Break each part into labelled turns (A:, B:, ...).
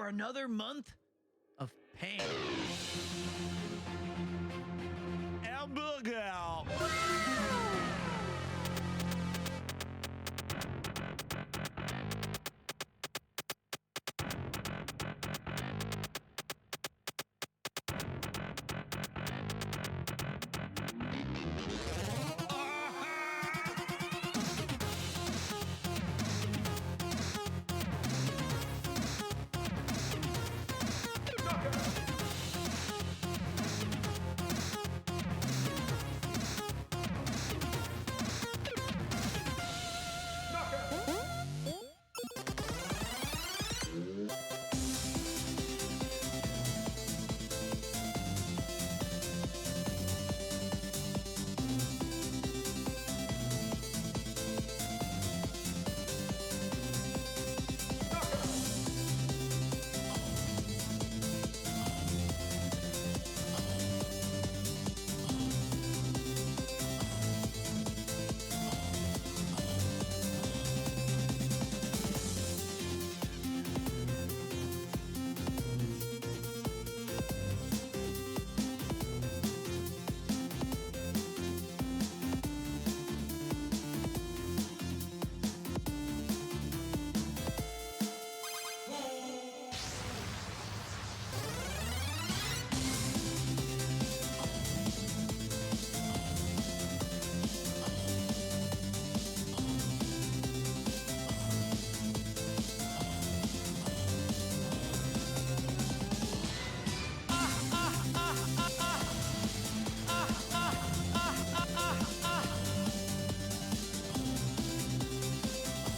A: for another month of pain. Hamburger.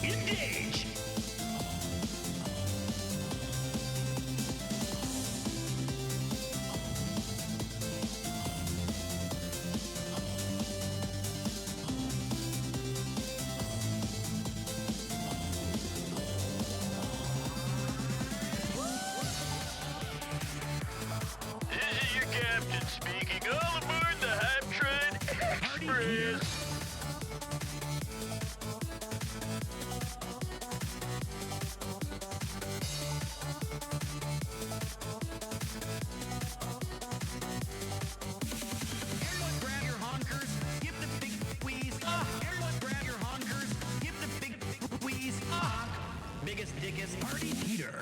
A: Engage!
B: This is your captain speaking. All aboard the Hype Train Express.
A: Everyone grab your honkers, give the big squeeze. Everyone grab your honkers, give the big squeeze. Biggest, dickest party Peter.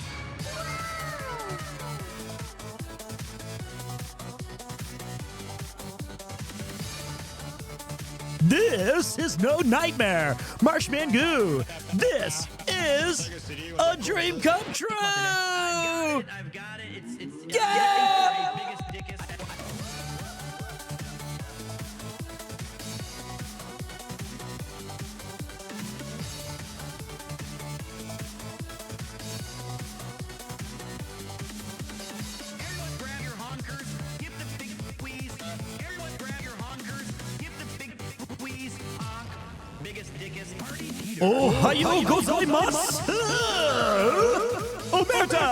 C: This is no nightmare, Marshman Goo. This is a dream come true.
A: I've got it. It's
C: Yeah!
A: biggest, dickest. Everyone grab your honkers, give the big squeeze. Everyone grab your honkers, give the big squeeze. Honk. Biggest, dickest party Peter.
C: Ohio gozaimasu! Omerta!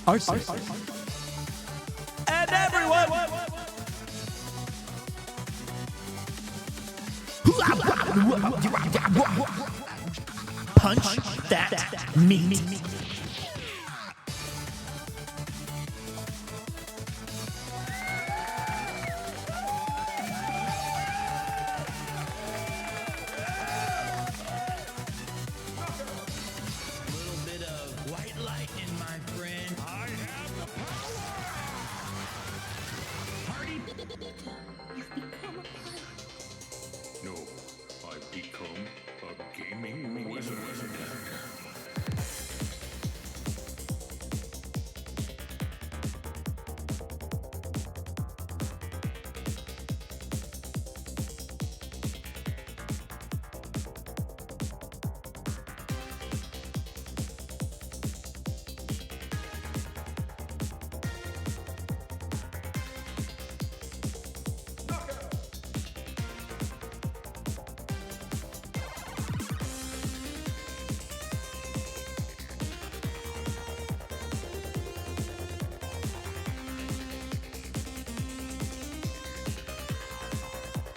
C: Arce. And everyone! Punch that meat.
A: Little bit of white lightning, my friend. I have the power. Party.
D: No, I've become a gaming wizard.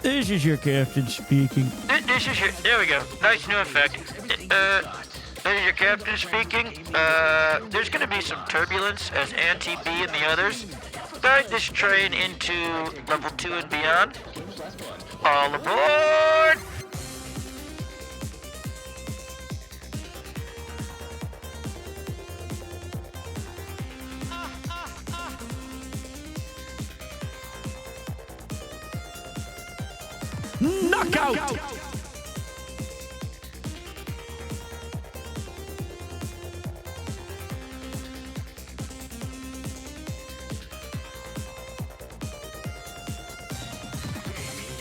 C: This is your captain speaking.
B: This is your. There we go. Nice new effect. This is your captain speaking. There's gonna be some turbulence as Auntie B and the others guide this train into level 2 and beyond. All aboard!
C: Knockout!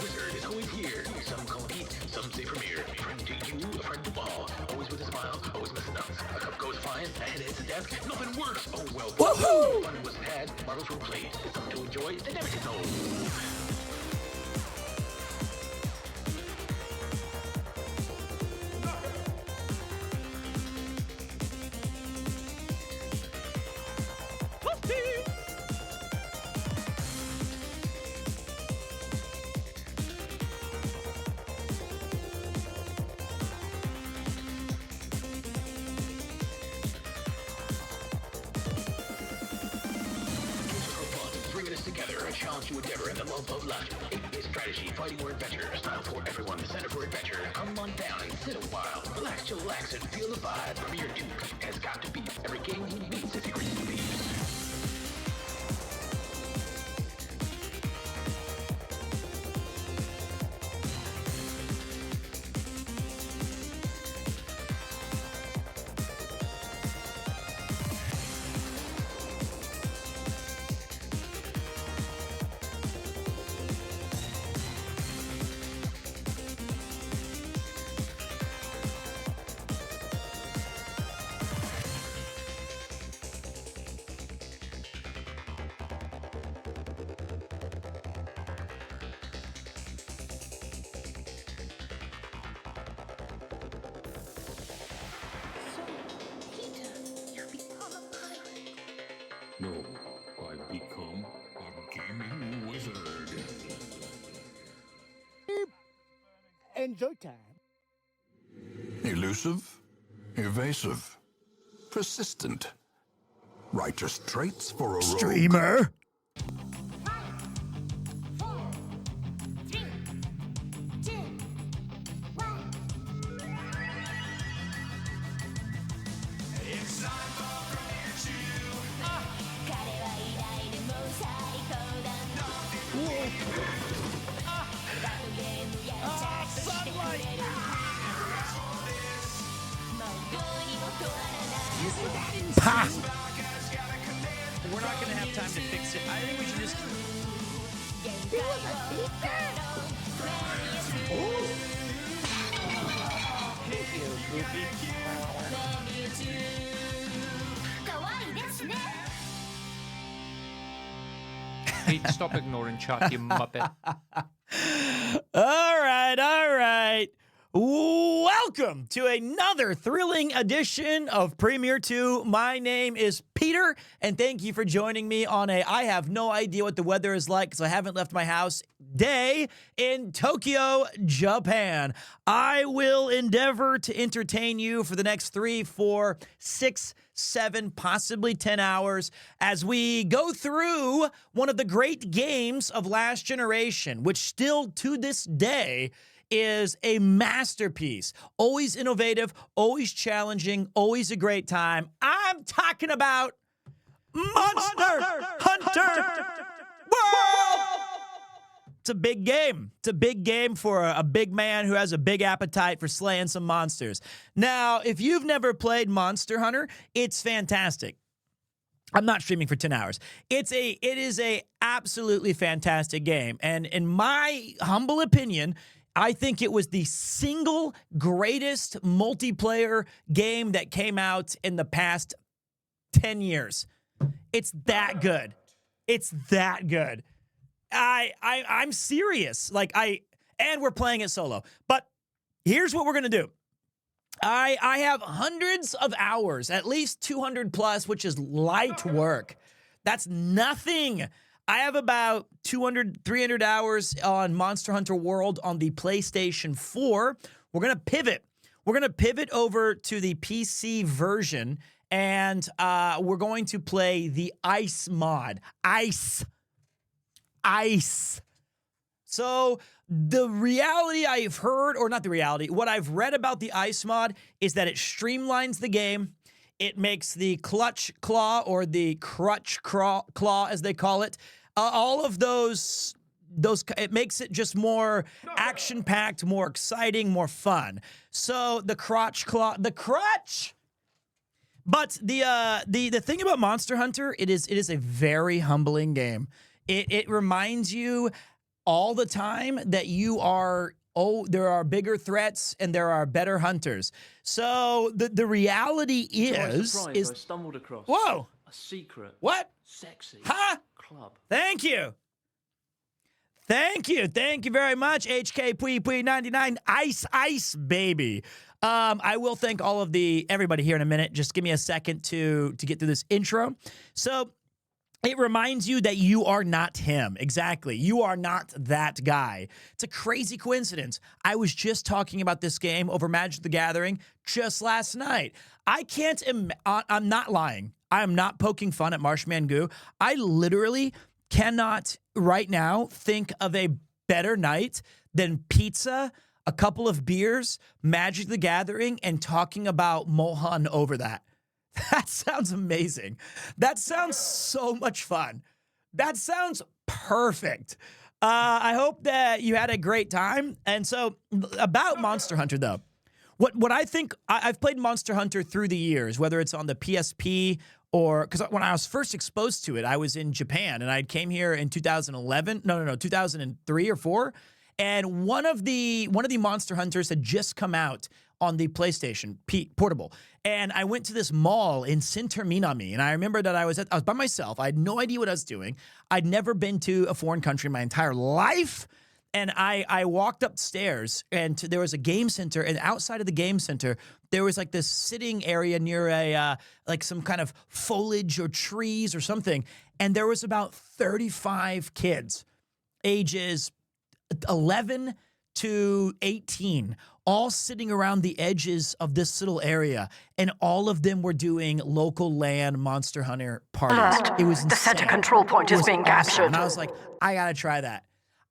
E: Wizard is always here. Some call it, some say premiere. Friend to you, a friend to all. Always with a smile, always messing up. A cup goes flying, a head hits the desk, nothing works. Oh well.
C: Woohoo!
E: Fun wasn't had, marbles were played. It's something to enjoy, that never gets old. Bringing us together, a challenge to endeavor, and the love of laughter. It's strategy, fighting, or adventure. Style for everyone, the center for adventure. Come on down and sit a while. Relax, chillax, and feel the vibe. Premier 2 has got to beat. Every game he beats is a reason to beat.
D: No, I've become a gaming wizard.
F: Enjoy time.
G: Elusive, evasive, persistent. Righteous traits for a rogue.
C: Streamer. Ha!
A: We're not going to have time to fix it. I think we should just...
H: Hey, stop ignoring chat, you muppet.
C: All right, all right. Welcome to another thrilling edition of Premiere 2. My name is Peter, and thank you for joining me on I have no idea what the weather is like because I haven't left my house day in Tokyo, Japan. I will endeavor to entertain you for the next 3, 4, 6, 7, possibly 10 hours as we go through one of the great games of last generation, which still to this day is a masterpiece. Always innovative, always challenging, always a great time. I'm talking about Monster Hunter World! It's a big game. It's a big game for a big man who has a big appetite for slaying some monsters. Now, if you've never played Monster Hunter, it's fantastic. I'm not streaming for 10 hours. It is a absolutely fantastic game. And in my humble opinion, I think it was the single greatest multiplayer game that came out in the past 10 years. It's that good. It's that good. I'm serious. And we're playing it solo. But here's what we're going to do. I have hundreds of hours, at least 200 plus, which is light work. That's nothing. I have about 200, 300 hours on Monster Hunter World on the PlayStation 4. We're going to pivot. we're going to pivot over to the PC version, and we're going to play the Ice mod. Ice. So the reality I've heard, or not the reality, what I've read about the Ice mod is that it streamlines the game. It makes the clutch claw, or the crutch claw as they call it, all of those, it makes it just more action-packed, more exciting, more fun. So the crotch claw, the crutch. But the thing about Monster Hunter, it is a very humbling game. It reminds you all the time that you are, there are bigger threats and there are better hunters. So the reality
I: I stumbled across
C: whoa,
I: a secret,
C: what,
I: sexy club.
C: Thank you very much, HK Pui Pui 99 Ice baby. I will thank all of everybody here in a minute. Just give me a second to get through this intro. So it reminds you that you are not him. Exactly. You are not that guy. It's a crazy coincidence. I was just talking about this game over Magic the Gathering just last night. I'm not lying. I am not poking fun at Marshman Goo. I literally cannot right now think of a better night than pizza, a couple of beers, Magic the Gathering, and talking about Mohan over that. That sounds amazing. That sounds so much fun. That sounds perfect. I hope that you had a great time. And so about Monster Hunter, though, what I think, I've played Monster Hunter through the years, whether it's on the PSP or, because when I was first exposed to it, I was in Japan, and I came here in 2011. No, 2003 or 4. And one of the Monster Hunters had just come out on the PlayStation Portable. And I went to this mall in Sinterminami, and I remember that I was by myself. I had no idea what I was doing. I'd never been to a foreign country in my entire life. And I walked upstairs, and there was a game center, and outside of the game center, there was like this sitting area near like some kind of foliage or trees or something. And there was about 35 kids, ages 11 to 18, all sitting around the edges of this little area, and all of them were doing local LAN Monster Hunter parties. It was insane.
J: The center control point is being captured.
C: And I was like, I gotta try that.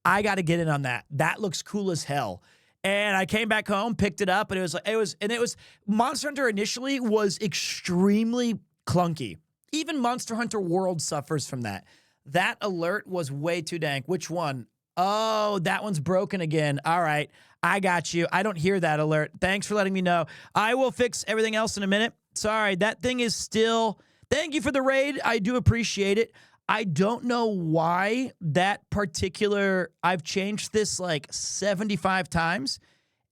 C: I gotta get in on that. That looks cool as hell. And I came back home, picked it up, and it was Monster Hunter initially was extremely clunky. Even Monster Hunter World suffers from that. That alert was way too dank. Which one? Oh, that one's broken again. All right, I got you. I don't hear that alert. Thanks for letting me know. I will fix everything else in a minute. Sorry, that thing is still... Thank you for the raid. I do appreciate it. I don't know why that particular... I've changed this like 75 times,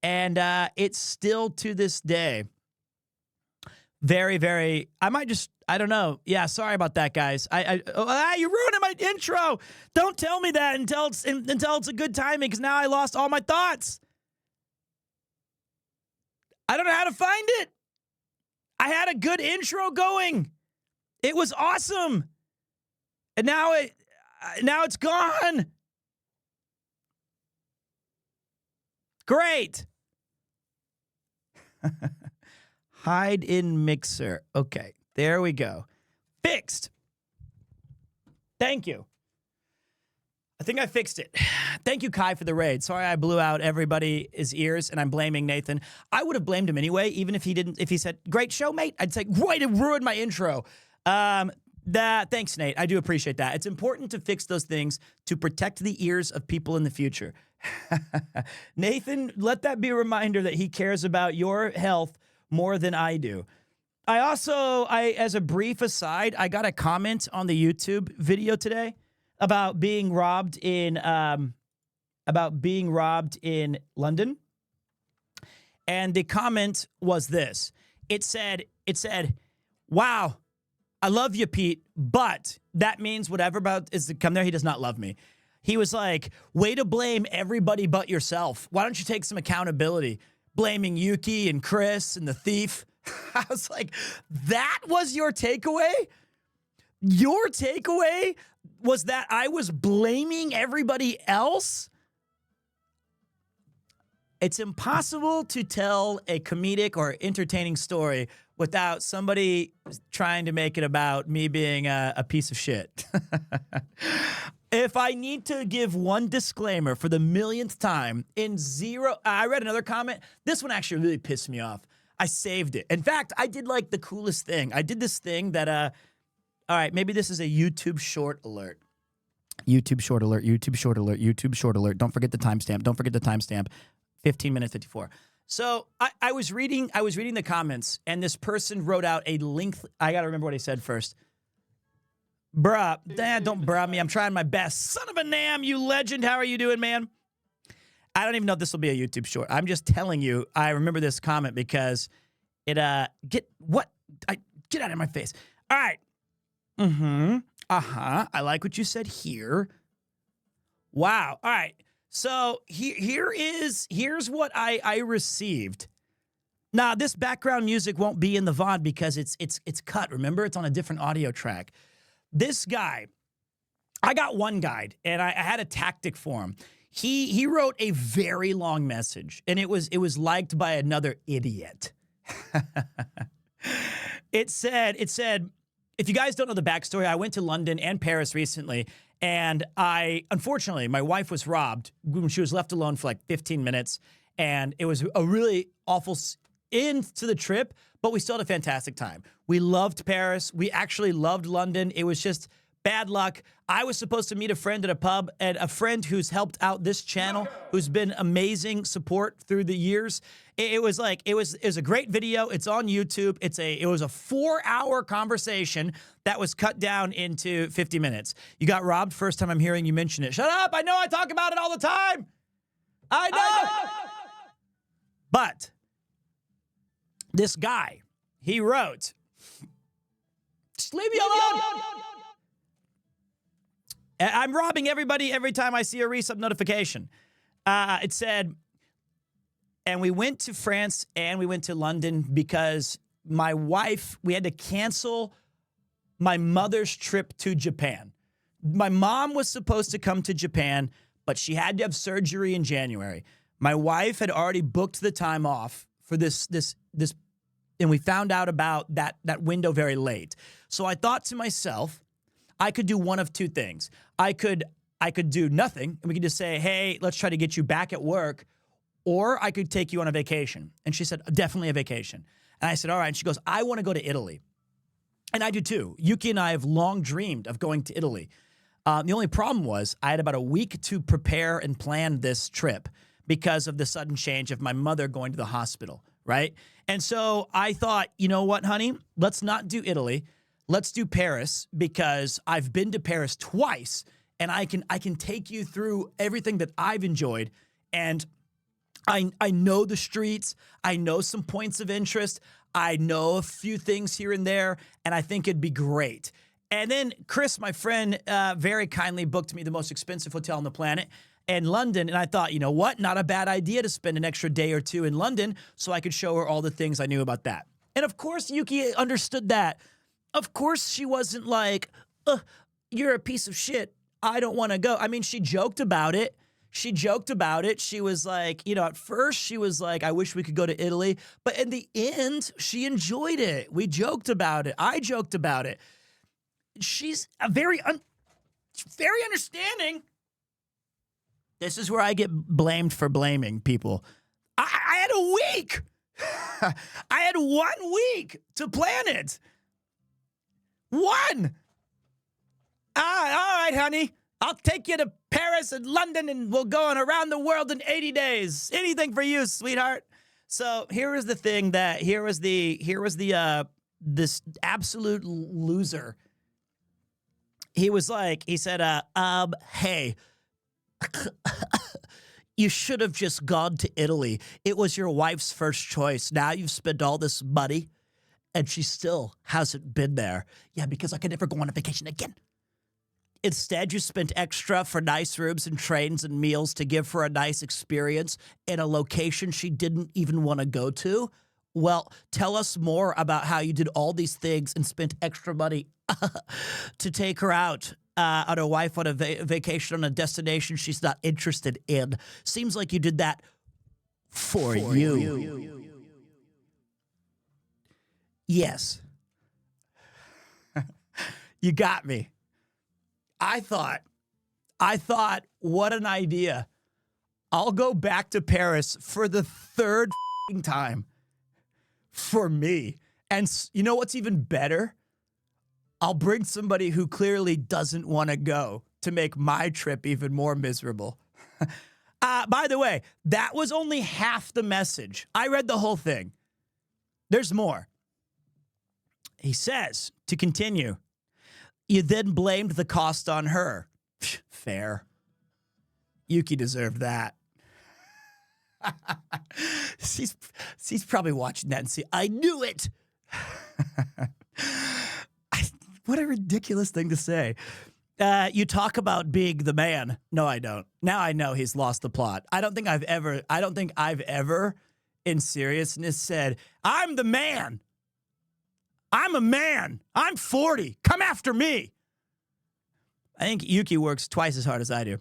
C: and it's still to this day very, very... I don't know. Yeah, sorry about that, guys. You're ruining my intro. Don't tell me that until it's a good timing, because now I lost all my thoughts. I don't know how to find it. I had a good intro going. It was awesome. And now it's gone. Great. Hide in mixer. Okay. There we go. Fixed. Thank you. I think I fixed it. Thank you, Kai, for the raid. Sorry I blew out everybody's ears, and I'm blaming Nathan. I would have blamed him anyway, even if he said, great show, mate. I'd say, way to ruin my intro. Thanks, Nate. I do appreciate that. It's important to fix those things to protect the ears of people in the future. Nathan, let that be a reminder that he cares about your health more than I do. As a brief aside, I got a comment on the YouTube video today about being robbed in London. And the comment was this. It said, wow, I love you, Pete, but that means whatever about is to come there, he does not love me. He was like, way to blame everybody but yourself. Why don't you take some accountability? Blaming Yuki and Chris and the thief. I was like, that was your takeaway? Your takeaway was that I was blaming everybody else? It's impossible to tell a comedic or entertaining story without somebody trying to make it about me being a piece of shit. If I need to give one disclaimer for the millionth time I read another comment. This one actually really pissed me off. I saved it. In fact, I did like the coolest thing. I did this thing that, all right, maybe this is a YouTube short alert. YouTube short alert, YouTube short alert, YouTube short alert. Don't forget the timestamp. Don't forget the timestamp. 15 minutes 54. So I was reading the comments, and this person wrote out a length. I got to remember what he said first. Bruh, don't bruh me. I'm trying my best. Son of a nam, you legend. How are you doing, man? I don't even know if this will be a YouTube short. I'm just telling you, I remember this comment because it, get out of my face. All right. I like what you said here. Wow. All right. So here's what I received. Now, this background music won't be in the VOD because it's cut. Remember, it's on a different audio track. This guy, I got one guide, and I had a tactic for him. He wrote a very long message, and it was liked by another idiot. It said, if you guys don't know the backstory, I went to London and Paris recently, and unfortunately, my wife was robbed when she was left alone for like 15 minutes, and it was a really awful end to the trip, but we still had a fantastic time. We loved Paris. We actually loved London. It was just bad luck. I was supposed to meet a friend at a pub, and a friend who's helped out this channel, who's been amazing support through the years. It was a great video. It's on YouTube. It was a 4-hour conversation that was cut down into 50 minutes. You got robbed. First time I'm hearing you mention it. Shut up. I know I talk about it all the time. I know. But this guy, he wrote, just leave me alone. I'm robbing everybody every time I see a resub notification. It said, and we went to France and we went to London because my wife, we had to cancel my mother's trip to Japan. My mom was supposed to come to Japan, but she had to have surgery in January. My wife had already booked the time off for this, and we found out about that window very late. So I thought to myself, I could do one of two things. I could do nothing, and we could just say, hey, let's try to get you back at work, or I could take you on a vacation. And she said, definitely a vacation. And I said, all right. And she goes, I want to go to Italy. And I do too. Yuki and I have long dreamed of going to Italy. The only problem was I had about a week to prepare and plan this trip because of the sudden change of my mother going to the hospital, right? And so I thought, you know what, honey? Let's not do Italy. Let's do Paris because I've been to Paris twice, and I can take you through everything that I've enjoyed. And I know the streets. I know some points of interest. I know a few things here and there, and I think it'd be great. And then Chris, my friend, very kindly booked me the most expensive hotel on the planet in London. And I thought, you know what? Not a bad idea to spend an extra day or two in London so I could show her all the things I knew about that. And of course, Yuki understood that. Of course, she wasn't like, you're a piece of shit. I don't want to go. I mean, she joked about it. She was like, at first she was like, I wish we could go to Italy. But in the end, she enjoyed it. We joked about it. I joked about it. She's a very understanding. This is where I get blamed for blaming people. I had a week. I had 1 week to plan it. One. All right, honey. I'll take you to Paris and London, and we'll go on around the world in 80 days. Anything for you, sweetheart. So here was the thing this absolute loser. He said, hey, you should have just gone to Italy. It was your wife's first choice. Now you've spent all this money, and she still hasn't been there. Yeah, because I could never go on a vacation again. Instead, you spent extra for nice rooms and trains and meals to give her a nice experience in a location she didn't even want to go to. Well, tell us more about how you did all these things and spent extra money to take her out on a wife on a vacation on a destination she's not interested in. Seems like you did that for you. Yes. You got me. I thought, what an idea. I'll go back to Paris for the third time for me. And you know what's even better? I'll bring somebody who clearly doesn't want to go to make my trip even more miserable. By the way, that was only half the message. I read the whole thing. There's more. He says, to continue, you then blamed the cost on her. Fair. Yuki deserved that. She's probably watching that and see, I knew it. What a ridiculous thing to say. You talk about being the man. No, I don't. Now I know he's lost the plot. I don't think I've ever in seriousness said, I'm the man. I'm a man. I'm 40. Come after me. I think Yuki works twice as hard as I do.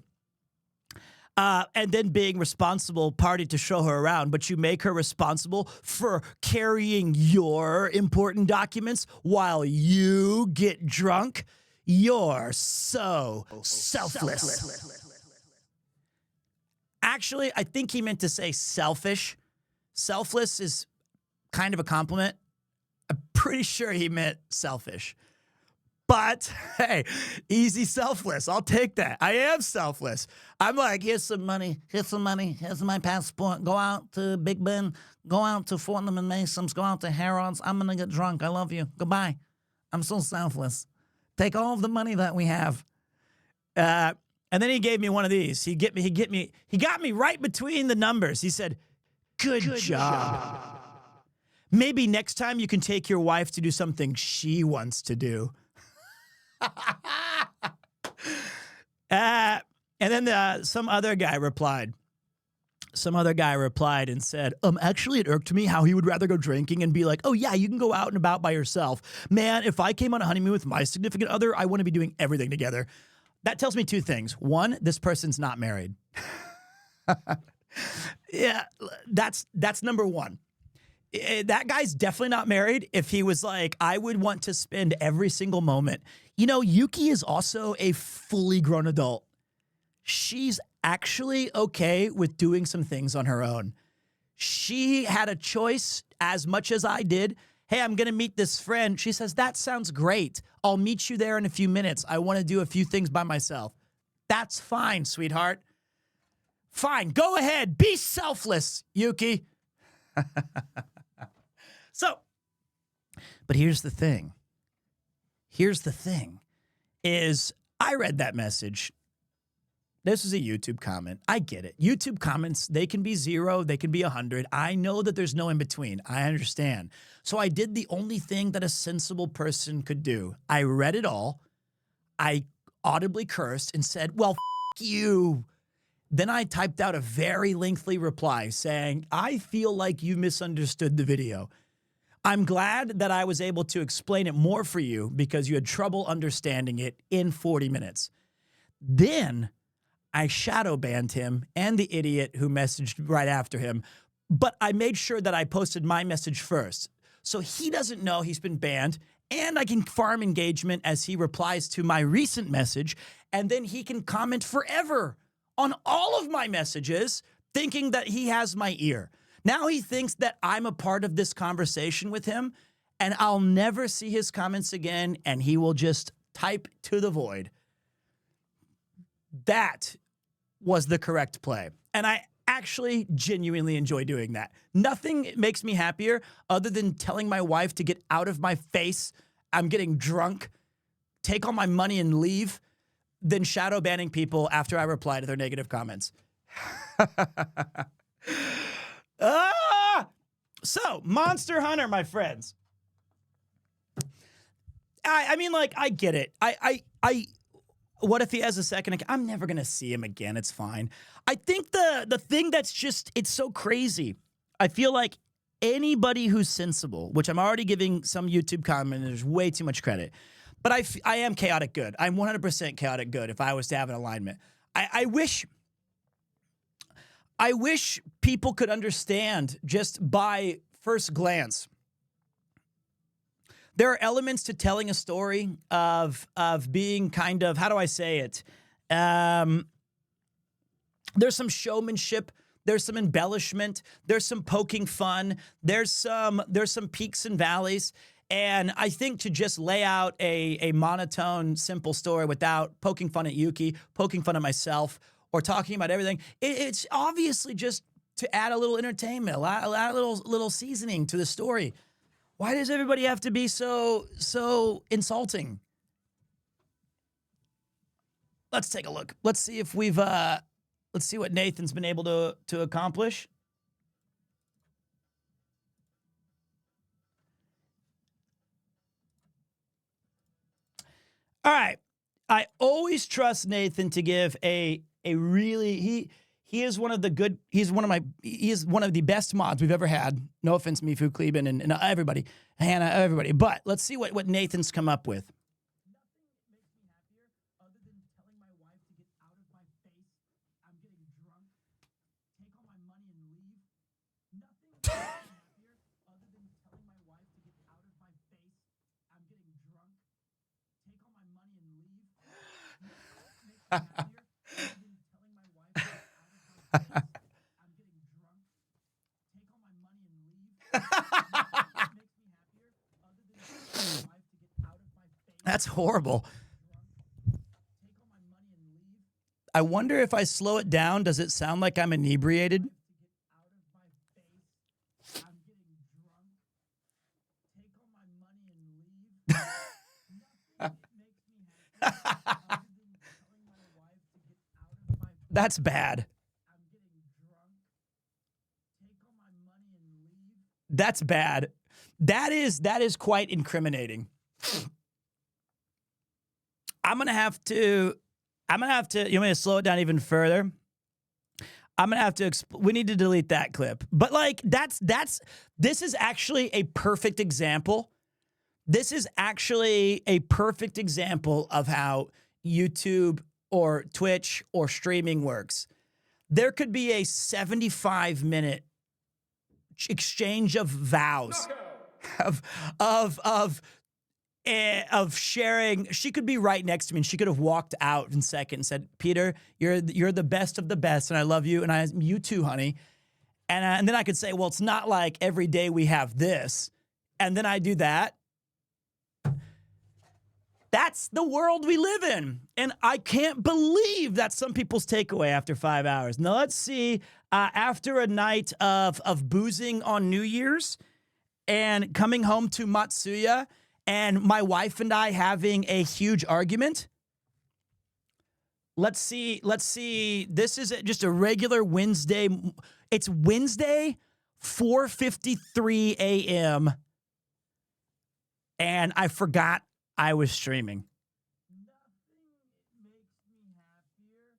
C: And then being responsible party to show her around, but you make her responsible for carrying your important documents while you get drunk. You're so selfless. Actually, I think he meant to say selfish. Selfless is kind of a compliment. I'm pretty sure he meant selfish. But, hey, easy selfless. I'll take that. I am selfless. I'm like, here's some money. Here's my passport. Go out to Big Ben. Go out to Fortnum and Mason's. Go out to Harrods. I'm going to get drunk. I love you. Goodbye. I'm so selfless. Take all of the money that we have. And then he gave me one of these. He got me right between the numbers. He said, good job. Maybe next time you can take your wife to do something she wants to do. And then some other guy replied. And said, actually, it irked me how he would rather go drinking and be like, oh, yeah, you can go out and about by yourself. Man, if I came on a honeymoon with my significant other, I want to be doing everything together. That tells me two things. One, this person's not married. Yeah, that's number one. That guy's definitely not married. If he was like, I would want to spend every single moment. You know, Yuki is also a fully grown adult. She's actually okay with doing some things on her own. She had a choice as much as I did. Hey, I'm going to meet this friend. She says, that sounds great. I'll meet you there in a few minutes. I want to do a few things by myself. That's fine, sweetheart. Fine. Go ahead. Be selfless, Yuki. So, but here's the thing. Is I read that message. This was a YouTube comment. I get it. YouTube comments, they can be 0, they can be 100. I know that there's no in between. I understand. So I did the only thing that a sensible person could do. I read it all. I audibly cursed and said, well, you. Then I typed out a very lengthy reply saying, I feel like you misunderstood the video. I'm glad that I was able to explain it more for you because you had trouble understanding it in 40 minutes. Then I shadow banned him and the idiot who messaged right after him, but I made sure that I posted my message first. So he doesn't know he's been banned, and I can farm engagement as he replies to my recent message, and then he can comment forever on all of my messages, thinking that he has my ear. Now he thinks that I'm a part of this conversation with him, and I'll never see his comments again, and he will just type to the void. That was the correct play. And I actually genuinely enjoy doing that. Nothing makes me happier other than telling my wife to get out of my face. I'm getting drunk, take all my money and leave, than shadow banning people after I reply to their negative comments. So, Monster Hunter, my friends. I mean, like, I get it. What if he has a second account? I'm never going to see him again. It's fine. I think the thing that's just, it's so crazy. I feel like anybody who's sensible, which I'm already giving some YouTube commenters way too much credit, but I am chaotic good. I'm 100% chaotic good if I was to have an alignment. I wish I wish people could understand just by first glance. There are elements to telling a story of being kind of, how do I say it? There's some showmanship. There's some embellishment. There's some poking fun. There's some peaks and valleys. And I think to just lay out a monotone, simple story without poking fun at Yuki, poking fun at myself, or talking about everything, it's obviously just to add a little entertainment, add a little seasoning to the story. Why does everybody have to be so insulting? Let's take a look. Let's see if we've let's see what Nathan's been able to accomplish. All right. I always trust Nathan to give a really he is one of the best mods we've ever had. No offense, Mifu, Kleben, and everybody, Hannah, everybody. But let's see what Nathan's come up with. That's horrible. I wonder if I slow it down, does it sound like I'm inebriated? That's bad. That's bad. That is quite incriminating. I'm gonna have to. You want me to slow it down even further? I'm gonna have to. We need to delete that clip. But like, this is actually a perfect example. This is actually a perfect example of how YouTube or Twitch or streaming works. There could be a 75-minute exchange of vows, of sharing. She could be right next to me, and she could have walked out in second and said, "Peter, you're the best of the best, and I love you, and you too, honey." And then I could say, "Well, it's not like every day we have this," and then I do that. That's the world we live in. And I can't believe that's some people's takeaway after 5 hours. Now, let's see. After a night of boozing on New Year's and coming home to Matsuya and my wife and I having a huge argument. Let's see. This is just a regular Wednesday. It's Wednesday, 4:53 a.m. And I forgot I was streaming. Nothing makes me happier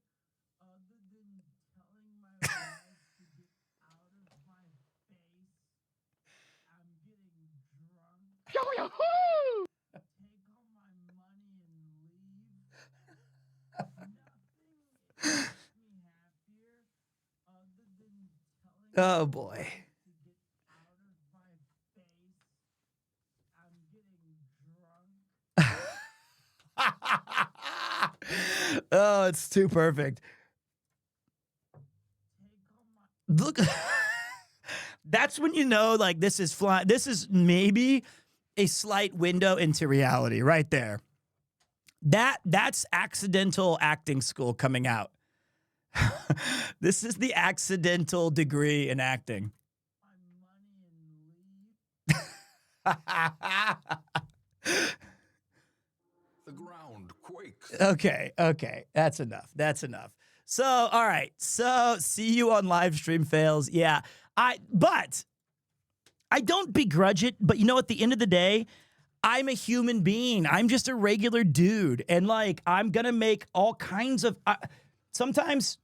C: other than telling my wife to get out of my face. I'm getting drunk. Yo-yo-hoo! Take all my money and leave. Nothing makes me happier other than telling oh boy. Oh, it's too perfect. Look, that's when you know, like, this is flying. This is maybe a slight window into reality right there. That's accidental acting school coming out. This is the accidental degree in acting.
G: The ground quakes.
C: Okay. That's enough. So, all right. So, see you on live stream fails. Yeah. But I don't begrudge it. But you know, at the end of the day, I'm a human being. I'm just a regular dude. And like, I'm going to make all kinds of, sometimes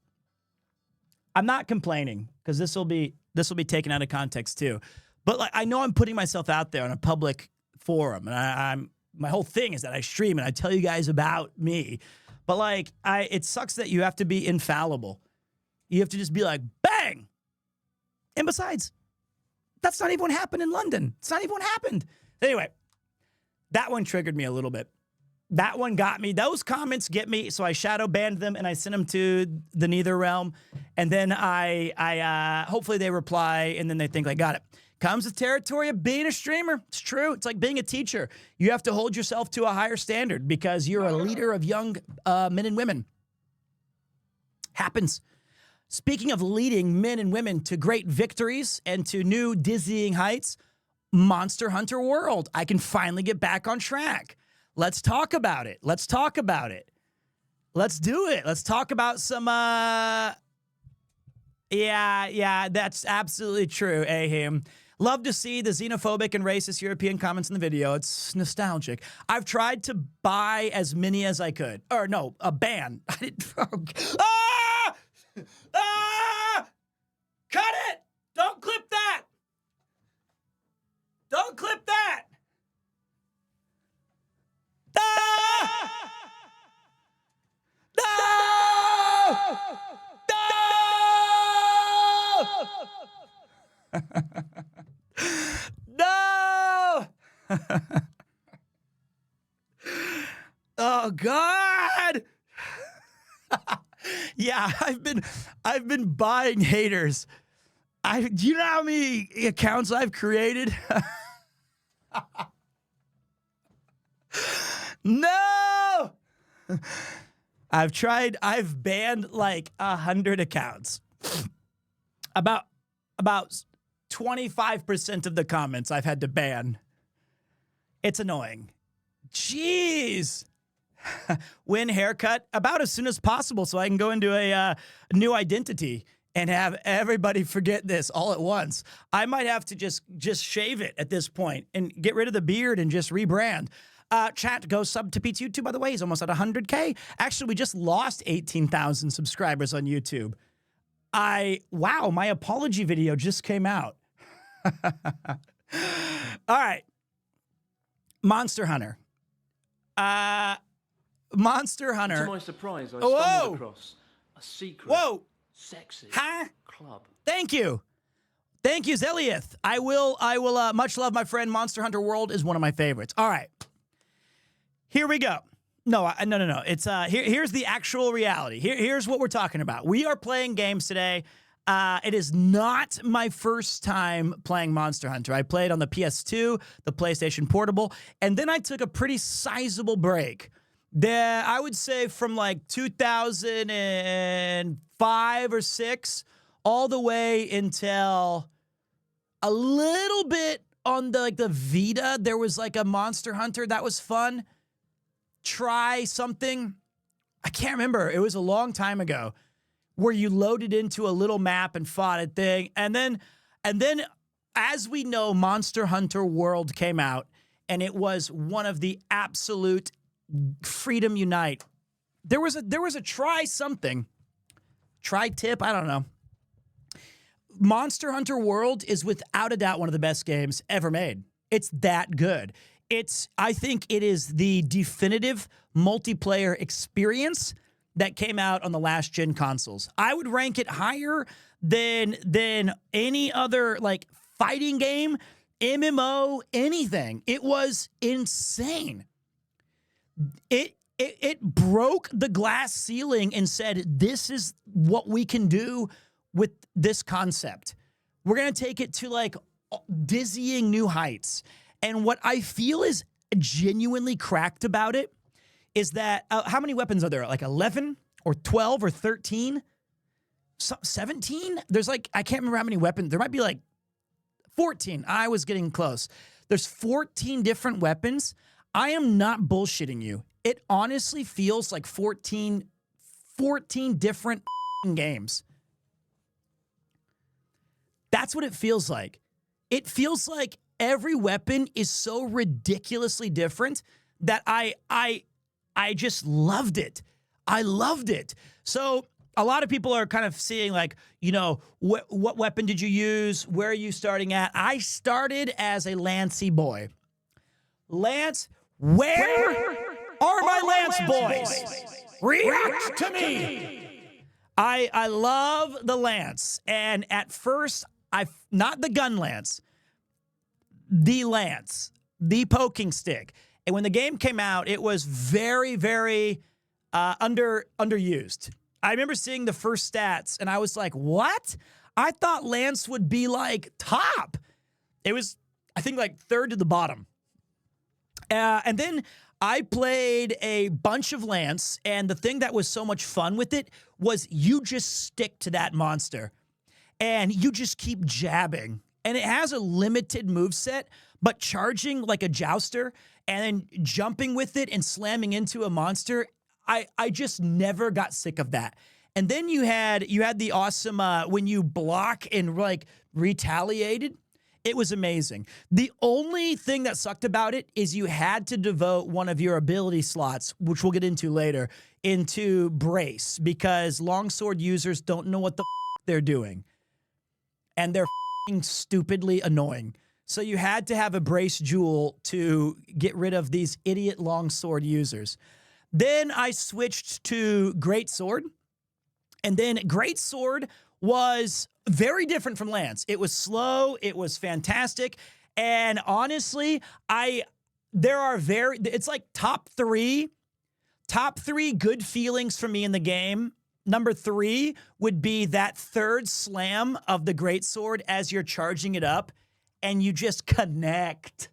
C: I'm not complaining because this will be taken out of context too. But like, I know I'm putting myself out there on a public forum, and my whole thing is that I stream and I tell you guys about me. But like, it sucks that you have to be infallible. You have to just be like, bang, And besides, that's not even what happened in London. It's not even what happened. Anyway, that one triggered me a little bit. That one got me. Those comments get me. So I shadow banned them and I sent them to the Neither Realm. And then I hopefully they reply and then they think I got it. Comes with territory of being a streamer. It's true. It's like being a teacher. You have to hold yourself to a higher standard because you're a leader of young men and women. Happens. Speaking of leading men and women to great victories and to new dizzying heights, Monster Hunter World. I can finally get back on track. Let's talk about it. Let's talk about it. Let's do it. Let's talk about some, yeah, that's absolutely true, Ahim. Love to see the xenophobic and racist European comments in the video. It's nostalgic. I've tried to buy as many as I could. Or no, a ban. I didn't, ah! Ah! Cut it! Don't clip that! Don't clip that! Ah! No! No! Oh God! Yeah, I've been buying haters. Do you know how many accounts I've created? No! I've banned like 100 accounts. About 25% of the comments I've had to ban. It's annoying. Jeez. Win haircut about as soon as possible so I can go into a new identity and have everybody forget this all at once. I might have to just shave it at this point and get rid of the beard and just rebrand. Chat, go sub to Pete's YouTube, by the way. He's almost at 100K. Actually, we just lost 18,000 subscribers on YouTube. Wow, my apology video just came out. All right. Monster Hunter. Monster Hunter.
I: To my surprise, I stumbled across a secret, sexy club.
C: Thank you. Thank you, Zeliath. I will much love my friend. Monster Hunter World is one of my favorites. All right. Here we go. No. It's here's the actual reality. Here's what we're talking about. We are playing games today. It is not my first time playing Monster Hunter. I played on the PS2, the PlayStation Portable, and then I took a pretty sizable break. I would say from like 2005 or 6 all the way until a little bit on the Vita. There was like a Monster Hunter that was fun. Try something. I can't remember. It was a long time ago where you loaded into a little map and fought a thing. And then as we know, Monster Hunter World came out and it was one of the absolute Freedom Unite. There was a try something. Try tip, I don't know. Monster Hunter World is without a doubt one of the best games ever made. It's that good. I think it is the definitive multiplayer experience that came out on the last gen consoles. I would rank it higher than any other like fighting game, MMO, anything. It was insane. It broke the glass ceiling and said, this is what we can do with this concept. We're going to take it to like dizzying new heights. And what I feel is genuinely cracked about it is that, how many weapons are there? Like 11 or 12 or 13? 17? There's like, I can't remember how many weapons. There might be like 14. I was getting close. There's 14 different weapons. I am not bullshitting you. It honestly feels like 14 different games. That's what it feels like. It feels like every weapon is so ridiculously different that I just loved it. I loved it. So a lot of people are kind of seeing like, you know, what weapon did you use? Where are you starting at? I started as a Lancey boy. Lance, where are my Lance boys? React to me. I love the Lance. And at first, not the gun lance, the lance, the poking stick. And when the game came out, it was very, very underused. I remember seeing the first stats, and I was like, what? I thought lance would be like top. It was, I think, like third to the bottom. And then I played a bunch of lance, and the thing that was so much fun with it was you just stick to that monster, and you just keep jabbing. And it has a limited moveset, but charging like a jouster and then jumping with it and slamming into a monster, I just never got sick of that. And then you had the awesome when you block and like retaliated. It was amazing. The only thing that sucked about it is you had to devote one of your ability slots, which we'll get into later, into brace, because longsword users don't know what the they're doing. And they're stupidly annoying. So you had to have a brace jewel to get rid of these idiot longsword users. Then I switched to greatsword. And then greatsword was very different from lance. It was slow. It was fantastic. And honestly, it's like top three good feelings for me in the game. Number 3 would be that third slam of the greatsword as you're charging it up and you just connect.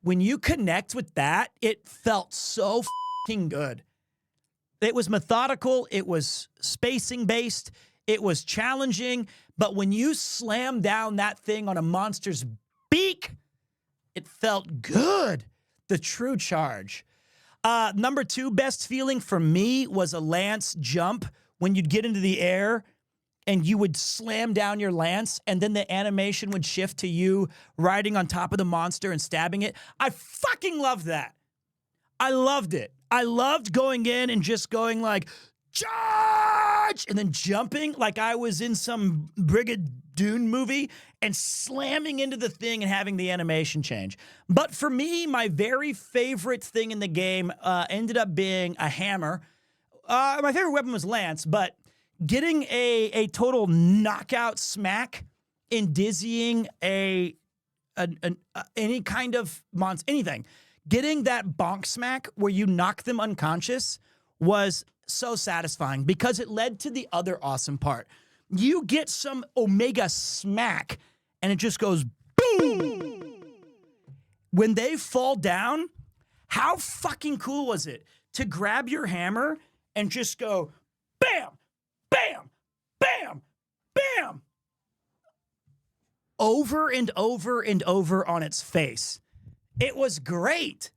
C: When you connect with that, it felt so fucking good. It was methodical. It was spacing based. It was challenging. But when you slam down that thing on a monster's beak, it felt good. The true charge. Number 2 best feeling for me was a lance jump when you'd get into the air and you would slam down your lance and then the animation would shift to you riding on top of the monster and stabbing it. I fucking loved that. I loved it. I loved going in and just going like, charge! And then jumping like I was in some Brigadoon movie and slamming into the thing and having the animation change. But for me, my very favorite thing in the game ended up being a hammer. My favorite weapon was lance, but getting a total knockout smack in dizzying any kind of monster, anything. Getting that bonk smack where you knock them unconscious was so satisfying because it led to the other awesome part. You get some Omega smack and it just goes boom. When they fall down, how fucking cool was it to grab your hammer and just go bam, bam, bam, bam, over and over and over on its face. It was great.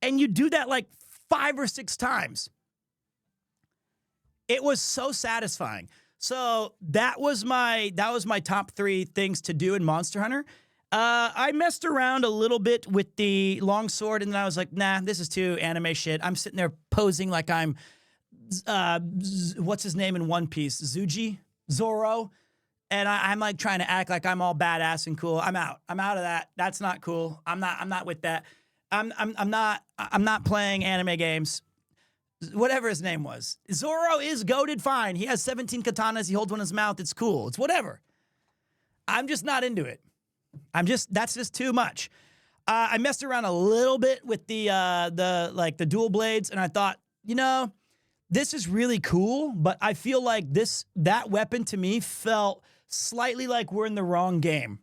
C: And you do that like 5 or 6 times. It was so satisfying. So that was my top 3 things to do in Monster Hunter. I messed around a little bit with the longsword, and then I was like, nah, this is too anime shit. I'm sitting there posing like I'm, what's his name in One Piece? Zoro. And I'm like trying to act like I'm all badass and cool. I'm out. I'm out of that. That's not cool. I'm not with that. I'm not playing anime games. Whatever his name was. Zoro is goated fine. He has 17 katanas. He holds one in his mouth. It's cool. It's whatever. I'm just not into it. That's just too much. I messed around a little bit with the dual blades, and I thought, this is really cool, but I feel like that weapon to me felt slightly like we're in the wrong game.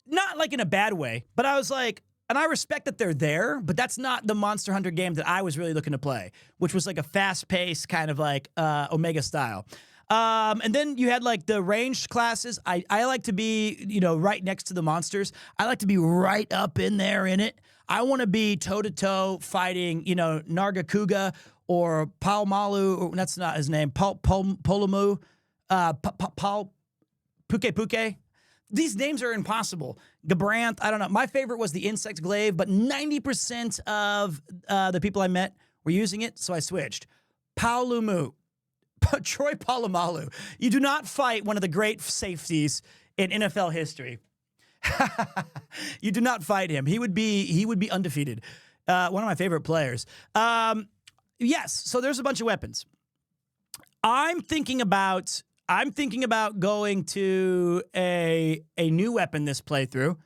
C: Not like in a bad way, but I was like, and I respect that they're there, but that's not the Monster Hunter game that I was really looking to play, which was like a fast-paced kind of like Omega style. And then you had like the ranged classes. I like to be, right next to the monsters. I like to be right up in there in it. I want to be toe-to-toe fighting, Nargacuga or Palmalu, or that's not his name, Polomu, Puke. These names are impossible. Gabranth, I don't know. My favorite was the insect glaive, but 90% of the people I met were using it, so I switched. Paolumu. Troy Polamalu. You do not fight one of the great safeties in NFL history. You do not fight him. He would be undefeated. One of my favorite players. Yes, so there's a bunch of weapons. I'm thinking about I'm thinking about going to a new weapon this playthrough.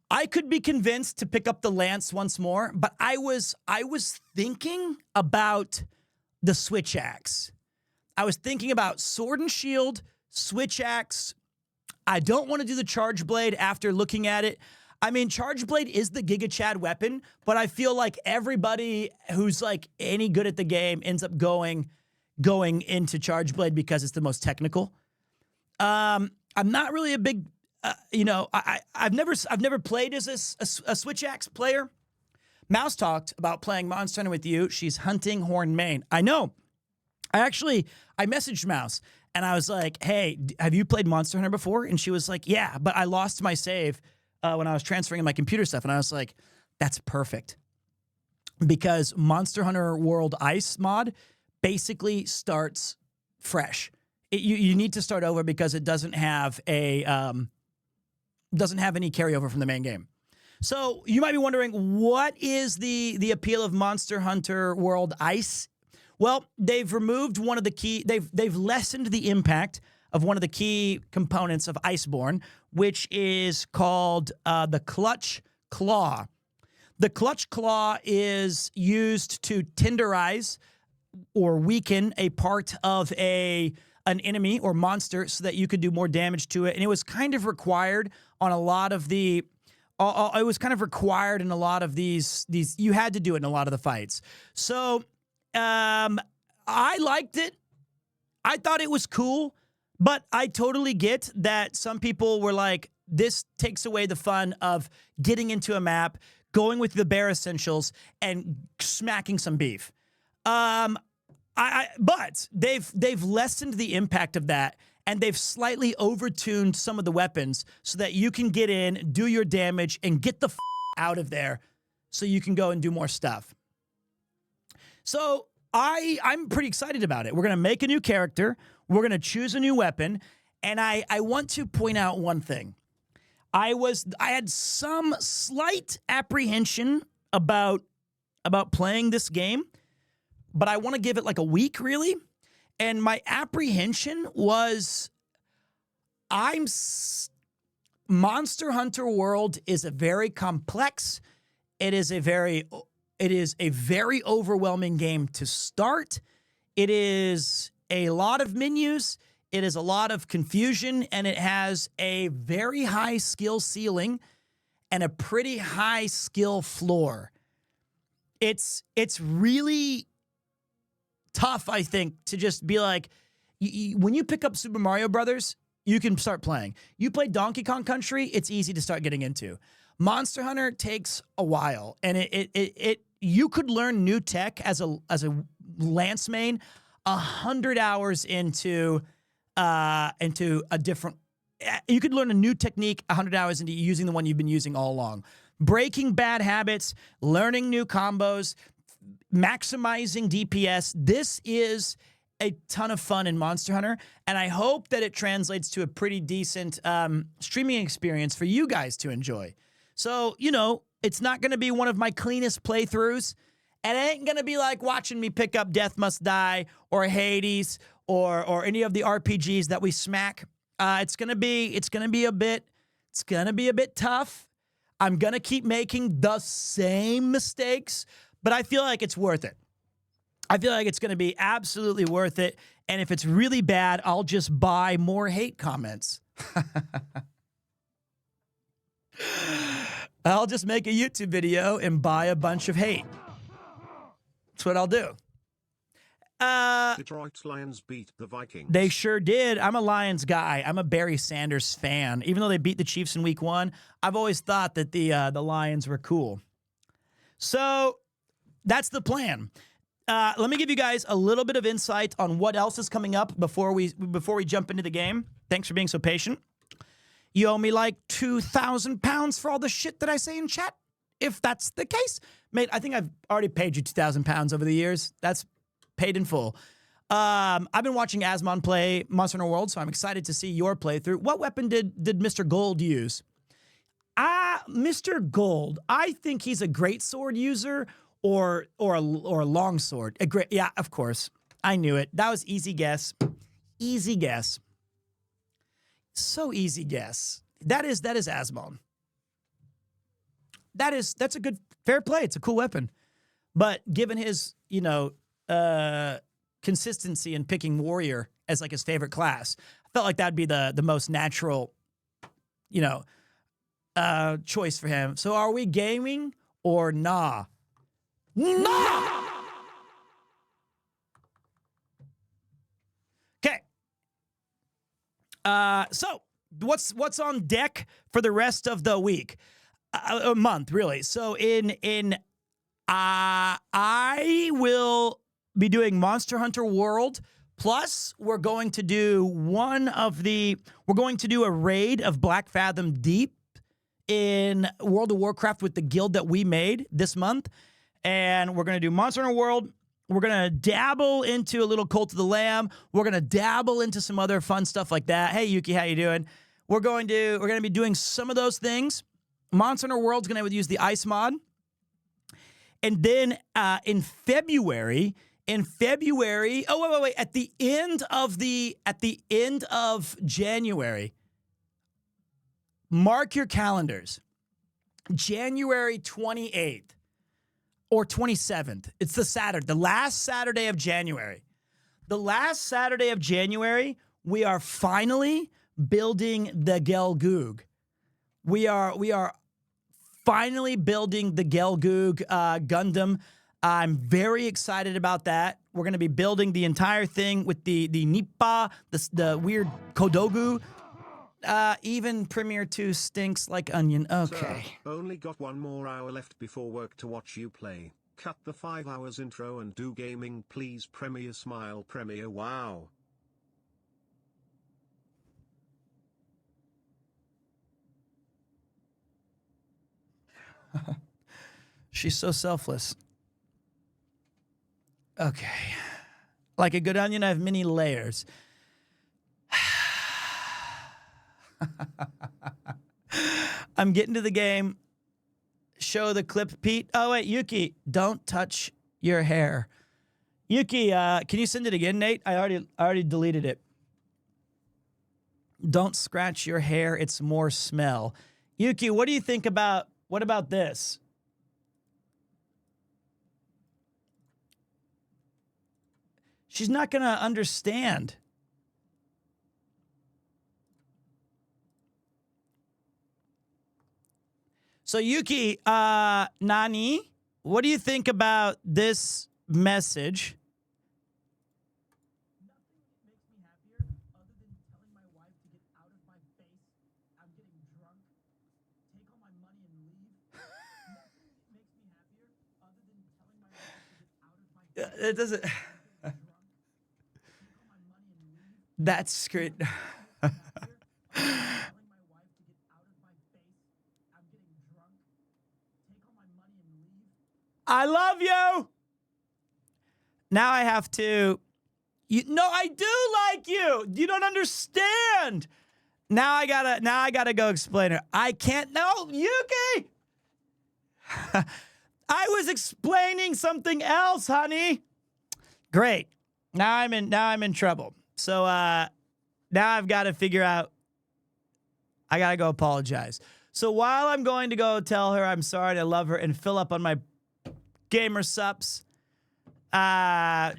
C: I could be convinced to pick up the lance once more, but I was thinking about the switch axe. I was thinking about sword and shield, switch axe. I don't want to do the charge blade after looking at it. I mean, charge blade is the Giga Chad weapon, but I feel like everybody who's like any good at the game ends up going into charge blade because it's the most technical. I'm not really a big, I've never played as a switch axe player. Mouse talked about playing Monster Hunter with you. She's hunting Horn Main. I know. I messaged Mouse and I was like, hey, have you played Monster Hunter before? And she was like, yeah, but I lost my save when I was transferring my computer stuff. And I was like, that's perfect. Because Monster Hunter World Ice mod basically starts fresh. You need to start over because it doesn't have any carryover from the main game. So you might be wondering, what is the appeal of Monster Hunter World Ice? Well, they've removed one of the key. They've lessened the impact of one of the key components of Iceborne, which is called the Clutch Claw. The Clutch Claw is used to tenderize or weaken a part of an enemy or monster so that you could do more damage to it. And it was kind of required on a lot of the. It was kind of required in a lot of these. You had to do it in a lot of the fights. So I liked it. I thought it was cool. But I totally get that some people were like, this takes away the fun of getting into a map, going with the bare essentials, and smacking some beef. But they've lessened the impact of that, and they've slightly overtuned some of the weapons so that you can get in, do your damage, and get the out of there so you can go and do more stuff. So I'm pretty excited about it. We're going to make a new character. We're going to choose a new weapon. And I want to point out one thing. I had some slight apprehension about playing this game, but I want to give it like a week, really. And my apprehension was Monster Hunter World is a very complex. It is a very overwhelming game to start. It is a lot of menus. It is a lot of confusion, and it has a very high skill ceiling and a pretty high skill floor. It's really tough, I think, to just be like, when you pick up Super Mario Brothers, you can start playing. You play Donkey Kong Country, it's easy to start getting into. Monster Hunter takes a while, and you could learn new tech as a Lance main 100 hours into a different. You could learn a new technique 100 hours into using the one you've been using all along. Breaking bad habits, learning new combos, maximizing DPS. This is a ton of fun in Monster Hunter, and I hope that it translates to a pretty decent streaming experience for you guys to enjoy. So, it's not going to be one of my cleanest playthroughs, and it ain't going to be like watching me pick up Death Must Die or Hades or any of the RPGs that we smack. It's going to be a bit tough. I'm going to keep making the same mistakes, but I feel like it's worth it. I feel like it's going to be absolutely worth it. And if it's really bad, I'll just buy more hate comments. I'll just make a YouTube video and buy a bunch of hate. That's what I'll do.
K: Detroit Lions beat the Vikings.
C: They sure did. I'm a Lions guy. I'm a Barry Sanders fan. Even though they beat the Chiefs in week 1, I've always thought that the Lions were cool. So that's the plan. Let me give you guys a little bit of insight on what else is coming up before we jump into the game. Thanks for being so patient. You owe me like 2,000 pounds for all the shit that I say in chat. If that's the case, mate, I think I've already paid you 2,000 pounds over the years. That's paid in full. I've been watching Asmon play Monster Hunter World, so I'm excited to see your playthrough. What weapon did Mr. Gold use? Mr. Gold, I think he's a great sword user or a long sword. Yeah, of course. I knew it. That was easy guess. easy guess. So easy guess. That is Asmon. That's a good, fair play. It's a cool weapon. But given his, consistency in picking warrior as like his favorite class, I felt like that'd be the most natural, choice for him. So are we gaming or nah? Nah! Okay. So what's on deck for the rest of the week? A month, really. So I will be doing Monster Hunter World. Plus, we're going to do a raid of Black Fathom Deep in World of Warcraft with the guild that we made this month. And we're going to do Monster Hunter World. We're going to dabble into a little Cult of the Lamb. We're going to dabble into some other fun stuff like that. Hey, Yuki, how you doing? We're going to be doing some of those things. Monster Hunter World's going to use the ice mod. And then in February, oh wait, at the end of January, mark your calendars. January 28th or 27th. It's the last Saturday of January. The last Saturday of January, we are finally building the Gelgoog. We are finally building the Gelgoog Gundam. I'm very excited about that. We're going to be building the entire thing with the Nippa, the weird Kodogu. Even Premiere 2 stinks like onion. Okay.
K: Sir, only got 1 more hour left before work to watch you play. Cut the 5 hours intro and do gaming, please. Premiere smile, Premiere wow.
C: She's so selfless. Okay. Like a good onion, I have many layers. I'm getting to the game. Show the clip, Pete. Oh, wait, Yuki, don't touch your hair. Yuki, can you send it again, Nate? I already deleted it. Don't scratch your hair. It's more smell. Yuki, what do you think about, what about this? She's not going to understand. So Yuki, Nani, what do you think about this message? Nothing makes me happier other than telling my wife to get out of my face. I'm getting drunk. Take all my money and leave. Nothing makes me happier other than telling my wife to get out of my face. It doesn't. That's great. I love you. Now I have to. No, I do like you. You don't understand. Now I gotta go explain it. I can't. No, Yuki. I was explaining something else, honey. Great. Now I'm in trouble. So now I've got to figure out. I gotta go apologize. So while I'm going to go tell her I'm sorry and I love her and fill up on my gamer subs,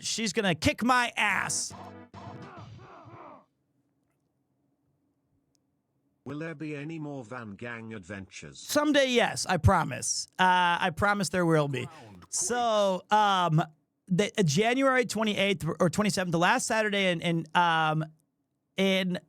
C: she's gonna kick my ass.
K: Will there be any more Van Gang adventures?
C: Someday, yes, I promise. I promise there will be. So, the January 28th or 27th, the last Saturday in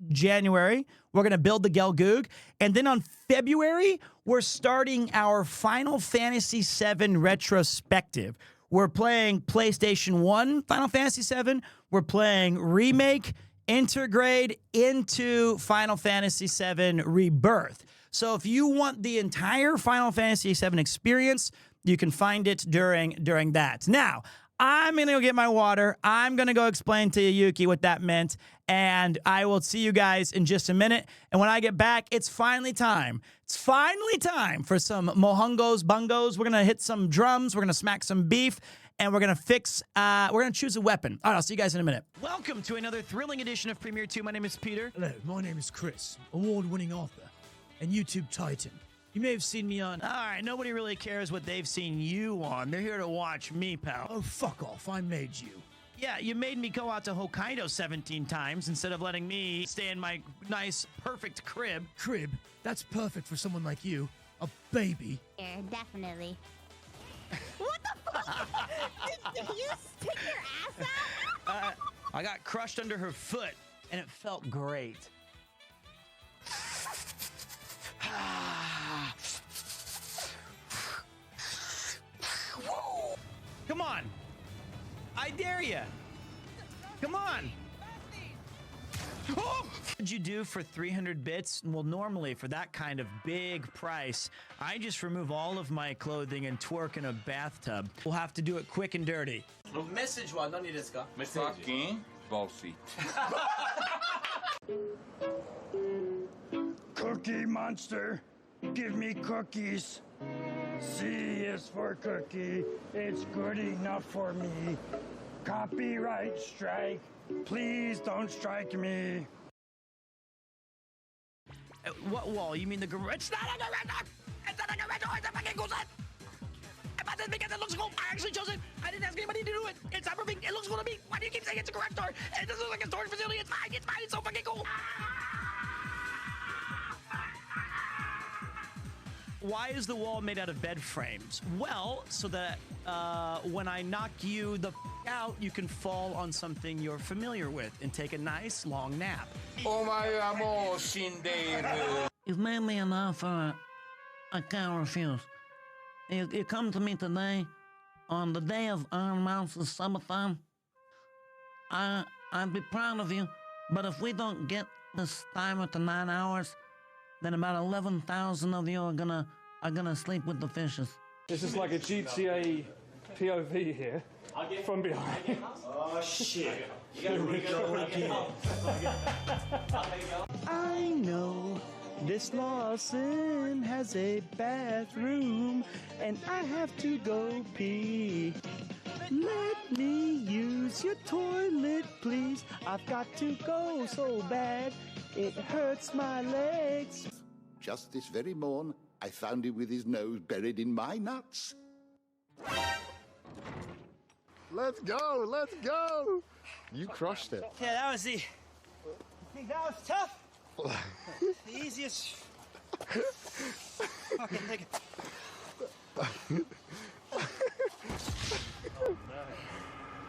C: January, we're gonna build the Gelgoog, and then on February, we're starting our Final Fantasy VII retrospective. We're playing PlayStation 1 Final Fantasy VII. We're playing Remake, Intergrade into Final Fantasy VII Rebirth. So if you want the entire Final Fantasy VII experience, you can find it during that. Now, I'm going to go get my water. I'm going to go explain to Yuki what that meant. And I will see you guys in just a minute. And when I get back, it's finally time. It's finally time for some mohungos, bungos. We're going to hit some drums. We're going to smack some beef. And we're going to we're going to choose a weapon. All right, I'll see you guys in a minute. Welcome to another thrilling edition of Premiere 2. My name is Peter.
F: Hello, my name is Chris, award-winning author and YouTube titan. You may have seen me on...
C: All right, nobody really cares what they've seen you on. They're here to watch me, pal.
F: Oh, fuck off. I made you.
C: Yeah, you made me go out to Hokkaido 17 times instead of letting me stay in my nice, perfect crib.
F: Crib? That's perfect for someone like you. A baby.
L: Yeah, definitely. What the fuck? Did you stick your ass out?
C: I got crushed under her foot, and it felt great. Come on. I dare you. Come on. What would you do for 300 bits? Well, normally for that kind of big price, I just remove all of my clothing and twerk in a bathtub. We'll have to do it quick and dirty.
M: Message wa nani desu ka?
D: Fucking bossy.
N: Cookie monster, give me cookies. C is for cookie, it's good enough for me. Copyright strike, please don't strike me.
C: What wall? You mean the garage? It's not a garage! It's not a garage! It's a fucking closet! I bought this because it looks cool. I actually chose it. I didn't ask anybody to do it. It's not perfect. It looks cool to me. Why do you keep saying it's a garage door? It doesn't look like a storage facility. It's fine. It's fine. It's so fucking cool. Why is the wall made out of bed frames? Well, so that when I knock you the out, you can fall on something you're familiar with and take a nice long nap.
D: Oh my amor, Shinderu.
O: You've made me an offer I can't refuse. You come to me today on the day of Iron Mouse's subathon. I'd be proud of you, but if we don't get this timer to 9 hours, then about 11,000 of you are gonna sleep with the fishes.
P: This is like a GTA POV here, from behind.
M: Oh shit. You gotta re-go again.
F: I know this Lawson has a bathroom, and I have to go pee. Let me use your toilet, please. I've got to go so bad, it hurts my legs.
Q: Just this very morn, I found him with his nose buried in my nuts.
R: Let's go, let's go. You crushed it.
F: Yeah, that was that was tough. The easiest fucking thing.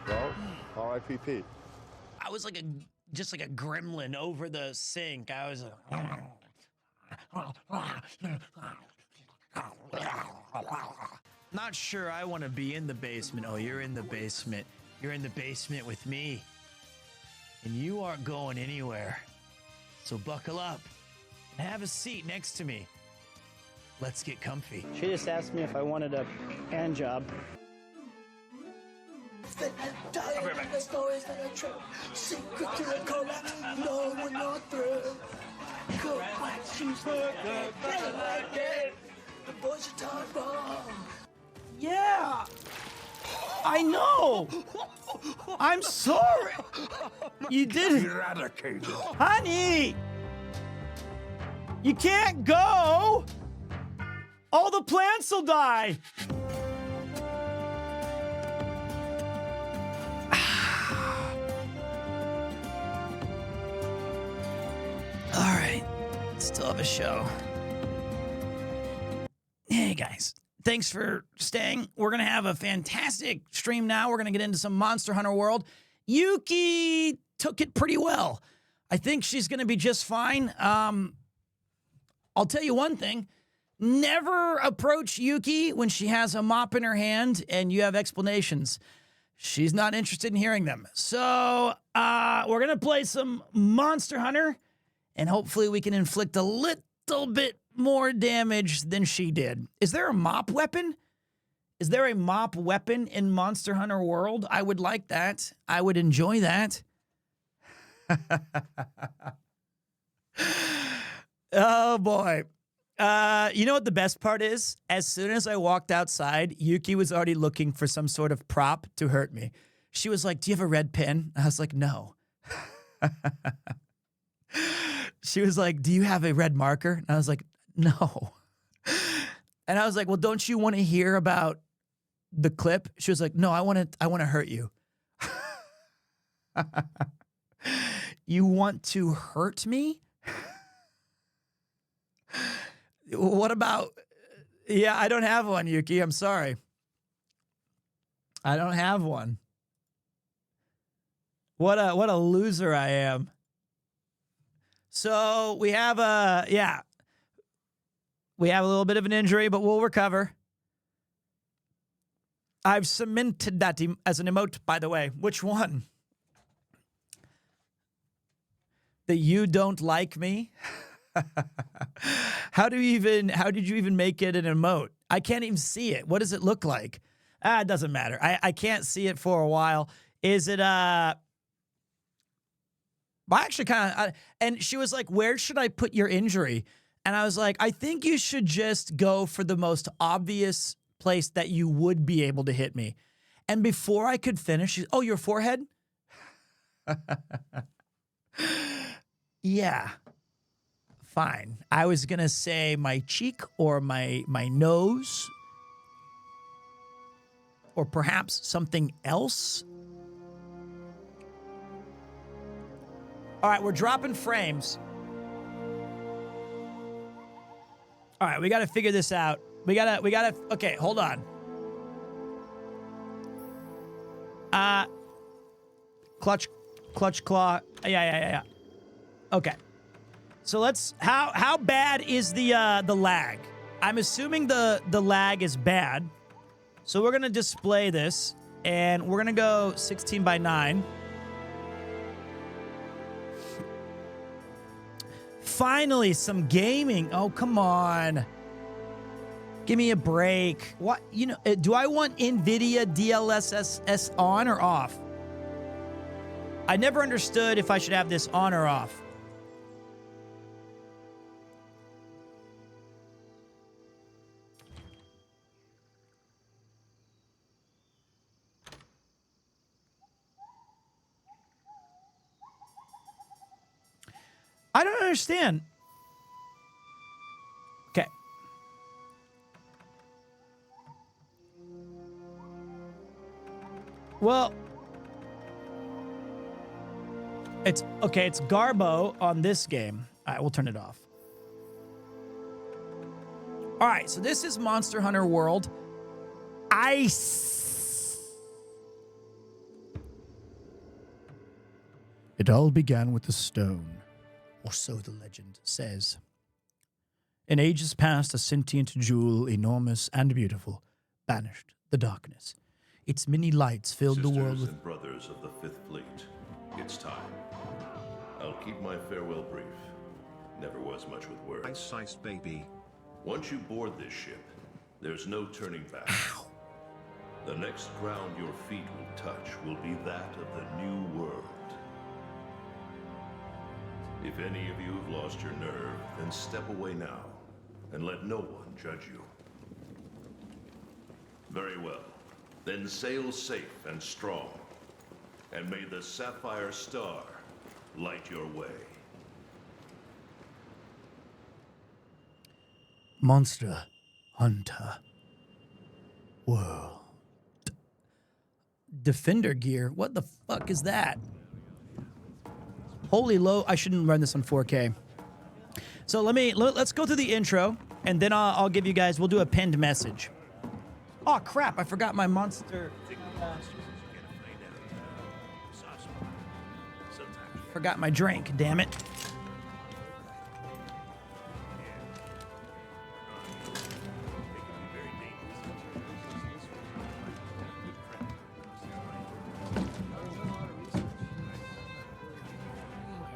R: Well, R.I.P.P.
C: I was like just like a gremlin over the sink. I was not sure I want to be in the basement. Oh, you're in the basement. You're in the basement with me. And you aren't going anywhere. So buckle up and have a seat next to me. Let's get comfy.
F: She just asked me if I wanted a hand job.
S: The stories that are true. Secret to the collapse. No, we're not through. Cook like cheeseburger. Play like it. The boys are talking bomb.
C: Yeah. I know. I'm sorry. You did it.
D: Eradicated.
C: Honey. You can't go. All the plants will die. All right, still have a show. Hey guys, thanks for staying. We're gonna have a fantastic stream now. We're gonna get into some Monster Hunter World. Yuki took it pretty well. I think she's gonna be just fine. I'll tell you one thing. Never approach Yuki when she has a mop in her hand and you have explanations. She's not interested in hearing them. So we're gonna play some Monster Hunter. And hopefully we can inflict a little bit more damage than she did. Is there a mop weapon? Is there a mop weapon in Monster Hunter World? I would like that. I would enjoy that. Oh, boy. You know what the best part is? As soon as I walked outside, Yuki was already looking for some sort of prop to hurt me. She was like, do you have a red pen? I was like, no. She was like, do you have a red marker? And I was like, no. And I was like, well, don't you want to hear about the clip? She was like, no, I want to hurt you. You want to hurt me? What about, yeah, I don't have one, Yuki. I'm sorry. I don't have one. What a loser I am. So we have we have a little bit of an injury, but we'll recover. I've cemented that as an emote, by the way. Which one? That you don't like me? How did you even make it an emote? I can't even see it. What does it look like? It doesn't matter. I can't see it for a while. Is it I actually kind of, and she was like, where should I put your injury? And I was like, I think you should just go for the most obvious place that you would be able to hit me. And before I could finish, she's, oh, your forehead? Yeah. Fine. I was going to say my cheek or my nose or perhaps something else. All right, we're dropping frames. All right, we got to figure this out. We got to, okay, hold on. Clutch claw. Yeah. Okay. So let's, how bad is the lag? I'm assuming the lag is bad. So we're going to display this and we're going to go 16 by 9. Finally, some gaming. Oh, come on. Give me a break. What, you know, do I want NVIDIA DLSS on or off? I never understood if I should have this on or off. I don't understand. Okay. Well, it's okay. It's Garbo on this game. All right, we'll turn it off. All right, so this is Monster Hunter World. Ice. It all began with a stone. Or so the legend says. In ages past, a sentient jewel, enormous and beautiful, banished the darkness. Its many lights filled the world with...
T: Sisters and brothers of the Fifth Fleet, it's time. I'll keep my farewell brief. Never was much with words.
K: Ice, baby.
T: Once you board this ship, there's no turning back.
C: Ow.
T: The next ground your feet will touch will be that of the new world. If any of you have lost your nerve, then step away now, and let no one judge you. Very well. Then sail safe and strong, and may the Sapphire Star light your way.
C: Monster Hunter World. Defender gear? What the fuck is that? Holy low, I shouldn't run this on 4K. So let's go through the intro, and then I'll give you guys, we'll do a pinned message. Oh crap, I forgot my monster. Forgot my drink, damn it.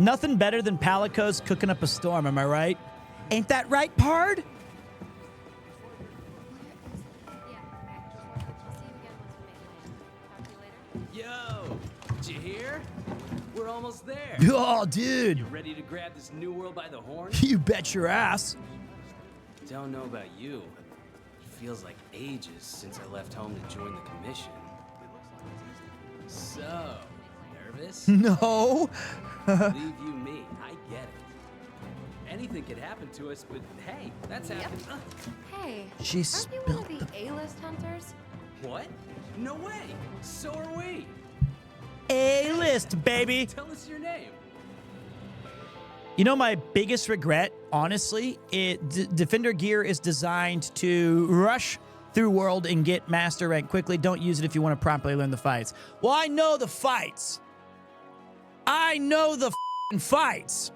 C: Nothing better than Palicos cooking up a storm, am I right? Ain't that right, Pard?
U: Yo, did you hear? We're almost there.
C: Oh, dude.
U: You ready to grab this new world by the horn?
C: You bet your ass.
U: Don't know about you. It feels like ages since I left home to join the commission. So, nervous?
C: No.
U: Leave you me. I get it. Anything could happen to us, but hey, that's happened.
V: Hey,
C: She
V: aren't you one of the A-list hunters?
U: What? No way. So are we.
C: A-list, baby.
U: Tell us your name.
C: You know, my biggest regret, honestly, Defender gear is designed to rush through world and get master rank quickly. Don't use it if you want to properly learn the fights. Well, I know the fights. I know the fights.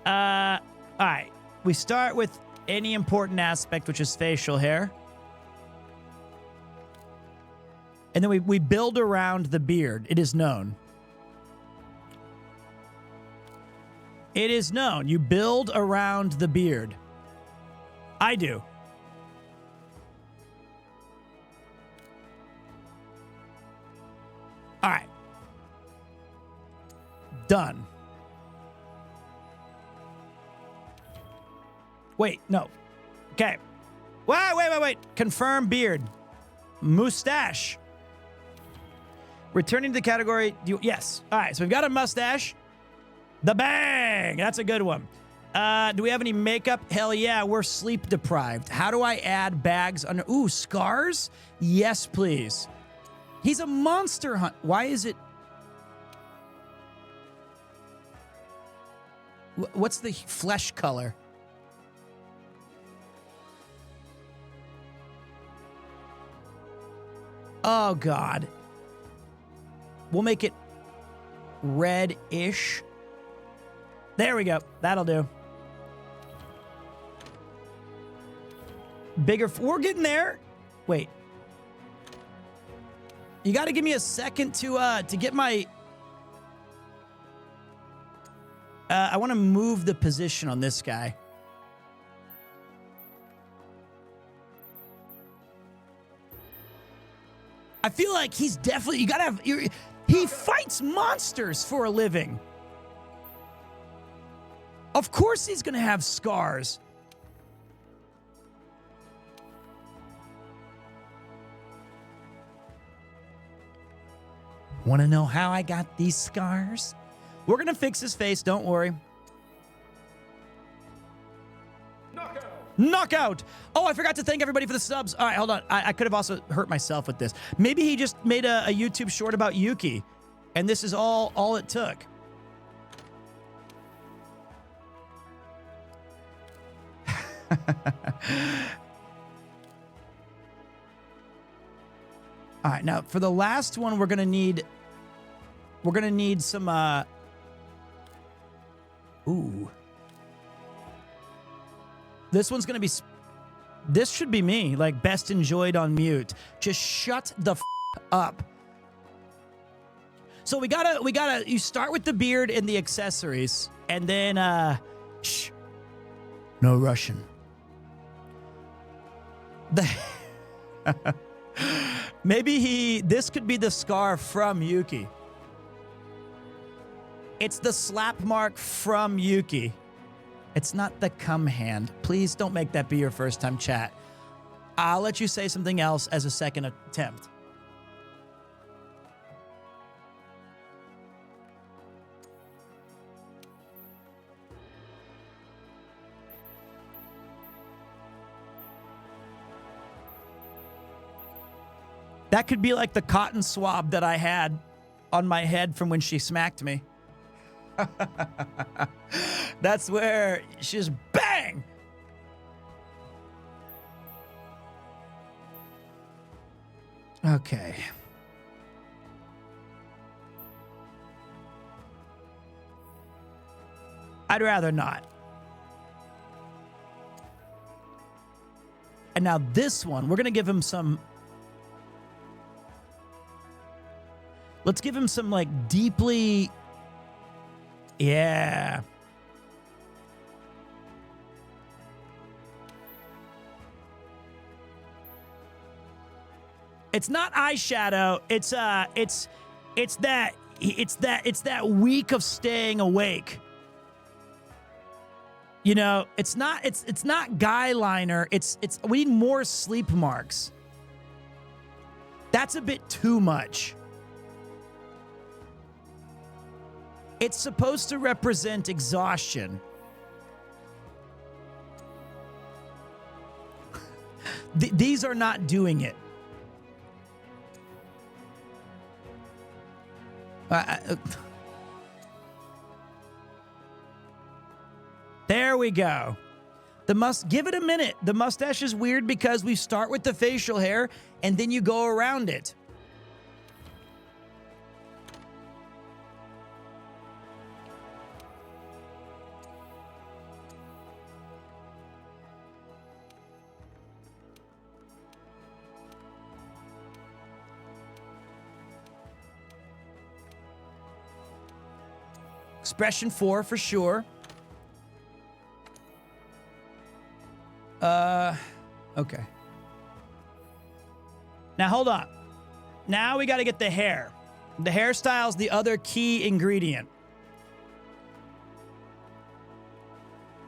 C: All right. We start with any important aspect, which is facial hair. And then we build around the beard. It is known. It is known. You build around the beard. I do. All right. Done. Wait, no. Okay. Wait. Confirm beard. Mustache. Returning to the category. Yes. All right, so we've got a mustache. The bang. That's a good one. Do we have any makeup? Hell yeah, we're sleep deprived. How do I add bags under? Ooh, scars? Yes, please. He's a monster hunt. Why is it? What's the flesh color? Oh, God. We'll make it red-ish. There we go. That'll do. Bigger. We're getting there. Wait. You got to give me a second to get my... I want to move the position on this guy. I feel like he's definitely... You got to have... He fights monsters for a living. Of course he's going to have scars. Want to know how I got these scars? We're going to fix his face, don't worry. Knockout! Oh, I forgot to thank everybody for the subs. All right, hold on. I could have also hurt myself with this. Maybe he just made a YouTube short about Yuki, and this is all it took. All right, now for the last one, we're gonna need some. Ooh, this one's gonna be. This should be me, like best enjoyed on mute. Just shut the up. So we gotta. You start with the beard and the accessories, and then shh. No Russian. Maybe this could be the scar from Yuki. It's the slap mark from Yuki. It's not the cum hand. Please don't make that be your first time chat. I'll let you say something else as a second attempt. That could be like the cotton swab that I had on my head from when she smacked me. That's where she just bang! Okay. I'd rather not. And now this one, we're going to give him some... Let's give him some, like, deeply... Yeah. It's not eyeshadow. It's that week of staying awake. You know, it's not guy liner. We need more sleep marks. That's a bit too much. It's supposed to represent exhaustion. These are not doing it. There we go. Give it a minute. The mustache is weird because we start with the facial hair and then you go around it. Expression 4 for sure. Okay. Now hold on. Now we got to get the hair. The hairstyle's the other key ingredient.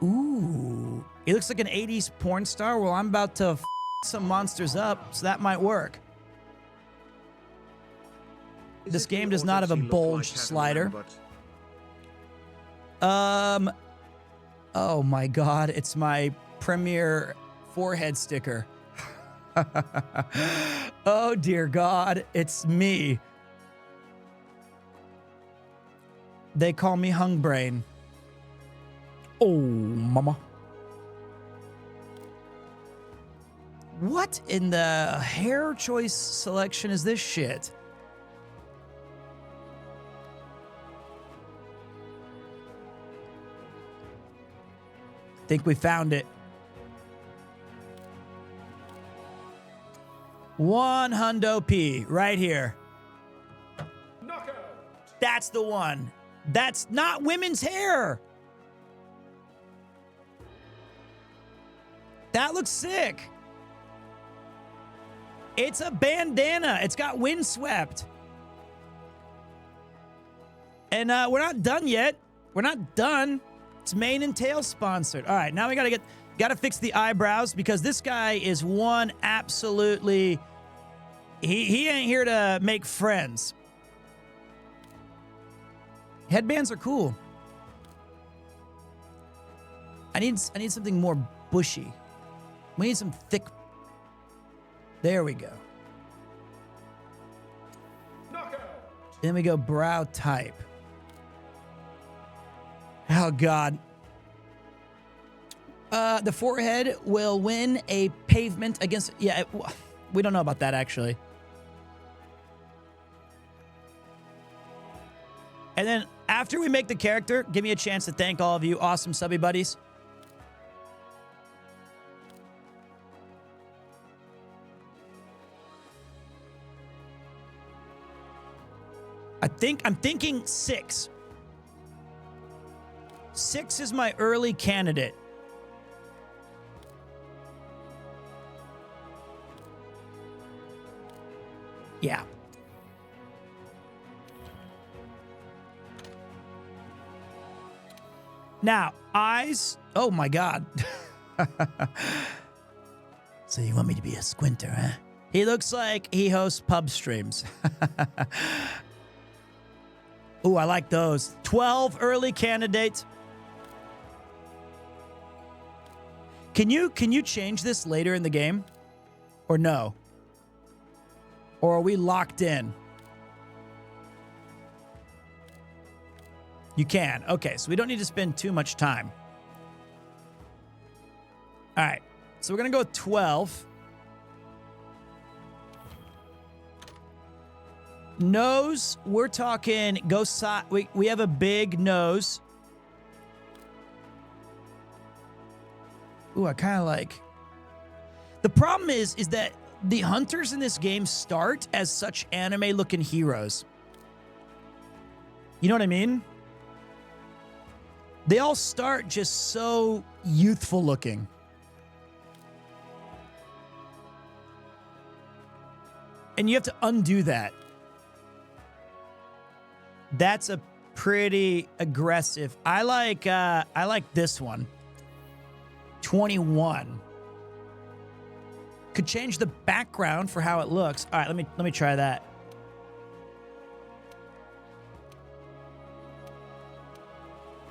C: Ooh. He looks like an 80s porn star. Well, I'm about to some monsters up, so that might work. This game does not have a bulge slider. Oh my God, it's my Premiere forehead sticker. Oh dear God, it's me. They call me Hung Brain. Oh, mama. What in the hair choice selection is this shit? Think we found it. 100 P right here. Knockout. That's the one. That's not women's hair. That looks sick. It's a bandana. It's got windswept. And we're not done yet. We're not done. It's mane and tail sponsored. All right, now we gotta fix the eyebrows because this guy is one absolutely. He ain't here to make friends. Headbands are cool. I need something more bushy. We need some thick. There we go. Knockout. Then we go brow type. Oh, God. The forehead will win a pavement against... Yeah, we don't know about that, actually. And then after we make the character, give me a chance to thank all of you awesome subby buddies. I'm thinking 6. 6 is my early candidate. Yeah. Now, eyes. Oh my God. So you want me to be a squinter, huh? He looks like he hosts pub streams. Ooh, I like those. 12 early candidates. Can you change this later in the game? Or no? Or are we locked in? You can. Okay, so we don't need to spend too much time. All right, so we're going to go with 12. Nose, we're talking go side. We have a big nose. Ooh, I kind of like. The problem is that the hunters in this game start as such anime-looking heroes. You know what I mean? They all start just so youthful looking. And you have to undo that. That's a pretty aggressive. I like this one. 21. Could change the background for how it looks. All right, let me try that.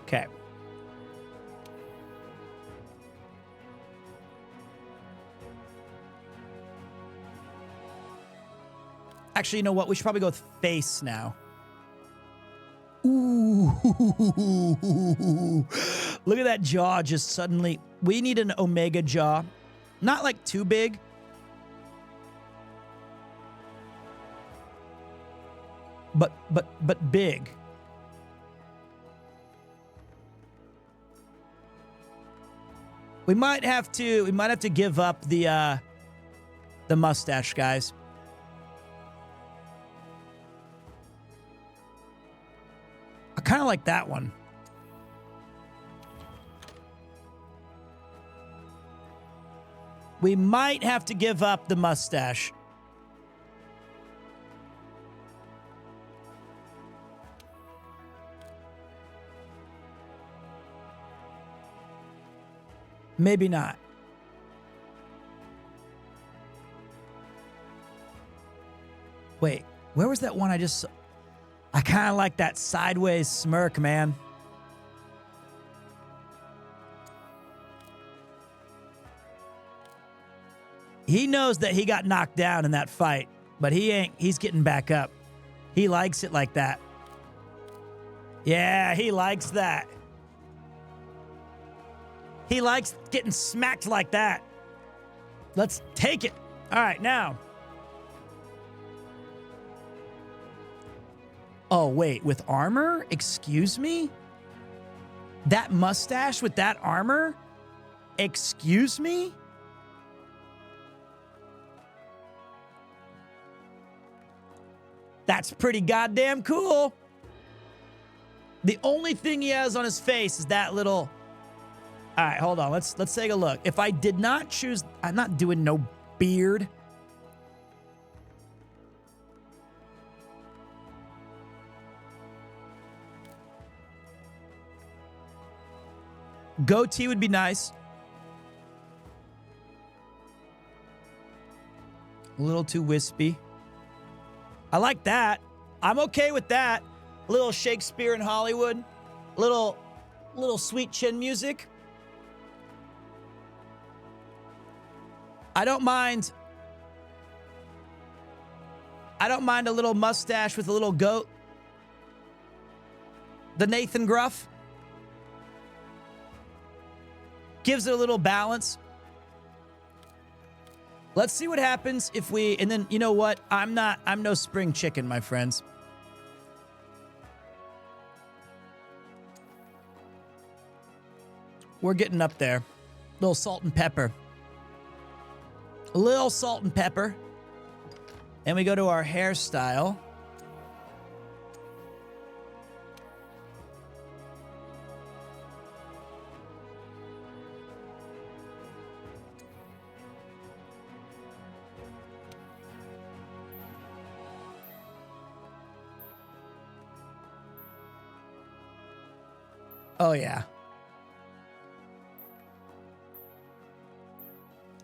C: Okay. Actually, you know what? We should probably go with face now. Ooh. Look at that jaw just suddenly. We need an omega jaw. Not like too big. But big. We might have to give up the mustache, guys. I kind of like that one. We might have to give up the mustache. Maybe not. Wait, where was that one I just saw? I kind of like that sideways smirk, man. He knows that he got knocked down in that fight, but he's getting back up. He likes it like that. Yeah, he likes that. He likes getting smacked like that. Let's take it. All right, now. Oh, wait, with armor? Excuse me? That mustache with that armor? Excuse me? That's pretty goddamn cool. The only thing he has on his face is that little... All right, hold on. Let's take a look. If I did not choose... I'm not doing no beard. Goatee would be nice. A little too wispy. I like that. I'm okay with that. A little Shakespeare in Hollywood. Little sweet chin music. I don't mind a little mustache with a little goat. The Nathan Gruff. Gives it a little balance. Let's see what happens if we... And then, you know what? I'm no spring chicken, my friends. We're getting up there. A little salt and pepper. A little salt and pepper. And we go to our hairstyle. Oh, yeah.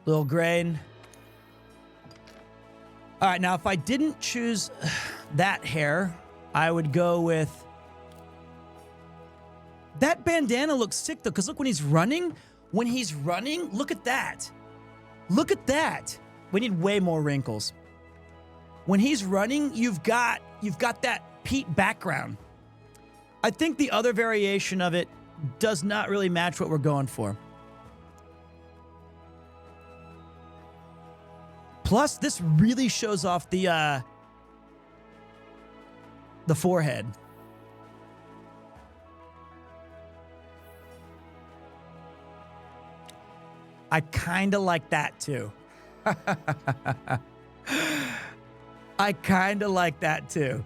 C: Little grain. All right, now if I didn't choose that hair, I would go with... That bandana looks sick, though, because look, when he's running, look at that. Look at that. We need way more wrinkles. When he's running, you've got that Pete background. I think the other variation of it does not really match what we're going for. Plus, this really shows off the forehead. I kind of like that too. I kind of like that too.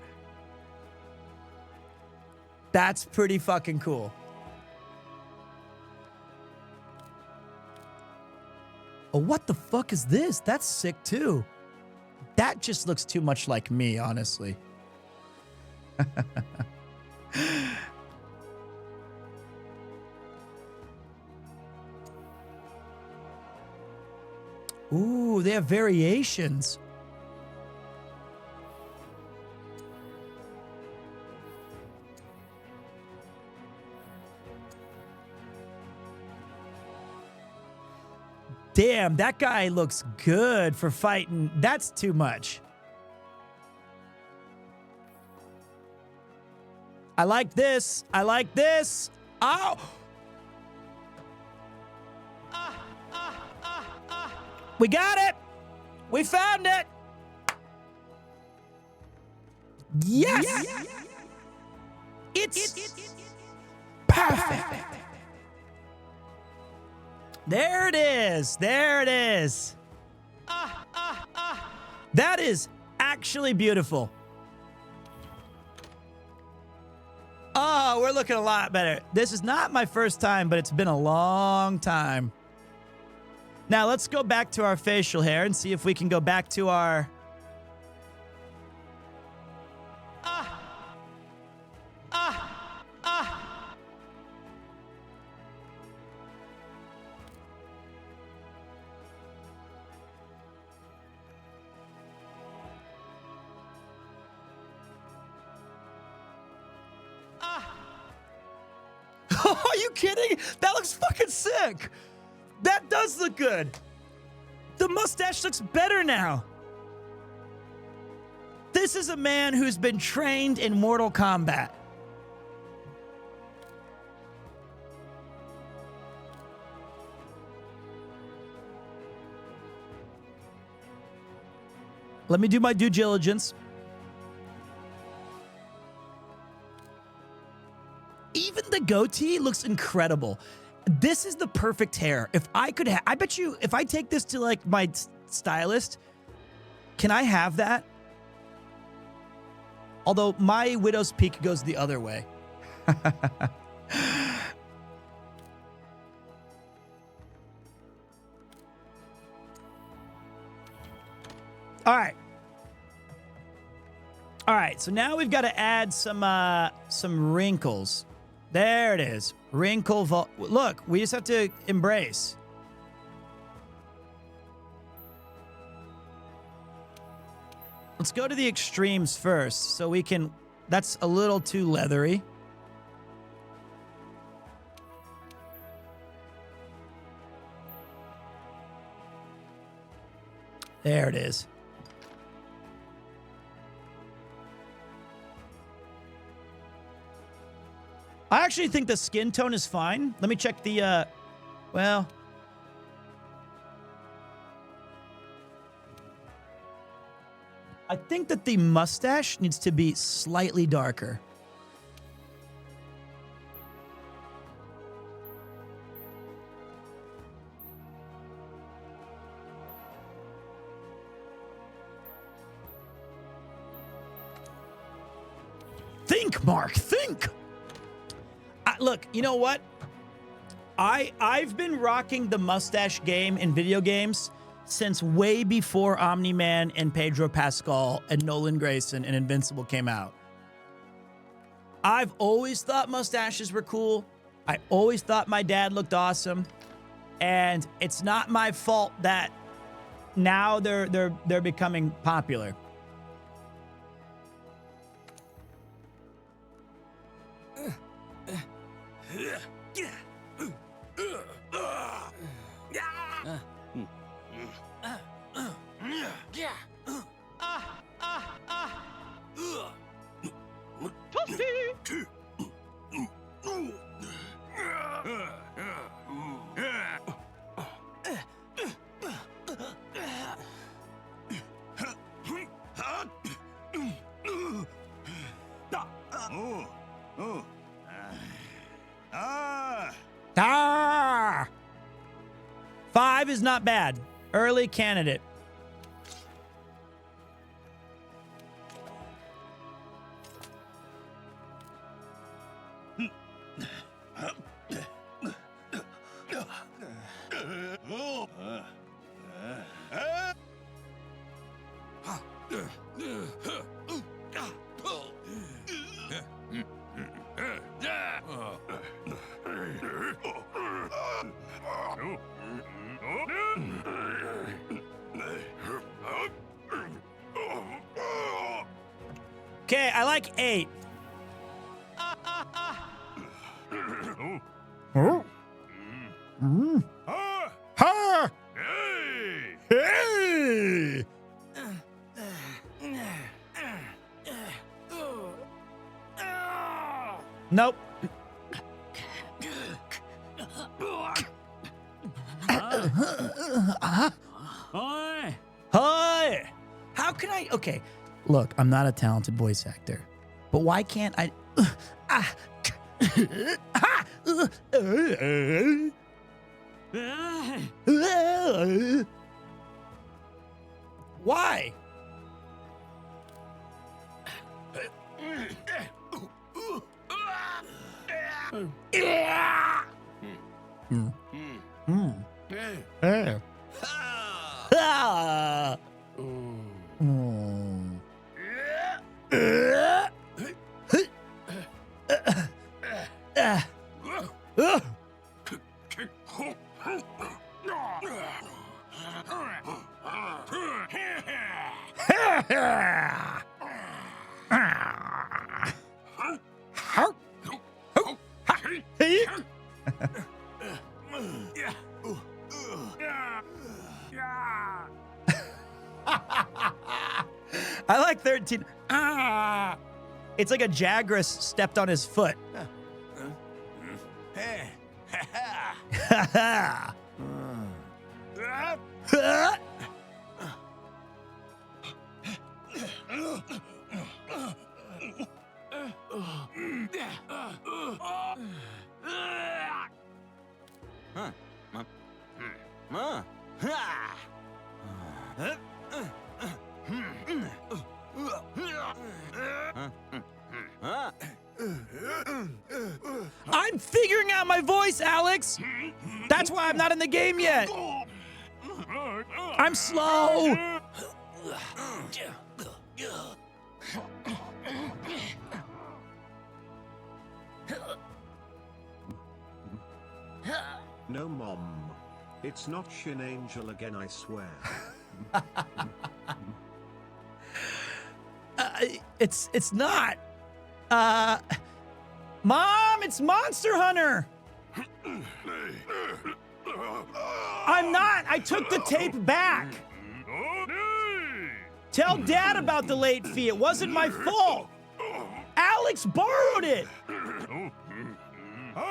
C: That's pretty fucking cool. Oh, what the fuck is this? That's sick too. That just looks too much like me, honestly. Ooh, they have variations. Damn, that guy looks good for fighting. That's too much. I like this. I like this. Ow! We got it. We found it. Yes. It's perfect. There it is. There it is. That is actually beautiful. Oh, we're looking a lot better. This is not my first time, but it's been a long time. Now, let's go back to our facial hair and see if we can go back to our... Are you kidding? That looks fucking sick. That does look good. The mustache looks better now. This is a man who's been trained in Mortal Kombat. Let me do my due diligence. Even the goatee looks incredible. This is the perfect hair. If I could I bet you if I take this to like my stylist, can I have that? Although my widow's peak goes the other way. All right. All right, so now we've got to add some wrinkles. There it is. Look, we just have to embrace. Let's go to the extremes first so we can... That's a little too leathery. There it is. I actually think the skin tone is fine. Let me check the, well... I think that the mustache needs to be slightly darker. Think, Mark, think! Look, you know what? I've been rocking the mustache game in video games since way before Omni-Man and Pedro Pascal and Nolan Grayson and Invincible came out. I've always thought mustaches were cool. I always thought my dad looked awesome. And it's not my fault that now they're becoming popular. Ah! 5 is not bad. Early candidate. Okay, I like 8. Ha! Hey! Nope.
O: Oi!
C: Hi! How can I? Okay, look, I'm not a talented voice actor, but why can't I? Why? I like 13. Ah! It's like a Jagras stepped on his foot. I'm figuring out my voice, Alex. That's why I'm not in the game yet. I'm slow.
K: No, Mom. It's not Shin Angel again, I swear.
C: It's not. Mom, it's Monster Hunter. I'm not. I took the tape back. Tell Dad about the late fee. It wasn't my fault. Alex borrowed it.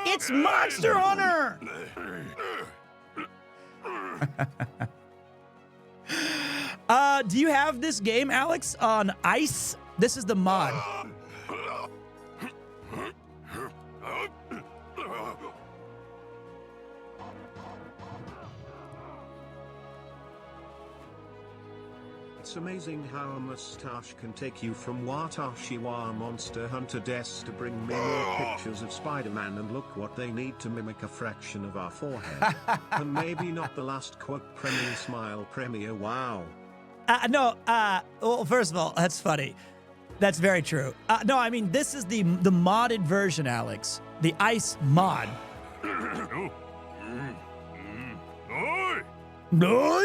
C: It's Monster Hunter. Do you have this game, Alex, on ice? This is the mod.
K: It's amazing how a mustache can take you from Watashiwa Monster Hunter Des to bring me more pictures of Spider-Man, and look what they need to mimic a fraction of our forehead. And maybe not the last quote, Premier Smile Premier Wow.
C: No, well, first of all, that's funny. That's very true. No, I mean, this is the modded version, Alex. The ice mod. No!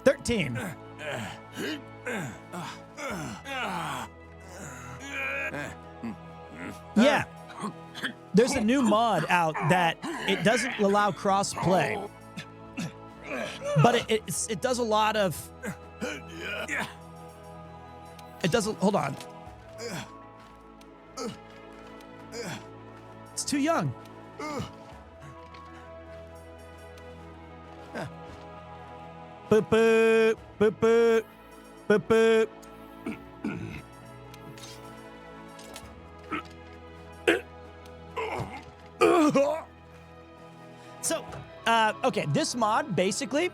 C: 13. Yeah. There's a new mod out that it doesn't allow cross-play. But it does a lot of... It doesn't... Hold on. It's too young. Boop, boop, boop, boop, boop, boop. So, okay, this mod, basically,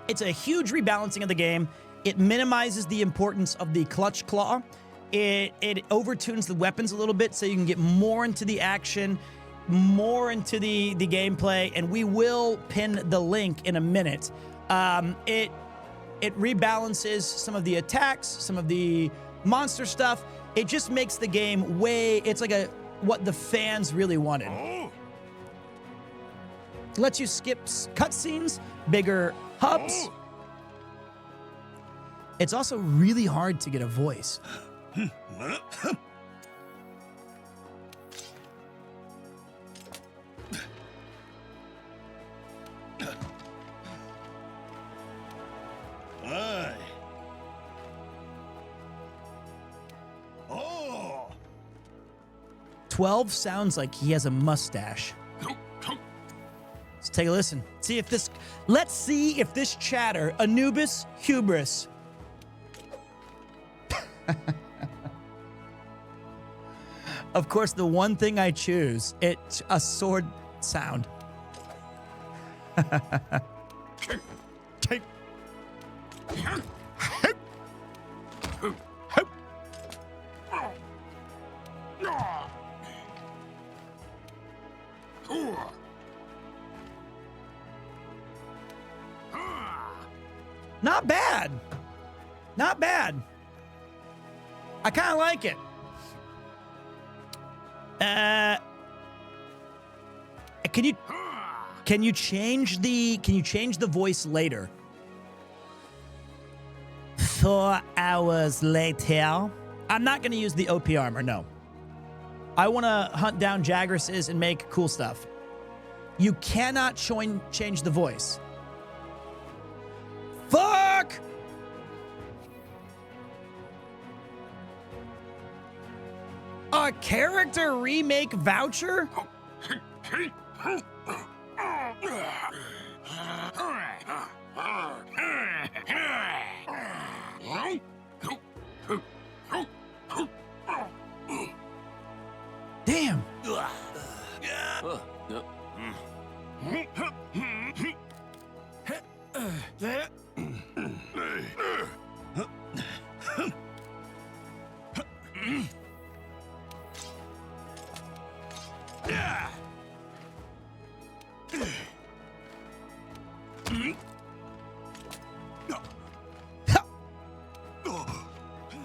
C: it's a huge rebalancing of the game. It minimizes the importance of the clutch claw. It overtunes the weapons a little bit so you can get more into the action, more into the gameplay, and we will pin the link in a minute. It rebalances some of the attacks, some of the monster stuff. It just makes the game it's like what the fans really wanted. Lets you skip cutscenes, bigger hubs. It's also really hard to get a voice.
B: Aye. Oh.
C: 12 sounds like he has a mustache. Let's take a listen. Let's see if this chatter, Anubis hubris. Of course, the one thing I choose, it's a sword sound. Not bad. Not bad. I kind of like it. Can you change the voice later? 4 hours later. I'm not going to use the OP armor, no. I want to hunt down Jagresses and make cool stuff. You cannot change the voice. Fuck! A character remake voucher? Damn.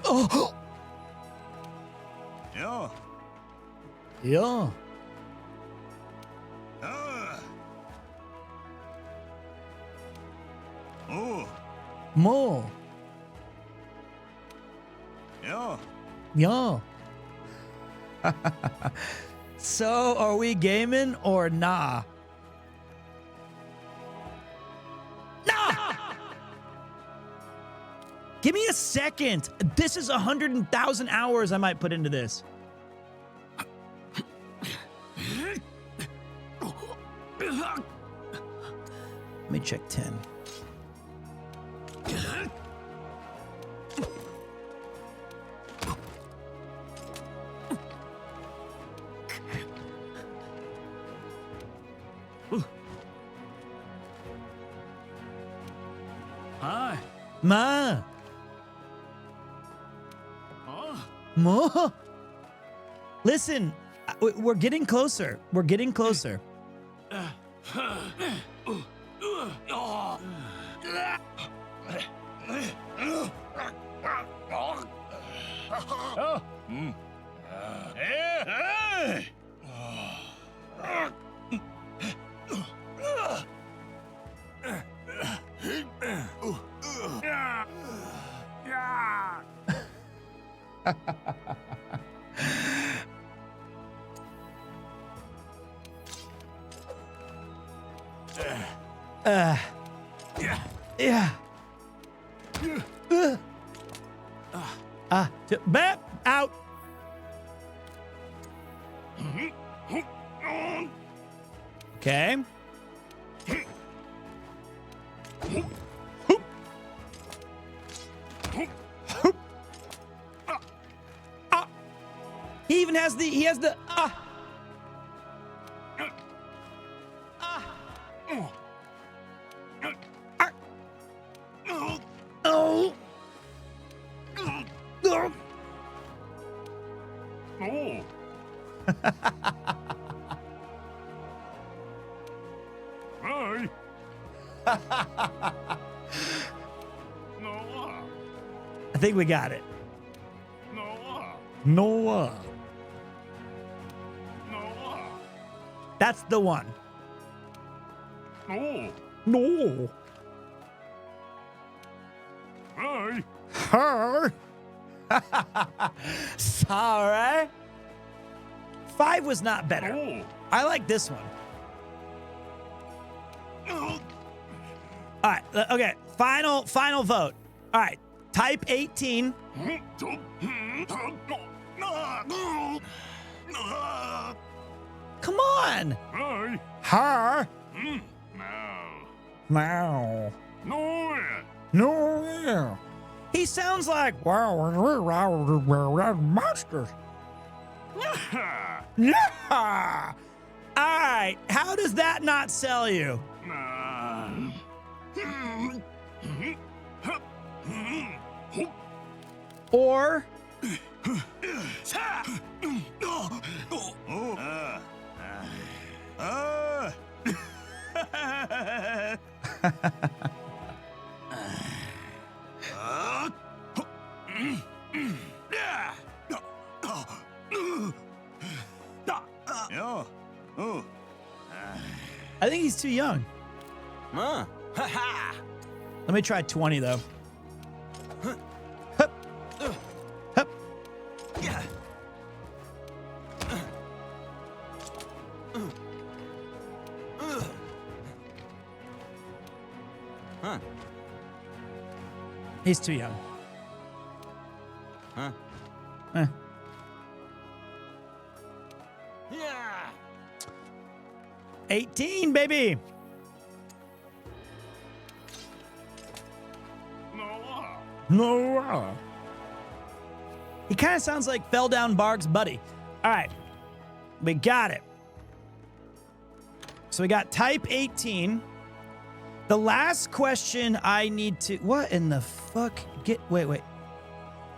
C: Oh.
B: Yeah.
C: Yeah.
B: Oh.
C: More.
B: Yeah.
C: Yeah. So, are we gaming or nah? Nah! Give me a second. This is 100,000 hours I might put into this. Let me check 10.
B: Hi.
C: Ma. Mo. Listen, we're getting closer. We're getting closer. Yeah. Bap out. Okay. He even has the Oh.
B: Oh. Hi.
C: I think we got it.
B: Noah.
C: Noah.
B: Noah.
C: That's the one.
B: No.
C: No.
B: Hi.
C: Her. Sorry. 5 was not better.
B: Oh.
C: I like this one. All right. Okay. Final vote. All right. Type 18. Come on.
B: Hi.
C: Her.
B: No.
C: Meow.
B: No.
C: No. He sounds like, wow, we're monsters. Yeah. All right. How does that not sell you? Or I think he's too young. Let me try 20 though. Hup. Hup. He's too young.
U: Huh?
C: Eh.
U: Yeah.
C: 18, baby. No. He kind of sounds like Fell Down Barg's buddy. All right. We got it. So we got type 18. The last question I need to... What in the fuck? Wait.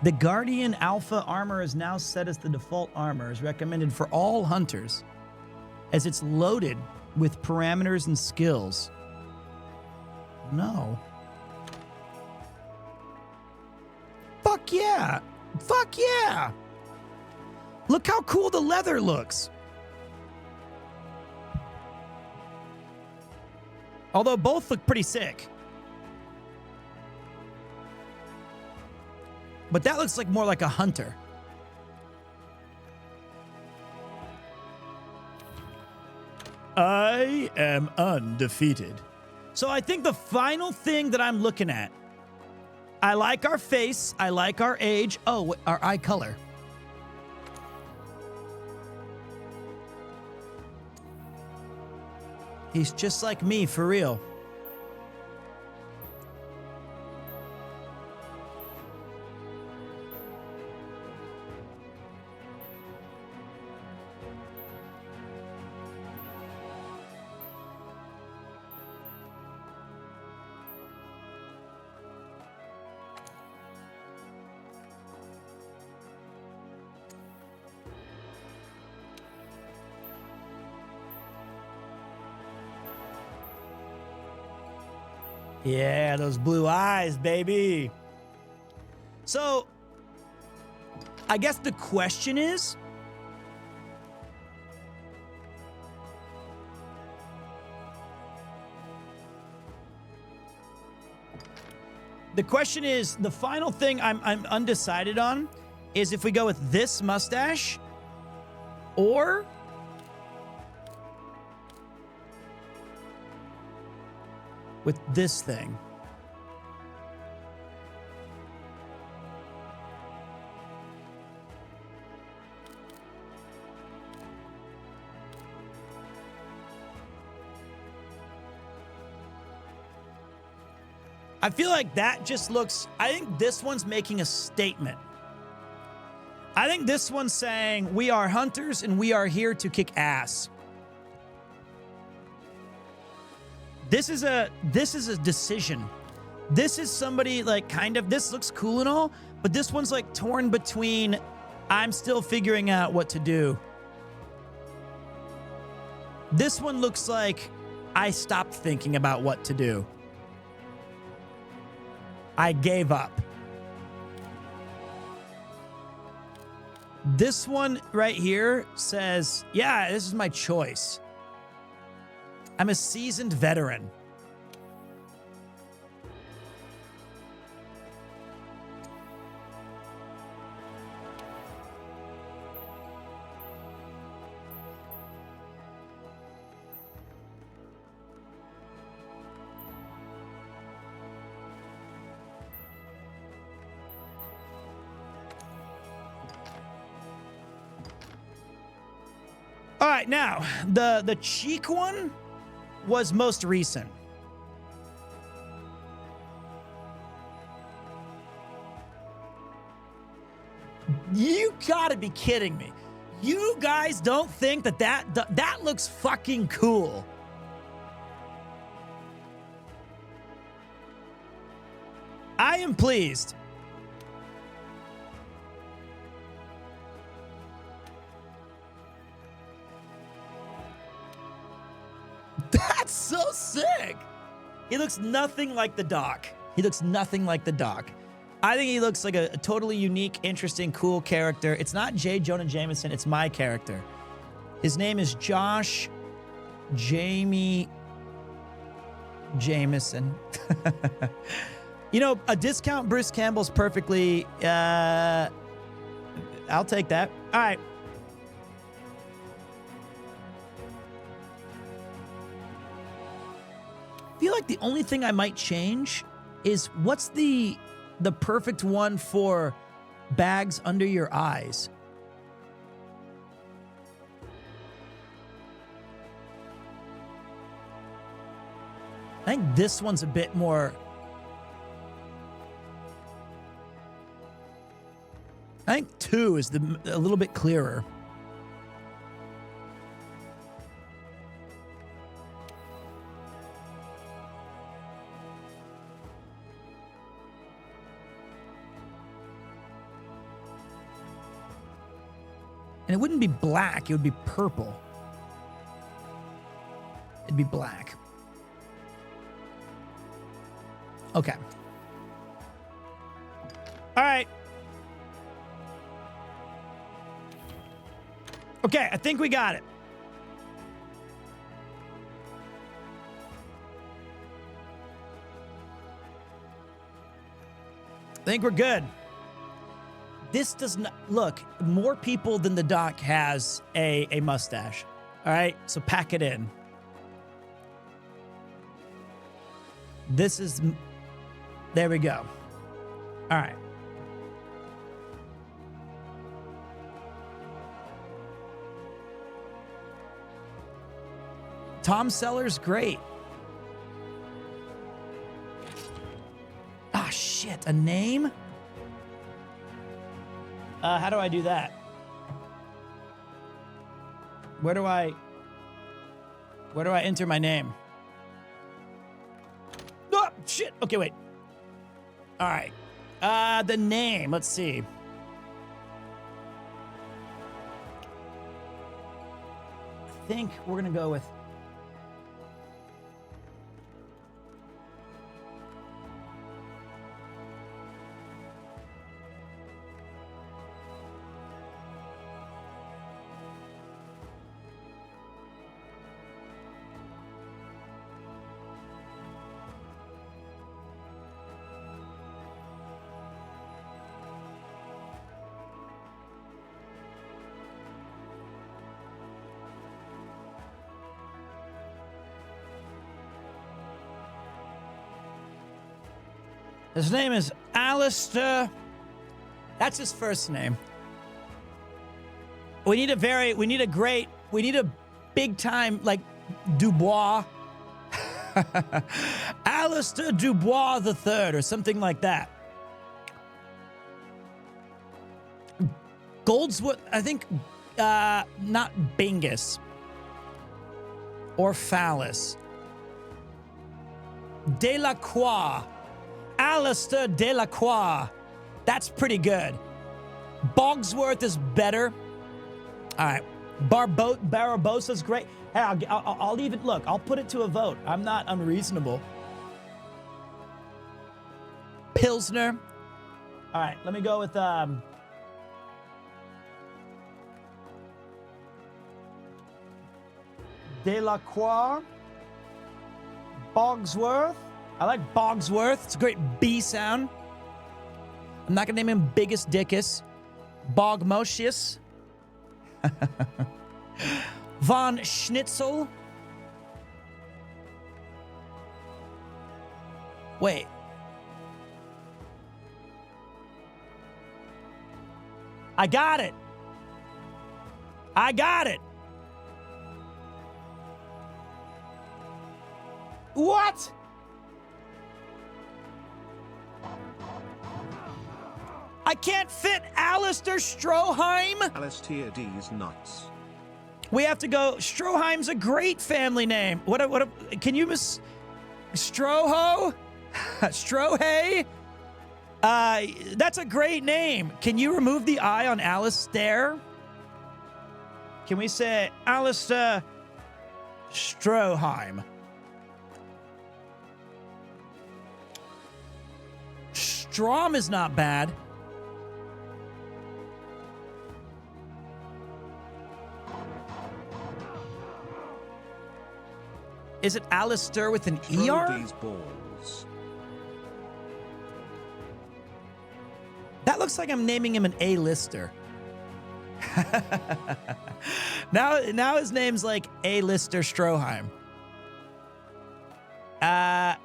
C: The Guardian Alpha armor is now set as the default armor. Is recommended for all hunters, as it's loaded with parameters and skills. No. Fuck yeah. Fuck yeah. Look how cool the leather looks. Although both look pretty sick. But that looks like more like a hunter. I am undefeated. So I think the final thing that I'm looking at, I like our face, I like our age. Oh, our eye color. He's just like me, for real. Yeah, those blue eyes, baby. So, I guess the question is, the final thing I'm undecided on is if we go with this mustache or with this thing. I feel like that just looks... I think this one's making a statement. I think this one's saying, we are hunters and we are here to kick ass. This is a decision. This is somebody like kind of, this looks cool and all, but this one's like torn between, I'm still figuring out what to do. This one looks like I stopped thinking about what to do. I gave up. This one right here says, yeah, this is my choice. I'm a seasoned veteran. All right, now, the cheek one was most recent. You gotta be kidding me. You guys don't think that looks fucking cool. I am pleased. That's so sick. He looks nothing like the Doc. He looks nothing like the Doc. I think he looks like a totally unique, interesting, cool character. It's not J. Jonah Jameson. It's my character. His name is Josh Jamie Jameson. You know, a discount Bruce Campbell's perfectly... I'll take that. All right. I feel like the only thing I might change is what's the perfect one for bags under your eyes? I think this one's a bit more... I think 2 is a little bit clearer. And it wouldn't be black, it would be purple. It'd be black. Okay. All right. Okay, I think we got it. I think we're good. This does not... Look, more people than the Doc has a mustache. All right, so pack it in. This is... There we go. All right. Tom Selleck's great. Ah, shit. A name? How do I do that? Where do I enter my name? Oh, shit. Okay, wait. All right. The name. Let's see. I think we're going to go with... His name is Alistair. That's his first name. We need a big time, like, Dubois. Alistair Dubois III or something like that. Goldsworth, I think, not Bingus. Or Phallus. Delacroix. Alistair Delacroix. That's pretty good. Bogsworth is better. All right. Barabossa's great. Hey, I'll even... Look, I'll put it to a vote. I'm not unreasonable. Pilsner. All right, let me go with... Delacroix. Bogsworth. I like Bogsworth. It's a great B sound. I'm not going to name him Biggest Dickus. Bogmosius. Von Schnitzel. Wait. I got it. I got it. What? I can't fit Alistair Stroheim.
K: Alistair D's nuts.
C: We have to go. Stroheim's a great family name. Can you miss Stroho? Strohay? That's a great name. Can you remove the I on Alistair? Can we say Alistair Stroheim? Strom is not bad. Is it Alistair with an ER?
K: These balls.
C: That looks like I'm naming him an A-lister. now his name's like A-lister Stroheim.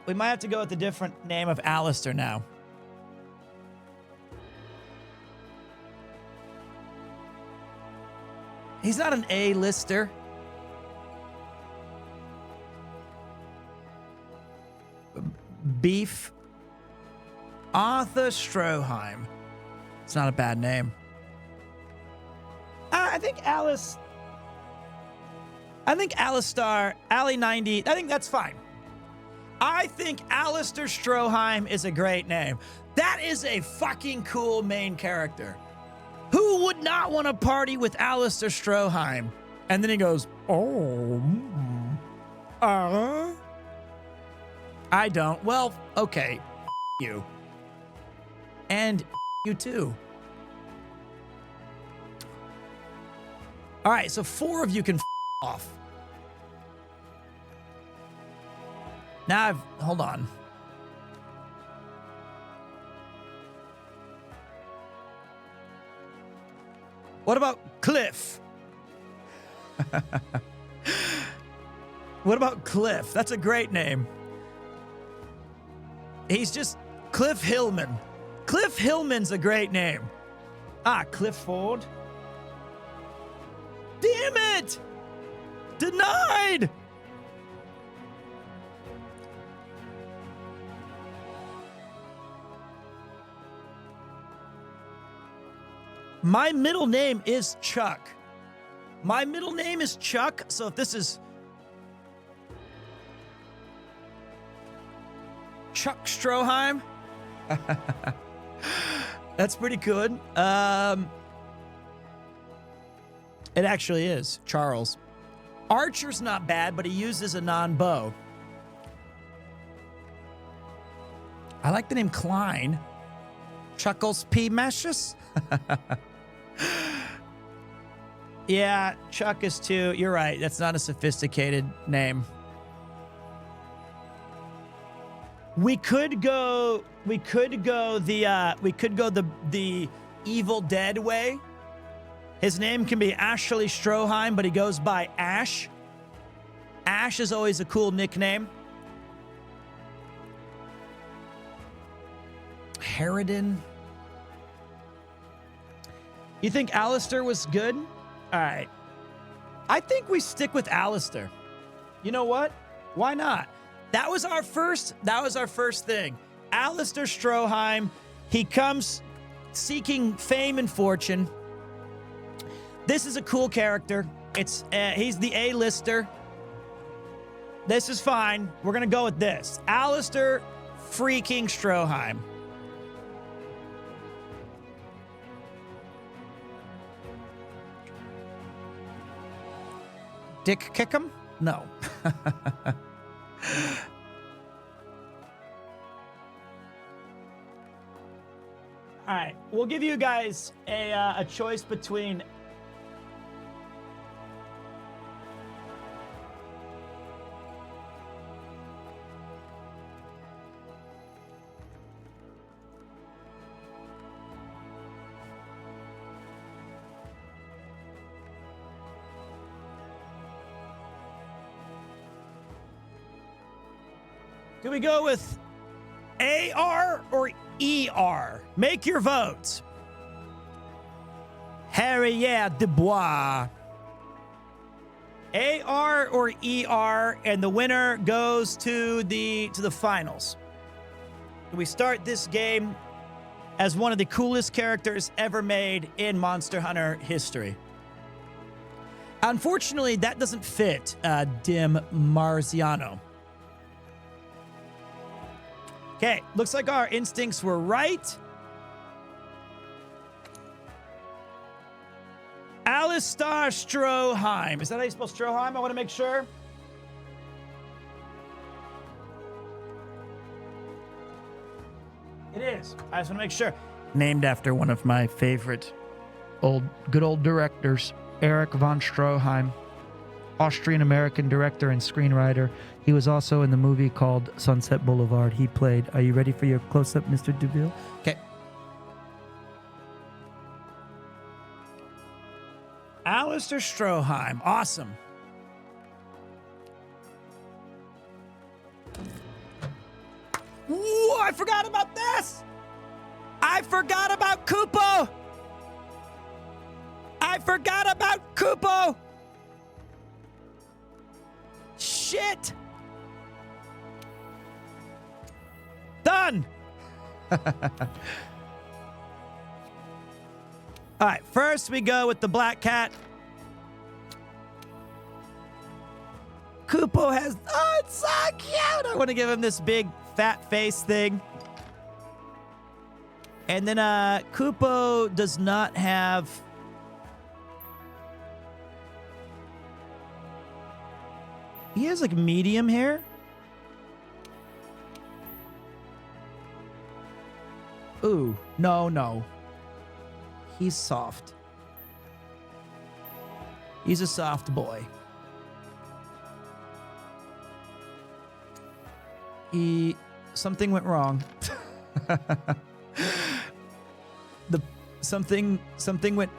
C: We might have to go with a different name of Alistair now. He's not an A-lister. Beef. Arthur Stroheim. It's not a bad name. I think Alistar, Ali 90, I think that's fine. I think Alistair Stroheim is a great name. That is a fucking cool main character. Who would not want to party with Alistair Stroheim? And then he goes, I don't. Well, okay. You. And you too. All right, so 4 of you can off. Now hold on. What about Cliff? What about Cliff? That's a great name. He's just Cliff Hillman. Cliff Hillman's a great name. Cliff Ford. Damn it! Denied! My middle name is Chuck. My middle name is Chuck, so if this is Chuck Stroheim, that's pretty good. It actually is. Charles. Archer's not bad, but he uses a non-bow. I like the name Klein. Chuckles P. Meshes. Yeah, Chuck is too. You're right. That's not a sophisticated name. We could go the Evil Dead way. His name can be Ashley Stroheim, but he goes by Ash. Ash is always a cool nickname. Harridan. You think Alistair was good? All right. I think we stick with Alistair. You know what? Why not? That was our first thing. Alistair Stroheim. He comes seeking fame and fortune. This is a cool character. He's the A-lister. This is fine. We're going to go with this. Alistair freaking Stroheim. Dick kick him? No. All right. We'll give you guys a choice between Do we go with AR or ER? Make your votes. Harriet Dubois. AR or ER, and the winner goes to the finals. We start this game as one of the coolest characters ever made in Monster Hunter history. Unfortunately, that doesn't fit Dim Marziano. Okay, looks like our instincts were right. Alistar Stroheim. Is that how you spell Stroheim? I want to make sure. It is. I just want to make sure. Named after one of my favorite good old directors, Erich von Stroheim, Austrian-American director and screenwriter. He was also in the movie called Sunset Boulevard. He played. Are you ready for your close-up, Mr. Duville? Okay. Alistair Stroheim. Awesome. Whoa, I forgot about this. I forgot about Kupo. I forgot about Kupo. Shit. Done. All right, first we go with the black cat. Kupo has, oh, it's so cute. I want to give him this big fat face thing. And then Kupo does not have, he has like medium hair. Ooh, no. He's soft. He's a soft boy. Something went wrong. Something went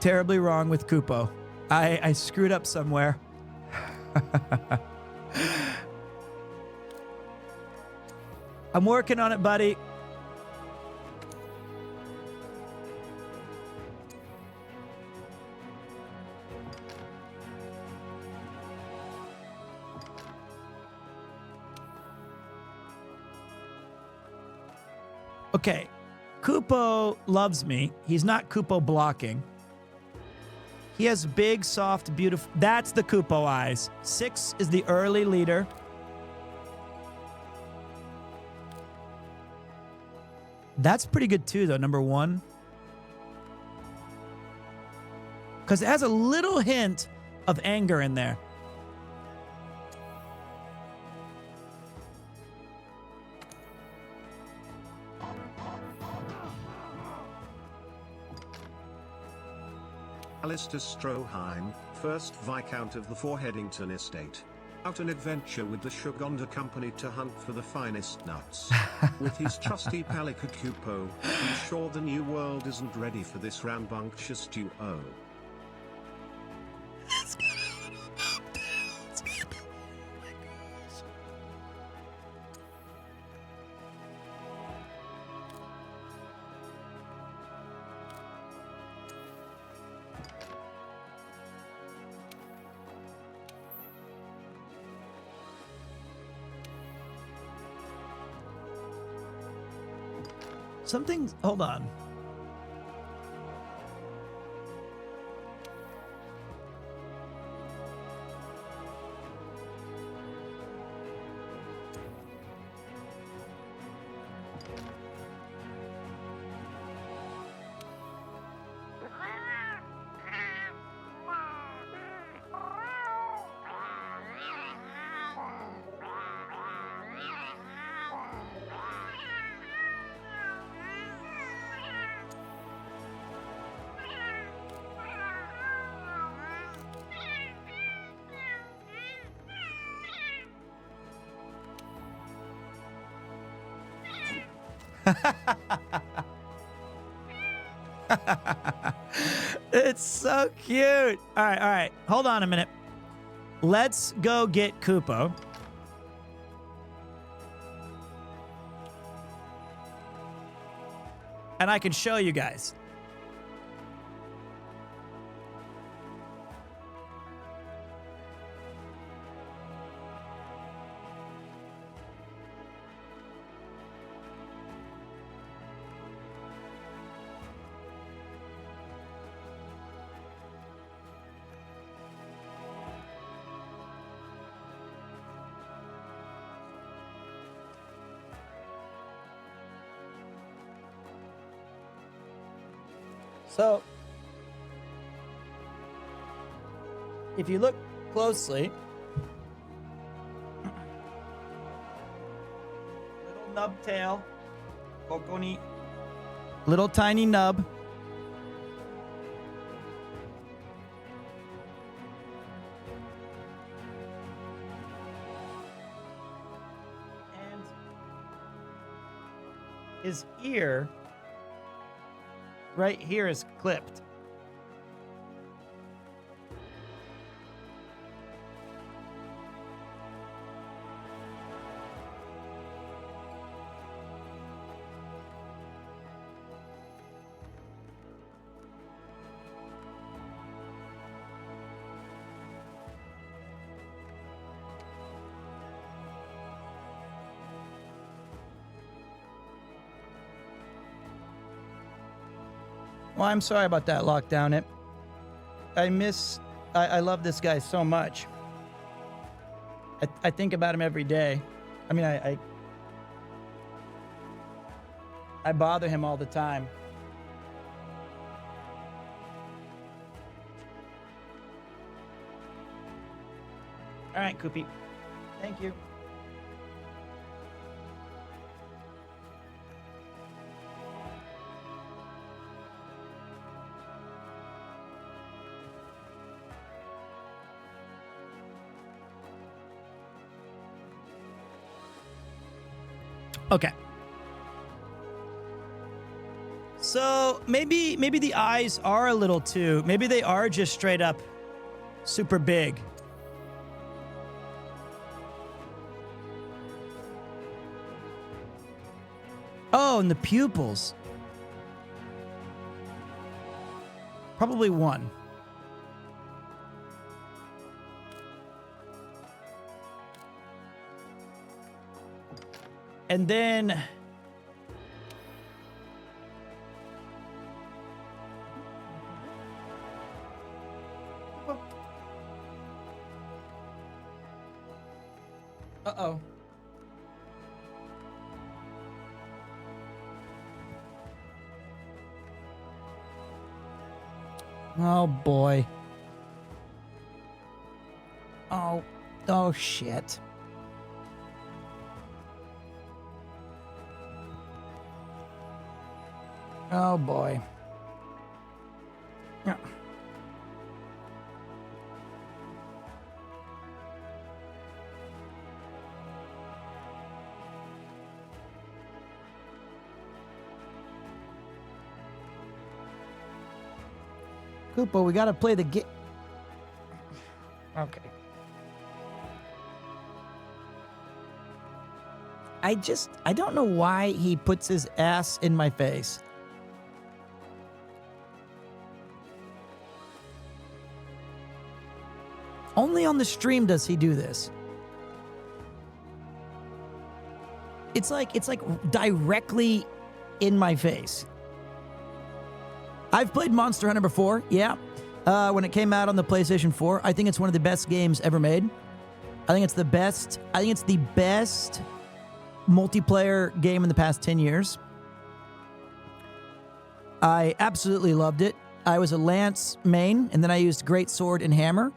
C: terribly wrong with Kupo. I screwed up somewhere. I'm working on it, buddy. Okay, Kupo loves me. He's not Kupo blocking. He has big, soft, beautiful... That's the Kupo eyes. 6 is the early leader. That's pretty good too, though, number 1. Because it has a little hint of anger in there.
K: Alistair Stroheim, 1st Viscount of the Foreheadington Estate. Out an adventure with the Shugonda Company to hunt for the finest nuts. With his trusty Palika Kupo, he's sure the new world isn't ready for this rambunctious duo.
C: Something's... Hold on. It's so cute. All right. Hold on a minute. Let's go get Kupo. and I can show you guys. So, if you look closely, little nub tail, kokoni, little tiny nub. And his ear right here is clipped. Well, I'm sorry about that, Lockdown It. I love this guy so much. I think about him every day. I mean, I bother him all the time. All right, Koopy. Thank you. Okay. So maybe the eyes are a little too, maybe they are just straight up super big. Oh, and the pupils. Probably one. And then uh-oh. Oh boy. Oh shit. Oh boy. Yeah. Koopa, we gotta play the game. Okay. I don't know why he puts his ass in my face. Only on the stream does he do this. It's like directly in my face. I've played Monster Hunter before, yeah. When it came out on the PlayStation 4, I think it's one of the best games ever made. I think it's the best multiplayer game in the past 10 years. I absolutely loved it. I was a Lance main, and then I used Great Sword and Hammer.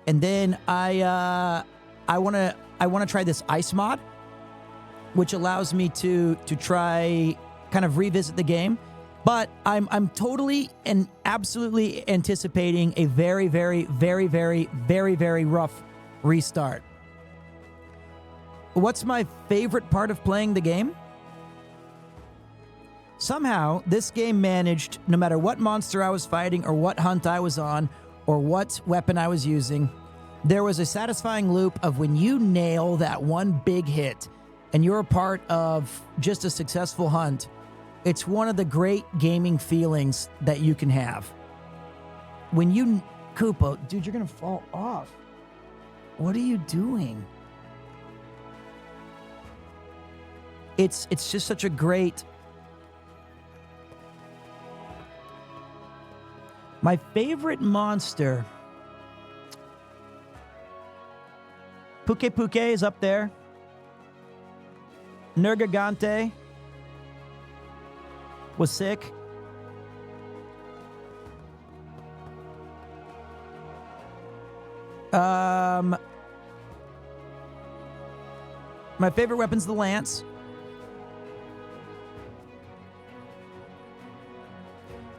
C: And then I wanna try this ice mod, which allows me to try kind of revisit the game. But I'm totally and absolutely anticipating a very, very, very, very, very, very rough restart. What's my favorite part of playing the game? Somehow, this game managed, no matter what monster I was fighting or what hunt I was on or what weapon I was using, there was a satisfying loop of when you nail that one big hit and you're a part of just a successful hunt, It's one of the great gaming feelings that you can have. When you... Koopa, dude, you're going to fall off. What are you doing? It's just such a great... My favorite monster... Puke Puke is up there. Nergigante was sick. My favorite weapon's the lance.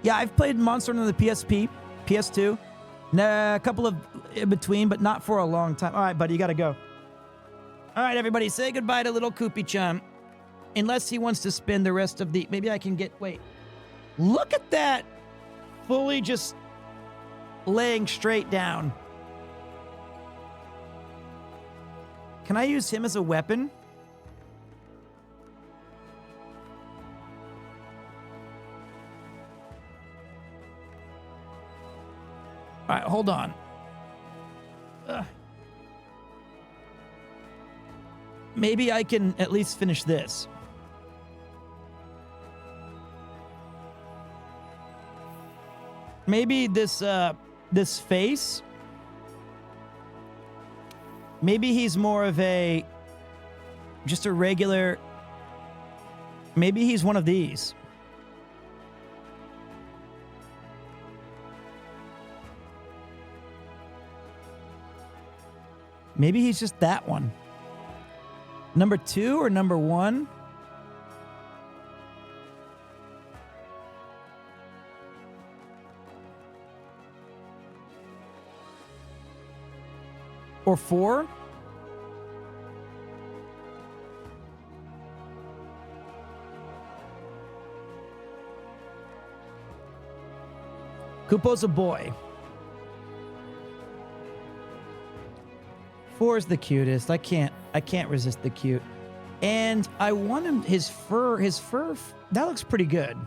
C: Yeah, I've played Monster on the PSP, PS2. A couple of in between, but not for a long time. All right, buddy, you gotta go. All right, everybody, say goodbye to little Koopy-chan. Unless he wants to spend the rest of the... Maybe I can get... Wait. Look at that. Fully just laying straight down. Can I use him as a weapon? All right, hold on. Maybe I can at least finish this. Maybe this face. Maybe he's more of a just a regular. Maybe he's one of these. Maybe he's just that one. Number 2 or number 1? Or 4? Koopo's a boy. 4 is the cutest. I can't resist the cute. And I want him, his fur, that looks pretty good.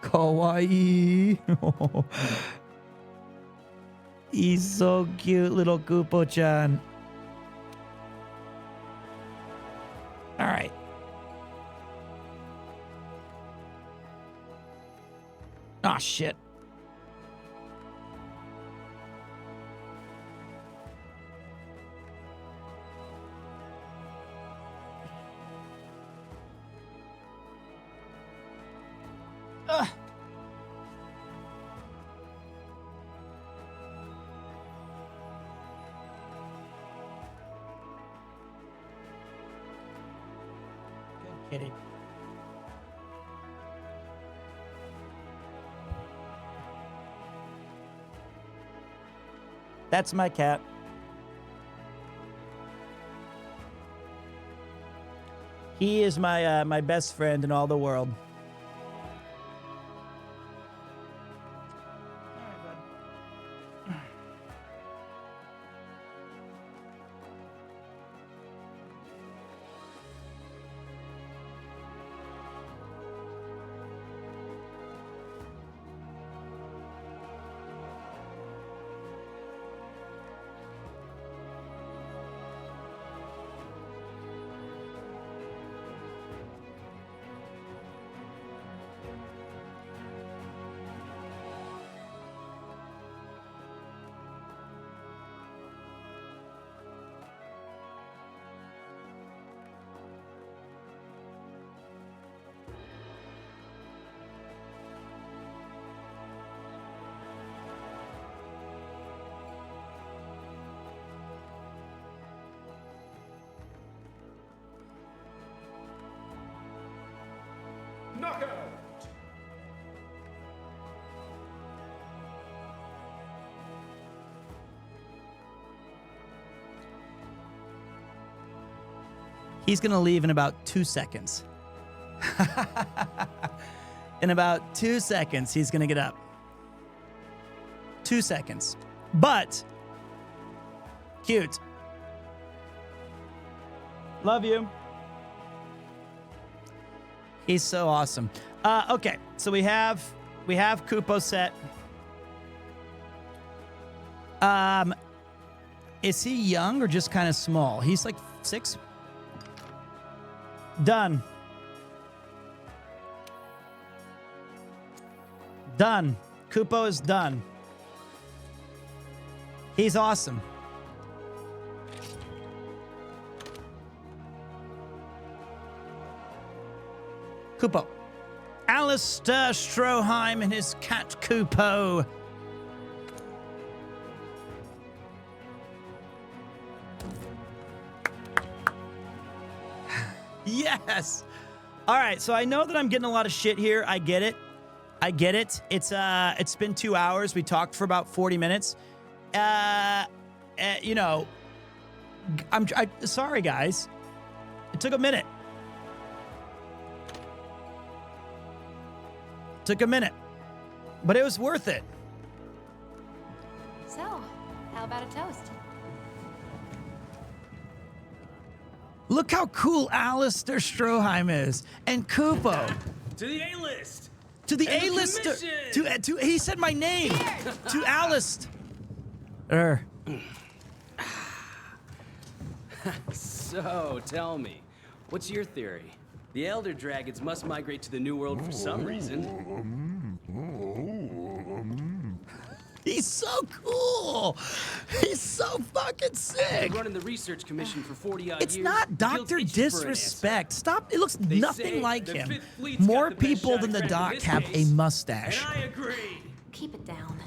C: Kawaii. He's so cute, little Koopo-chan. All right. Ah, shit. Kitty. That's my cat. He is my my best friend in all the world.
P: Knockout!
C: He's going to leave in about 2 seconds. In about 2 seconds, he's going to get up. 2 seconds. But, cute. Love you. He's so awesome. Okay, so we have Kupo set. Is he young or just kind of small? He's like 6. Done. Done. Kupo is done. He's awesome. Kupo. Alistair Stroheim and his cat Kupo. Yes. All right, so I know that I'm getting a lot of shit here. I get it. I get it. It's been 2 hours. We talked for about 40 minutes. You know, I'm sorry, guys. It took a minute. Took a minute, but it was worth it.
V: So, how about a toast?
C: Look how cool Alistair Stroheim is, and Kupo.
U: To the A-list.
C: To the
U: And the
C: A-lister.
U: commission.
C: To he said my name. To Alistair.
U: So, tell me, what's your theory? The Elder Dragons must migrate to the New World for some reason.
C: He's so cool. He's so fucking sick.
U: Been running the research commission for 40-odd years.
C: It's not Dr.
U: Guild's itching for an
C: Disrespect. Stop. It looks
U: They
C: nothing
U: say
C: like
U: the
C: him.
U: Fifth Fleet's
C: More
U: got the best
C: people
U: shot
C: than the
U: at
C: doc
U: cracking this
C: have a
U: case,
C: mustache.
U: And I agree.
V: Keep it down.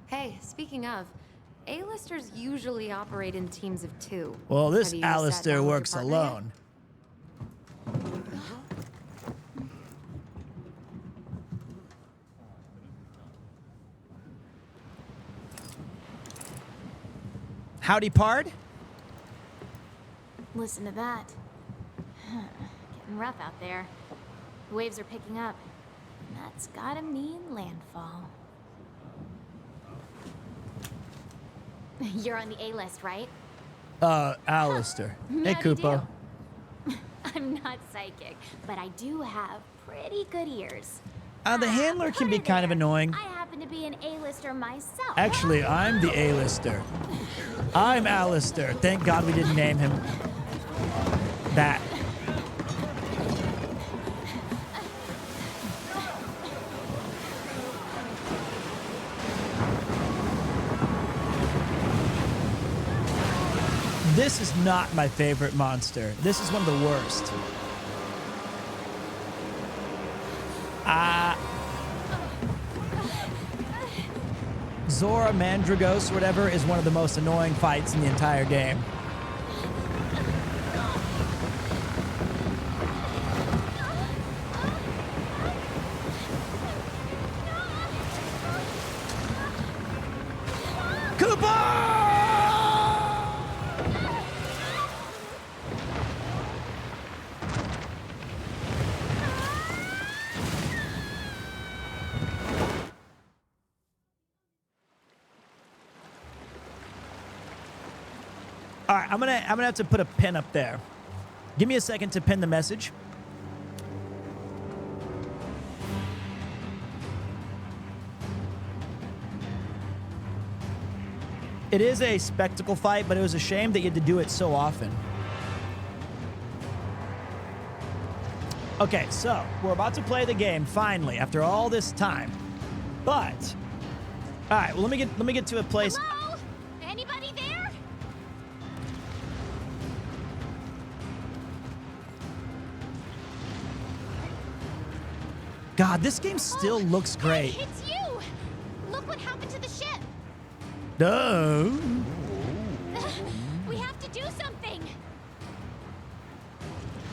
V: Hey, speaking of, A-listers usually operate in teams of 2.
C: Well, this
V: Have you sat
C: Alistair
V: down with your
C: works
V: partner yet?
C: alone. Howdy, Pard.
L: Listen to that. Getting rough out there. The waves are picking up. And that's gotta mean landfall. You're on the A-list, right?
C: Alistair. Hey,
L: How'd you
C: Kupo.
L: do? I'm not psychic, but I do have pretty good ears.
C: The handler can be kind of annoying.
L: I happen to be an A-lister myself.
C: Actually, I'm the A-lister. I'm Alistair. Thank God we didn't name him that. This is not my favorite monster. This is one of the worst. Zora Mandragos, whatever, is one of the most annoying fights in the entire game. All right, I'm gonna have to put a pin up there. Give me a second to pin the message. It is a spectacle fight, but it was a shame that you had to do it so often. Okay, so we're about to play the game finally after all this time. But all right, well let me get to a place.
L: Hello? Anybody there?
C: God, this game still looks great.
L: Hey, it's you! Look what happened to the ship!
C: No.
L: We have to do something!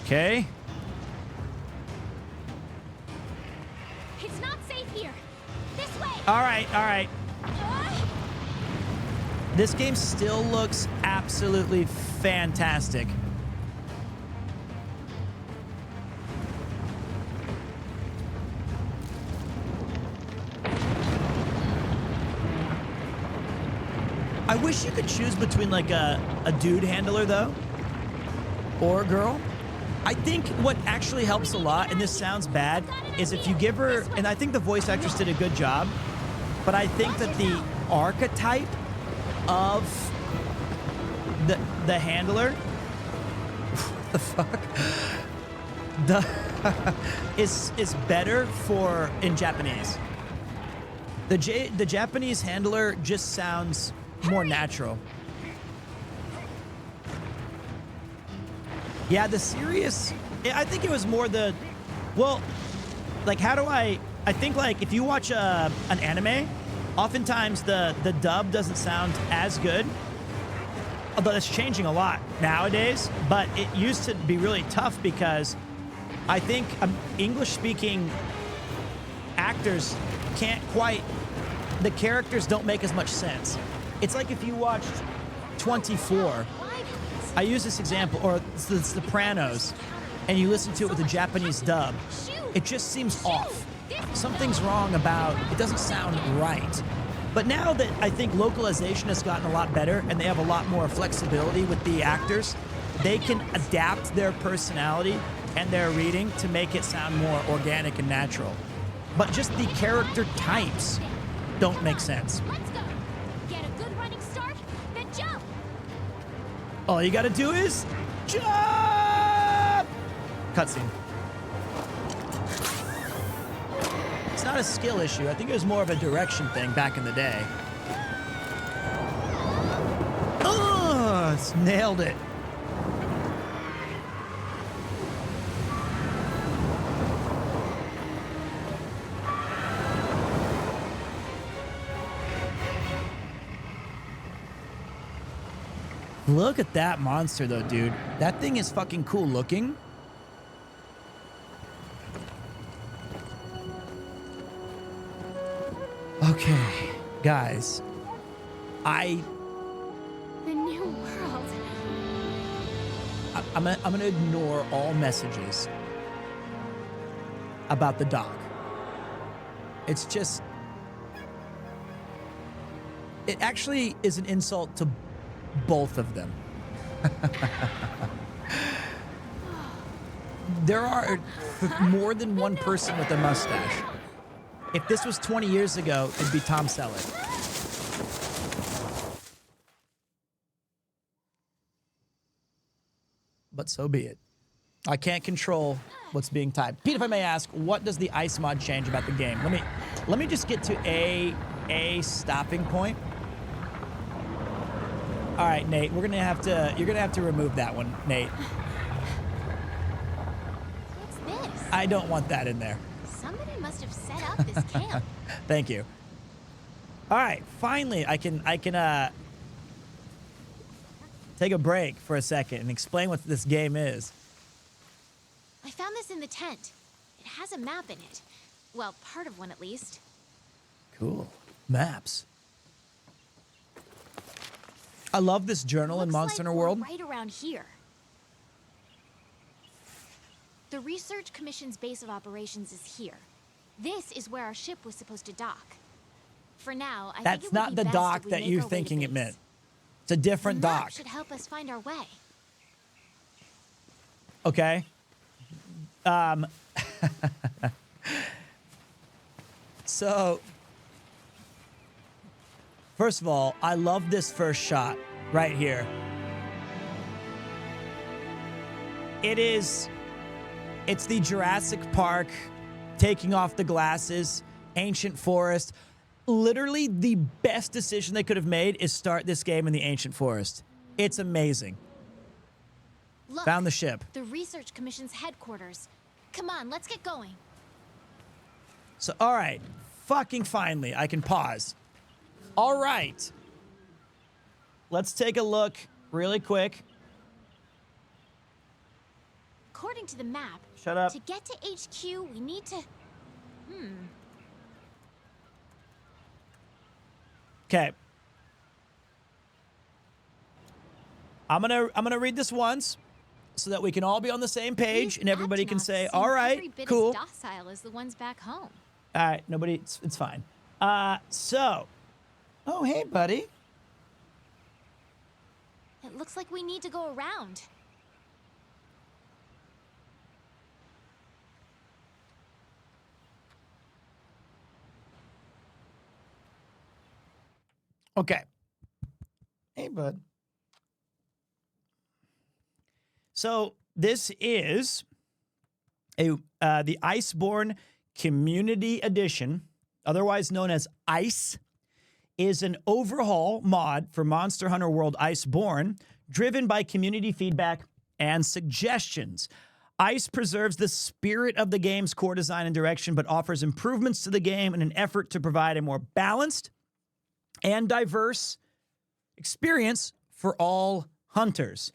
C: Okay.
L: It's not safe here! This way!
C: All right, all right. This game still looks absolutely fantastic. I wish you could choose between like a dude handler though, or a girl. I think what actually helps a lot, and this sounds bad, is if you give her, and I think the voice actress did a good job, but I think that the archetype of the handler, what the fuck, is better for in Japanese. The Japanese handler just sounds more natural. Yeah, the serious, I think it was more the, well, like how do I think like if you watch an anime, oftentimes the dub doesn't sound as good. Although that's changing a lot nowadays, but it used to be really tough because I think English-speaking actors can't quite, the characters don't make as much sense. It's like if you watched 24, I use this example, or The Sopranos, and you listen to it with a Japanese dub, it just seems off. Something's wrong about, it doesn't sound right. But now that I think localization has gotten a lot better and they have a lot more flexibility with the actors, they can adapt their personality and their reading to make it sound more organic and natural. But just the character types don't make sense.
L: Let's go. Get a good running start, then jump.
C: All you gotta do is jump! Cutscene. It's not a skill issue. I think it was more of a direction thing back in the day. Oh, it's nailed it. Look at that monster though, dude. That thing is fucking cool looking. Okay, guys.
L: The new world.
C: I'm gonna ignore all messages about the dock. It's just, it actually is an insult to both of them. There are more than one person with a mustache. If this was 20 years ago, it'd be Tom Selleck. But so be it. I can't control what's being typed. Pete, if I may ask, what does the ice mod change about the game? Let me just get to a stopping point. All right, Nate, you're gonna have to remove that one, Nate.
L: What's this?
C: I don't want that in there.
L: Somebody must have set up this camp.
C: Thank you. All right, finally, I can take a break for a second and explain what this game is.
L: I found this in the tent. It has a map in it. Well, part of one at least.
C: Cool. Maps. I love this journal in Monster Hunter World.
L: Right around here. The Research Commission's base of operations is here. This is where our ship was supposed to dock. For now, I think
C: That's
L: it would
C: not
L: be
C: the
L: best
C: dock
L: if we
C: that
L: make
C: you're
L: our way to
C: thinking it
L: base.
C: meant. It's a different
L: The map
C: dock.
L: should help us find our way.
C: Okay. So, first of all, I love this first shot right here. It's the Jurassic Park taking off the glasses, ancient forest. Literally the best decision they could have made is start this game in the ancient forest. It's amazing.
L: Look,
C: Found the ship.
L: The Research Commission's headquarters. Come on, let's get going.
C: So, all right, fucking finally, I can pause. All right. Let's take a look really quick.
L: According to the map,
C: Shut up.
L: to get to HQ, we need to...
C: Okay. I'm gonna read this once so that we can all be on the same page and everybody can say, all right,
L: every bit
C: cool.
L: as docile as the ones back home.
C: All right, nobody, it's fine. So, oh, hey, buddy.
L: It looks like we need to go around.
C: Okay. Hey, bud. So this is the Iceborne Community Edition, otherwise known as ICE, is an overhaul mod for Monster Hunter World Iceborne, driven by community feedback and suggestions. ICE preserves the spirit of the game's core design and direction, but offers improvements to the game in an effort to provide a more balanced and diverse experience for all hunters.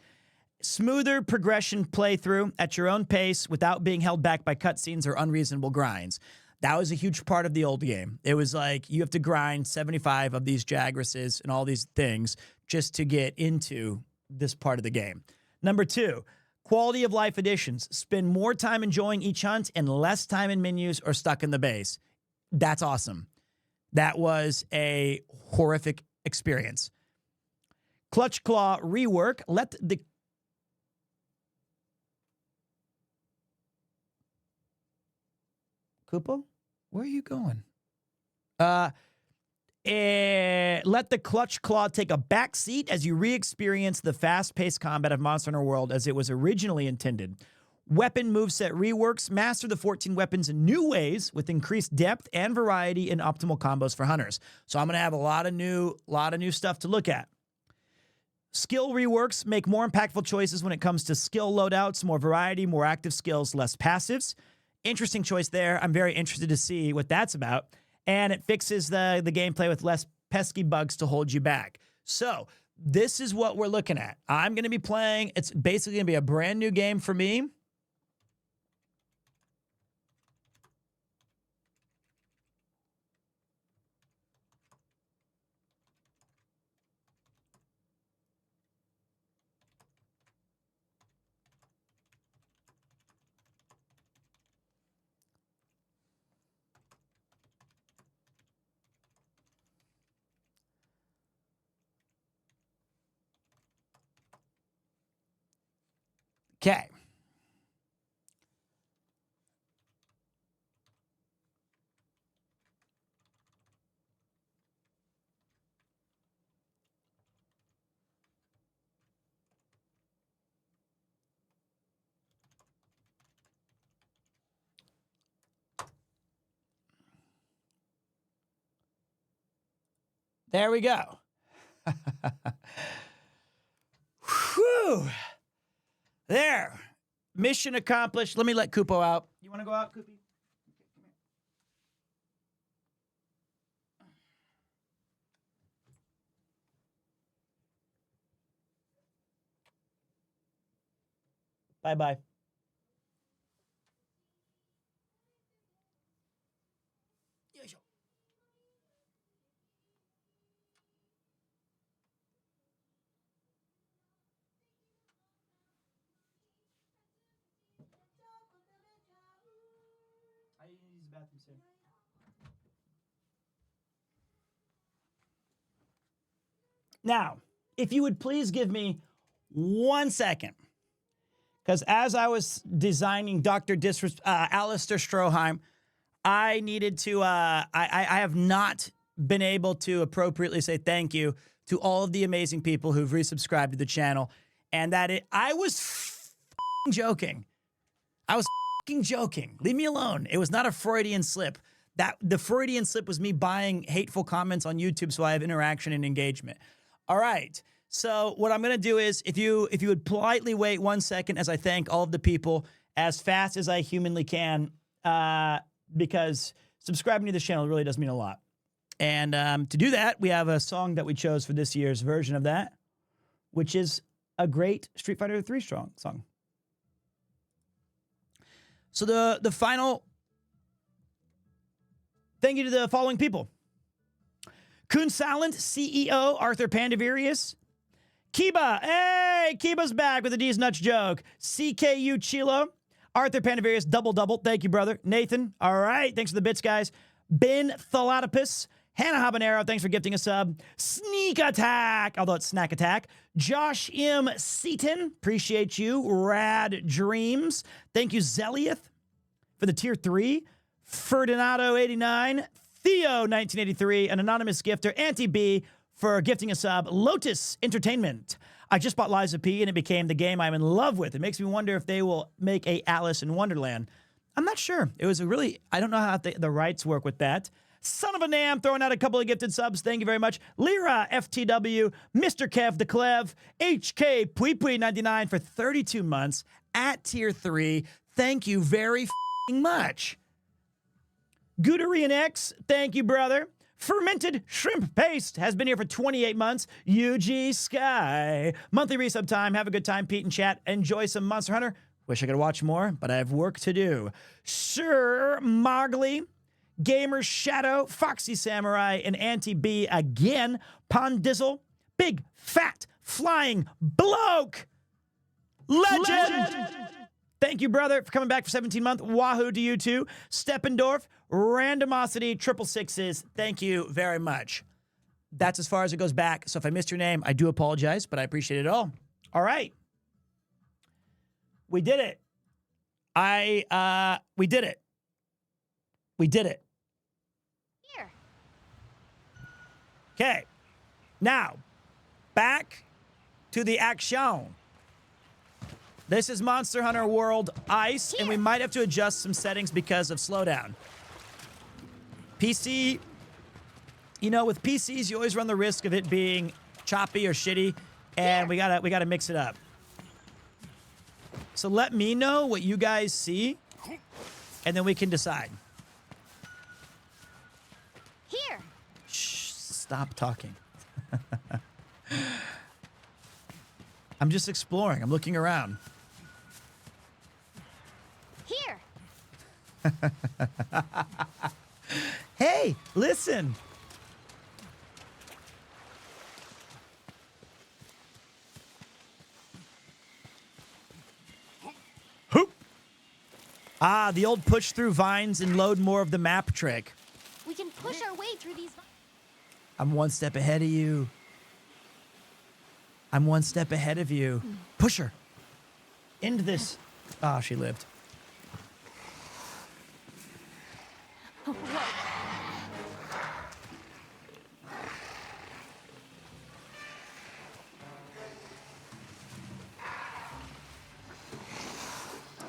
C: Smoother progression playthrough at your own pace without being held back by cutscenes or unreasonable grinds. That was a huge part of the old game. It was like you have to grind 75 of these Jagresses and all these things just to get into this part of the game. Number 2, quality of life additions. Spend more time enjoying each hunt and less time in menus or stuck in the base. That's awesome. That was a horrific experience. Clutch Claw rework. Let the Koopa? Where are you going? Let the Clutch Claw take a back seat as you re-experience the fast-paced combat of Monster Hunter World as it was originally intended. Weapon moveset reworks. Master the 14 weapons in new ways with increased depth and variety in optimal combos for hunters. So I'm going to have a lot of new stuff to look at. Skill reworks. Make more impactful choices when it comes to skill loadouts. More variety, more active skills, less passives. Interesting choice there. I'm very interested to see what that's about. And it fixes the gameplay with less pesky bugs to hold you back. So this is what we're looking at. I'm going to be playing. It's basically going to be a brand new game for me. Okay. There we go. Whew. There. Mission accomplished. Let me let Kupo out. You want to go out, Koopy? Bye-bye. Now, if you would please give me 1 second, because as I was designing Dr. Alistair Stroheim, I needed to, I have not been able to appropriately say thank you to all of the amazing people who've resubscribed to the channel, and I was joking. I was joking. Leave me alone. It was not a Freudian slip. The Freudian slip was me buying hateful comments on YouTube so I have interaction and engagement. All right. So what I'm going to do is if you would politely wait 1 second as I thank all of the people as fast as I humanly can, because subscribing to this channel really does mean a lot. And to do that, we have a song that we chose for this year's version of that, which is a great Street Fighter 3 song. So the final thank you to the following people. Kun Salent, CEO, Arthur Pandavirius. Kiba, hey, Kiba's back with a D's Nuts joke. CKU Chilo, Arthur Pandavirius, double. Thank you, brother. Nathan, all right, thanks for the bits, guys. Ben Thalatopus, Hannah Habanero, thanks for gifting a sub. Sneak Attack, although it's Snack Attack. Josh M. Seaton, appreciate you. Rad Dreams, thank you, Zeliath, for the tier 3. Ferdinando 89, Theo 1983, an anonymous gifter, Auntie B, for gifting a sub. Lotus Entertainment. I just bought Lies of P and it became the game I'm in love with. It makes me wonder if they will make a Alice in Wonderland. I'm not sure. It was a really, I don't know how the rights work with that. Son of a Nam throwing out a couple of gifted subs. Thank you very much. Lyra FTW, Mr. Kev the Clev, HK Pui Pui 99 for 32 months at tier 3. Thank you very much. Guderian X, thank you, brother. Fermented Shrimp Paste has been here for 28 months. UG Sky. Monthly resub time. Have a good time, Pete and chat. Enjoy some Monster Hunter. Wish I could watch more, but I have work to do. Sir Mogley, Gamer Shadow, Foxy Samurai, and Auntie B again. Pondizzle, Big Fat Flying Bloke. Legend. Thank you, brother, for coming back for 17 months. Wahoo to you too. Steppendorf, Randomosity, 666s. Thank you very much. That's as far as it goes back. So if I missed your name, I do apologize, but I appreciate it all. All right. We did it. We did it. We did it.
L: Here.
C: Okay. Now, back to the action. This is Monster Hunter World Ice, and we might have to adjust some settings because of slowdown. PC, you know, with PCs, you always run the risk of it being choppy or shitty, and we gotta mix it up. So let me know what you guys see, and then we can decide.
L: Here.
C: Shh, stop talking. I'm just exploring. I'm looking around.
L: Here.
C: Hey, listen. Hoop. Ah, the old push through vines and load more of the map trick.
L: We can push our way through these.
C: I'm one step ahead of you. I'm one step ahead of you. Push her. Into this. Ah, she lived.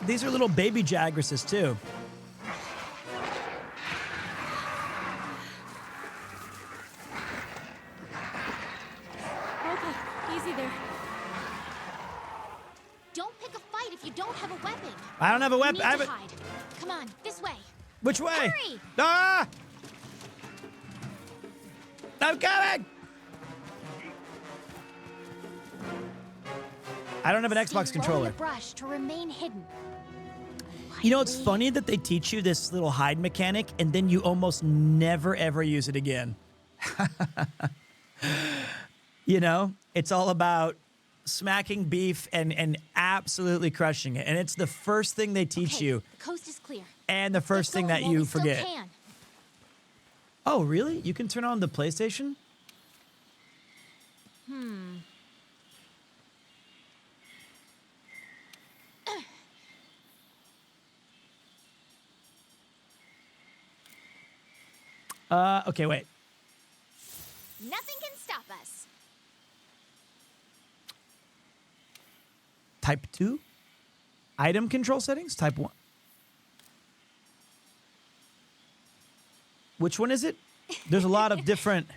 C: These are little baby Jagresses, too.
L: Okay, easy there. Don't pick a fight if you don't have a weapon.
C: I don't have a weapon.
L: You need to hide. Come on, this way.
C: Which way?
L: Hurry!
C: Ah! I'm coming! I don't have an Xbox controller.
L: Brush to remain hidden.
C: You know, it's funny that they teach you this little hide mechanic and then you almost never, ever use it again. You know, it's all about smacking beef and absolutely crushing it. And it's the first thing they teach you.
L: The coast is clear.
C: And the first thing that you forget. Oh, really? You can turn on the PlayStation? Okay, wait.
L: Nothing can stop us.
C: Type 2? Item control settings? Type 1. Which one is it? There's a lot of different...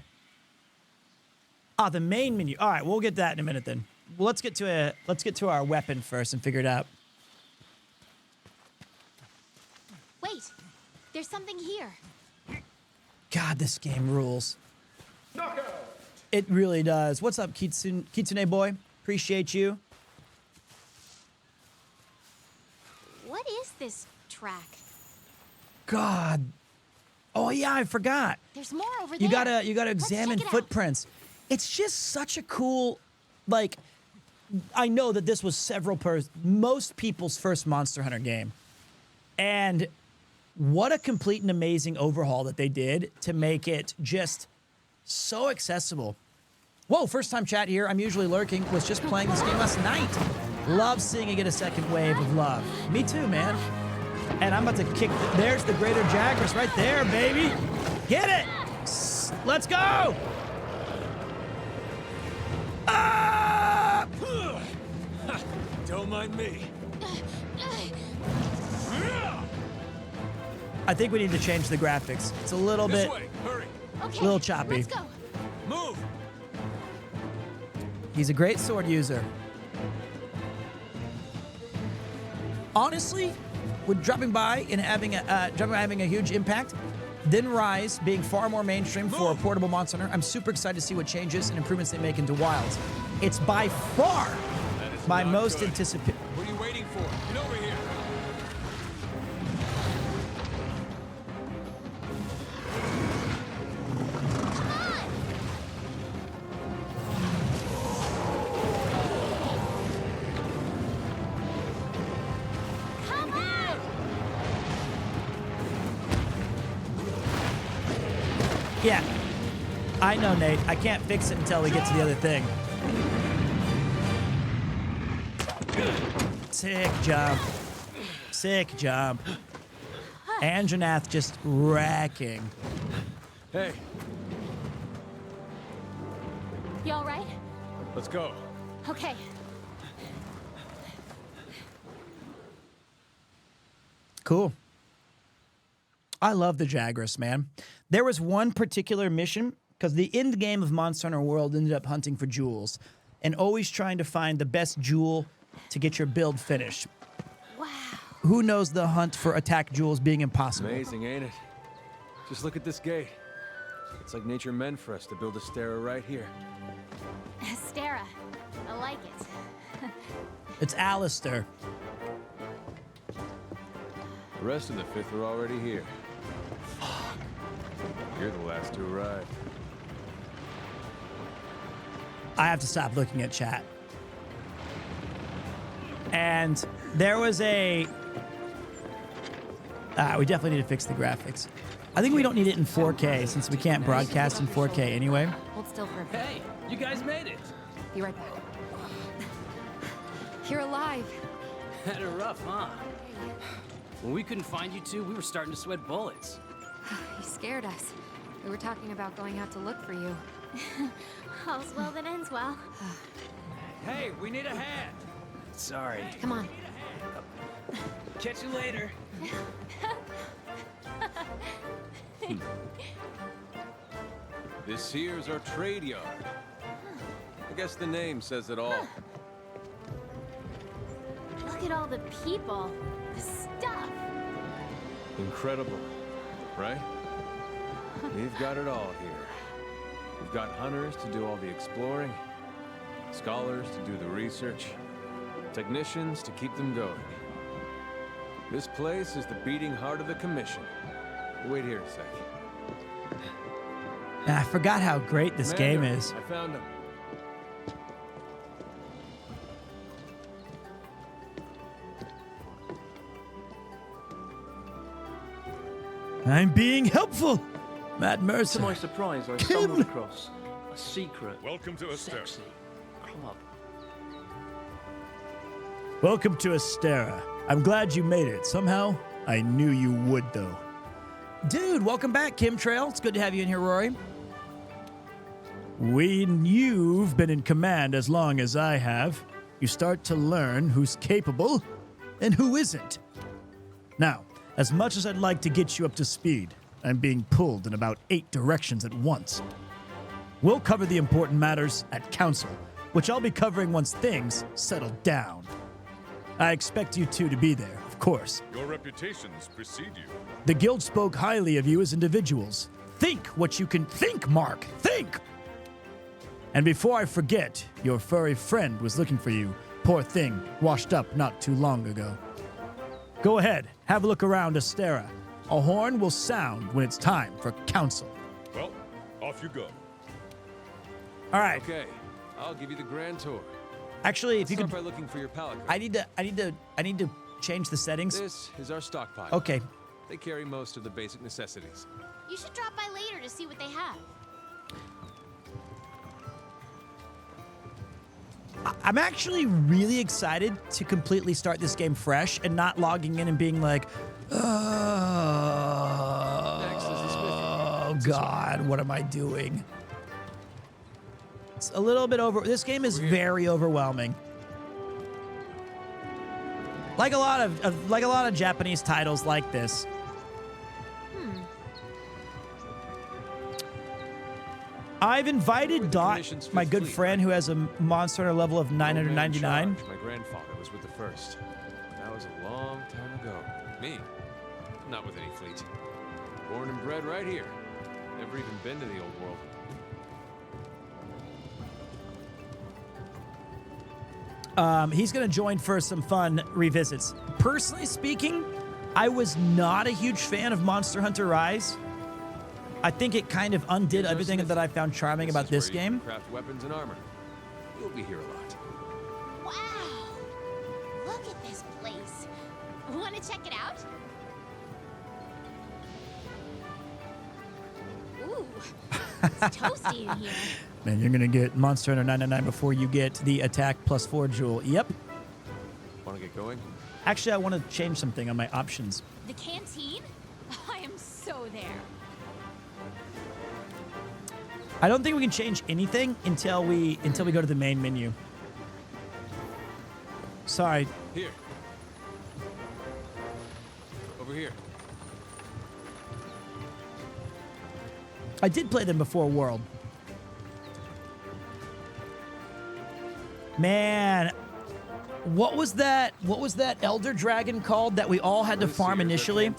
C: Ah, the main menu. All right, we'll get that in a minute then. Well, let's get to our weapon first and figure it out.
L: Wait, there's something here.
C: God, this game rules. It really does. What's up, Kitsune boy? Appreciate you.
L: What is this track?
C: God. Oh yeah, I forgot.
L: There's more over there.
C: You gotta examine footprints. It's just such a cool, like, I know that this was most people's first Monster Hunter game. And what a complete and amazing overhaul that they did to make it just so accessible. Whoa, first time chat here. I'm usually lurking. Was just playing this game last night. Love seeing it get a second wave of love. Me too, man. And I'm about to kick. There's the greater Jagras right there, baby. Get it. Let's go.
A: mind me.
C: I think we need to change the graphics. It's a little bit,
L: Okay,
C: a little choppy.
L: let's go.
A: Move.
C: He's a great sword user. Honestly, with dropping by and having a huge impact, then Rise being far more mainstream for a portable Monster Hunter, I'm super excited to see what changes and improvements they make into Wilds. It's by far my most anticipated.
A: What are you waiting for? Get over here.
C: Yeah, I know, Nate. I can't fix it until we get to the other thing. Sick jump. Sick jump. Anjanath just wrecking.
A: Hey,
L: You all right?
A: let's go.
L: Okay.
C: Cool. I love the Jagras, man. There was one particular mission, because the end game of Monster Hunter World ended up hunting for jewels and always trying to find the best jewel to get your build finished.
L: Wow.
C: Who knows the hunt for attack jewels being impossible?
A: Amazing, ain't it? Just look at this gate. It's like nature meant for us to build a Stera right here.
L: Stera. I like it.
C: It's Alistair.
A: The rest of the 5th are already here. Fuck. You're the last to arrive.
C: I have to stop looking at chat. And there was a... we definitely need to fix the graphics. I think we don't need it in 4K since we can't broadcast in 4K anyway.
V: Hold still for a bit.
U: Hey, you guys made it.
L: Be right back. You're alive.
U: Had it rough, huh? When we couldn't find you two, we were starting to sweat bullets.
L: You scared us. We were talking about going out to look for you. All's well that ends well.
U: Hey, we need a hand. Sorry.
L: Come on.
U: Catch you later.
A: This here's our trade yard. I guess the name says it all.
L: Look at all the people. The stuff.
A: Incredible, right? We've got it all here. We've got hunters to do all the exploring, scholars to do the research, technicians to keep them going. This place is the beating heart of the commission. Wait here a sec.
C: I forgot how great this game
A: Commander,
C: is.
A: I found him.
C: I'm being helpful, Matt Mercer.
I: To my surprise, I stumbled across a secret,
B: Welcome to Astera.
I: sexy club.
C: Welcome to Astera. I'm glad you made it. Somehow, I knew you would, though. Dude, welcome back, Kim Trail. It's good to have you in here, Rory. When you've been in command as long as I have, you start to learn who's capable and who isn't. Now, as much as I'd like to get you up to speed, I'm being pulled in about 8 directions at once. We'll cover the important matters at Council, which I'll be covering once things settle down. I expect you two to be there, of course.
B: Your reputations precede you.
C: The guild spoke highly of you as individuals. Think what you can think, Mark. Think! And before I forget, your furry friend was looking for you. Poor thing, washed up not too long ago. Go ahead, have a look around Astera. A horn will sound when it's time for Council.
B: Well, off you go.
C: All right.
A: Okay, I'll give you the grand tour.
C: Actually, if you
A: Start
C: could,
A: by looking for your pallet.
C: I need to change the settings.
A: This is our stockpile.
C: Okay.
A: They carry most of the basic necessities.
L: You should drop by later to see what they have.
C: I'm actually really excited to completely start this game fresh and not logging in and being like, oh God, what am I doing? It's a little bit over. This game is very overwhelming. Like a lot of Japanese titles like this. I've invited Dot, my good friend who has a Monster Hunter level of 999.
A: My grandfather was with the first. That was a long time ago. Me? Not with any fleet. Born and bred right here. Never even been to the old world.
C: He's going to join for some fun revisits. Personally speaking, I was not a huge fan of Monster Hunter Rise. I think it kind of undid everything that I found charming about this game.
A: Craft weapons and armor. You'll be here a lot.
L: Wow! Look at this place. Want to check it out? Ooh, it's toasty in here.
C: Man, you're going to get Monster Hunter 999 before you get the attack +4 jewel. Yep.
A: Want to get going?
C: Actually, I want to change something on my options.
L: The canteen? I am so there.
C: I don't think we can change anything until we go to the main menu. Sorry.
A: Here. Over here.
C: I did play them before World. Man, what was that elder dragon called that we all had to farm initially?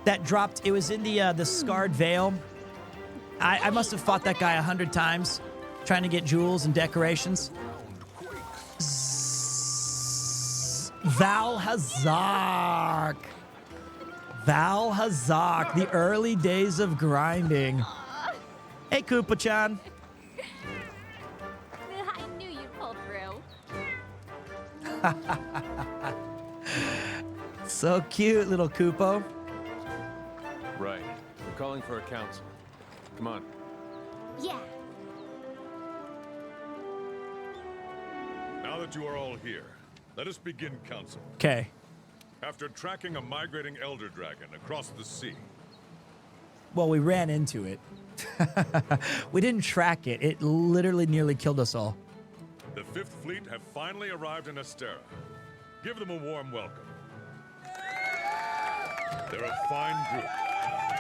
C: That dropped. It was in the Scarred Vale. I must have fought that guy 100 times, trying to get jewels and decorations. Valhazak. Valhazak, the early days of grinding. Hey, Koopa-chan.
L: I knew you'd pull through.
C: So cute, little Koopo.
A: Right. We're calling for a council. Come on.
L: Yeah.
B: Now that you are all here, let us begin council.
C: Okay.
B: After tracking a migrating elder dragon across the sea.
C: Well, we ran into it. We didn't track it. It literally nearly killed us all.
B: The 5th Fleet have finally arrived in Astera. Give them a warm welcome. They're a fine group.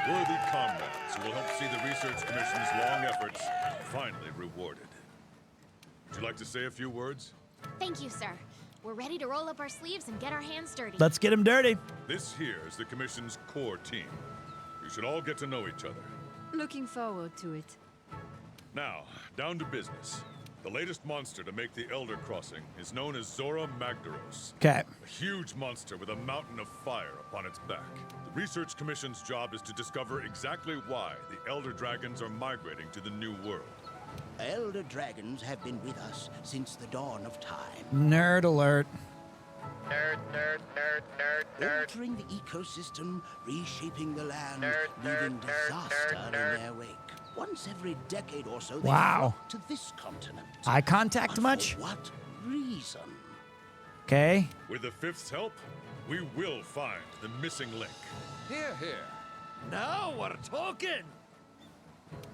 B: Worthy comrades who will help see the Research Commission's long efforts finally rewarded. Would you like to say a few words?
L: Thank you, sir. We're ready to roll up our sleeves and get our hands dirty.
C: Let's get them dirty.
B: This here is the Commission's core team. You should all get to know each other.
E: Looking forward to it.
B: Now, down to business. The latest monster to make the Elder Crossing is known as Zora Magdaros.
C: Okay.
B: A huge monster with a mountain of fire upon its back. The Research Commission's job is to discover exactly why the Elder Dragons are migrating to the New World.
H: Elder Dragons have been with us since the dawn of time.
C: Nerd alert.
H: Nerd. Altering the ecosystem, reshaping the land, leaving disaster in their wake. Once every decade or so, they flock to this continent.
C: Eye contact much?
H: For what reason?
C: Okay.
B: With the 5th's help, we will find the missing link.
D: Here. Now we're talking.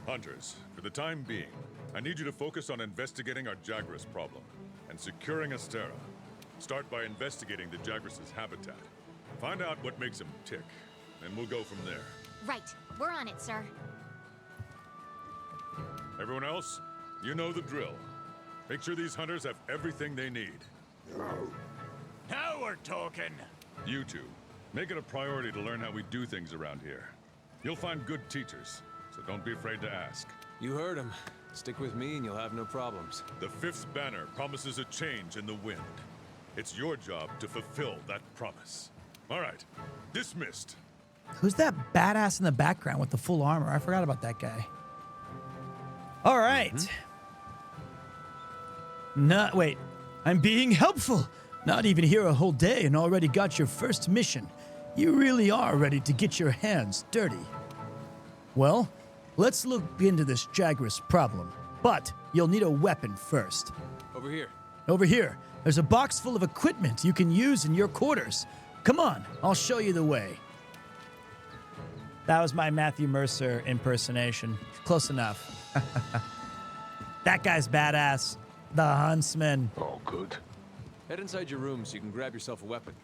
B: Hunters, for the time being, I need you to focus on investigating our Jagras problem and securing Astera. Start by investigating the Jagras' habitat. Find out what makes them tick, and we'll go from there.
L: Right. We're on it, sir.
B: Everyone else, you know the drill. Make sure these hunters have everything they need.
D: Now we're talking.
B: You two, make it a priority to learn how we do things around here. You'll find good teachers, so don't be afraid to ask.
A: You heard him. Stick with me and you'll have no problems.
B: The 5th banner promises a change in the wind. It's your job to fulfill that promise. All right, dismissed.
C: Who's that badass in the background with the full armor? I forgot about that guy. All right. Wait. I'm being helpful. Not even here a whole day and already got your first mission. You really are ready to get your hands dirty. Well, let's look into this Jagras problem. But you'll need a weapon first.
A: Over here.
C: Over here. There's a box full of equipment you can use in your quarters. Come on, I'll show you the way. That was my Matthew Mercer impersonation. Close enough. That guy's badass. The Huntsman.
A: Oh, good. Head inside your room so you can grab yourself a weapon.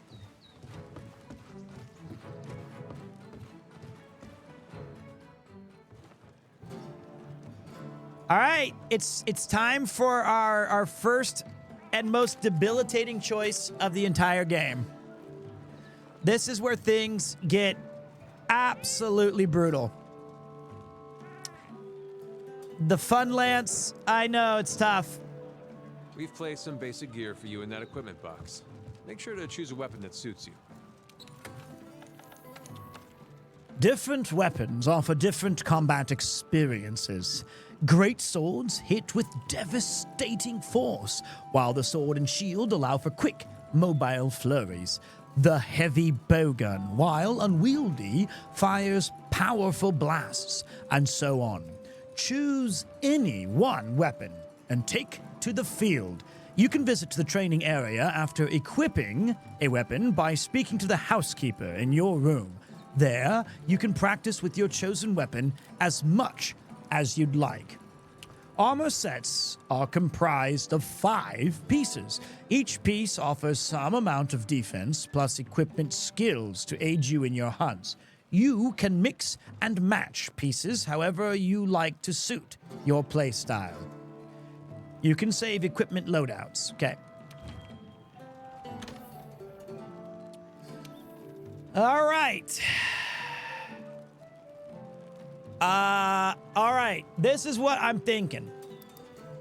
C: All right, it's time for our first and most debilitating choice of the entire game. This is where things get absolutely brutal. The Fun Lance, I know it's tough.
A: We've placed some basic gear for you in that equipment box. Make sure to choose a weapon that suits you.
C: Different weapons offer different combat experiences. Great swords hit with devastating force, while the sword and shield allow for quick, mobile flurries. The heavy bowgun, while unwieldy, fires powerful blasts, and so on. Choose any one weapon and take to the field. You can visit the training area after equipping a weapon by speaking to the housekeeper in your room. There, you can practice with your chosen weapon as much as you'd like. Armor sets are comprised of 5 pieces. Each piece offers some amount of defense plus equipment skills to aid you in your hunts. You can mix and match pieces however you like to suit your playstyle. You can save equipment loadouts. Okay. All right. All right. This is what I'm thinking.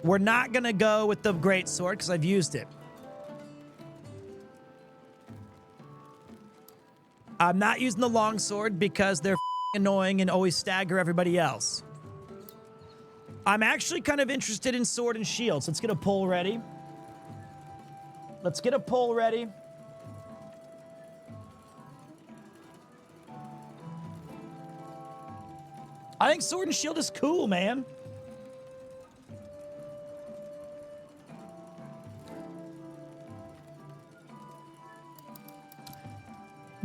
C: We're not going to go with the great sword because I've used it. I'm not using the long sword because they're annoying and always stagger everybody else. I'm actually kind of interested in sword and shield. So let's get a pole ready. Let's get a pole ready. I think sword and shield is cool, man.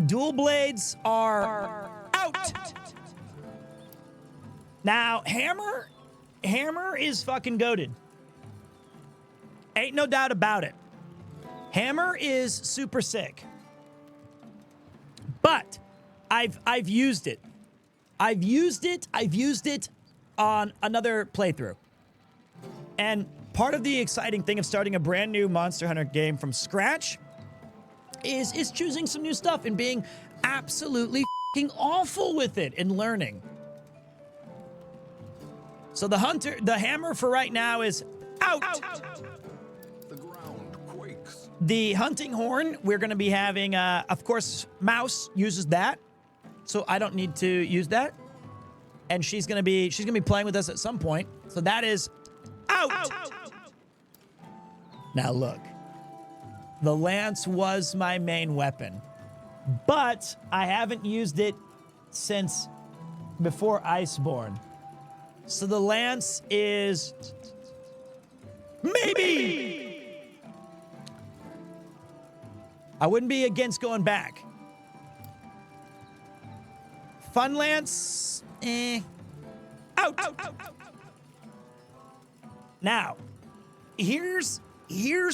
C: Dual blades are out. Now, hammer is fucking goated. Ain't no doubt about it. Hammer is super sick. But I've used it. I've used it on another playthrough. And part of the exciting thing of starting a brand new Monster Hunter game from scratch is choosing some new stuff and being absolutely fucking awful with it and learning. So the hammer for right now is out.
Q: The ground quakes.
C: The hunting horn, we're going to be having, of course, Mouse uses that. So I don't need to use that. And she's gonna be playing with us at some point. So that is out. Now look. The lance was my main weapon. But I haven't used it since before Iceborne. So the lance is maybe. I wouldn't be against going back. Fun Lance, out. Now, here's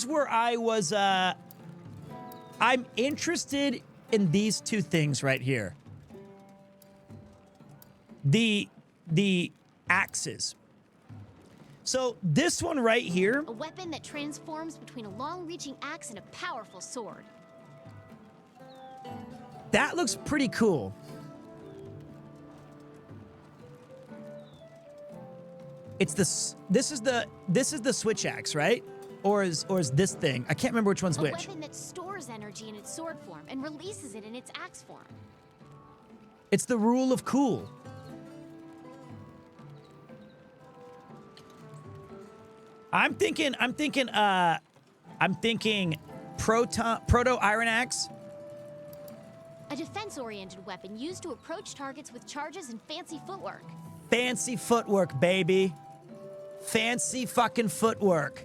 C: where I was, I'm interested in these two things right here. The axes. So this one right here.
G: A weapon that transforms between a long-reaching axe and a powerful sword.
C: That looks pretty cool. It's this is the switch axe, right? Or is this thing? I can't remember which one's which.
G: A weapon that stores energy in its sword form and releases it in its axe form.
C: It's the rule of cool. I'm thinking proto iron axe.
G: A defense-oriented weapon used to approach targets with charges and fancy footwork.
C: Fancy footwork, baby. Fancy fucking footwork.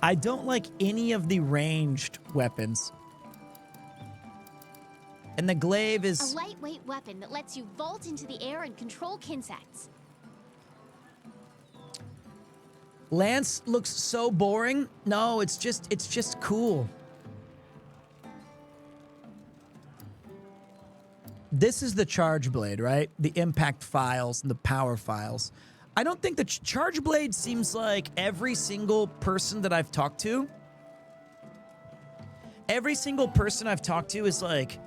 C: I don't like any of the ranged weapons. And the glaive is...
G: A lightweight weapon that lets you vault into the air and control insects.
C: Lance looks so boring. No, it's just cool. this is the charge blade, right? The impact files and the power files. I don't think the charge blade seems like every single person that I've talked to. Every single person I've talked to is like,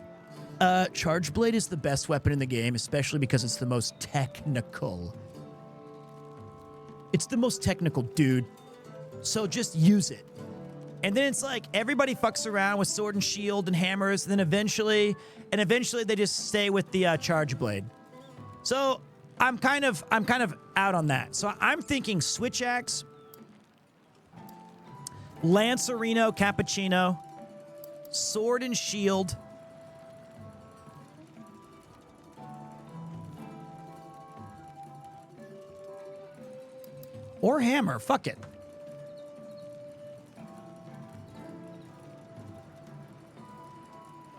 C: charge blade is the best weapon in the game, especially because it's the most technical. It's the most technical, dude. So just use it. And then it's like everybody fucks around with sword and shield and hammers, and then eventually they just stay with the charge blade. So I'm kind of out on that. So I'm thinking switch axe, Lancerino Cappuccino, sword and shield, or hammer. Fuck it.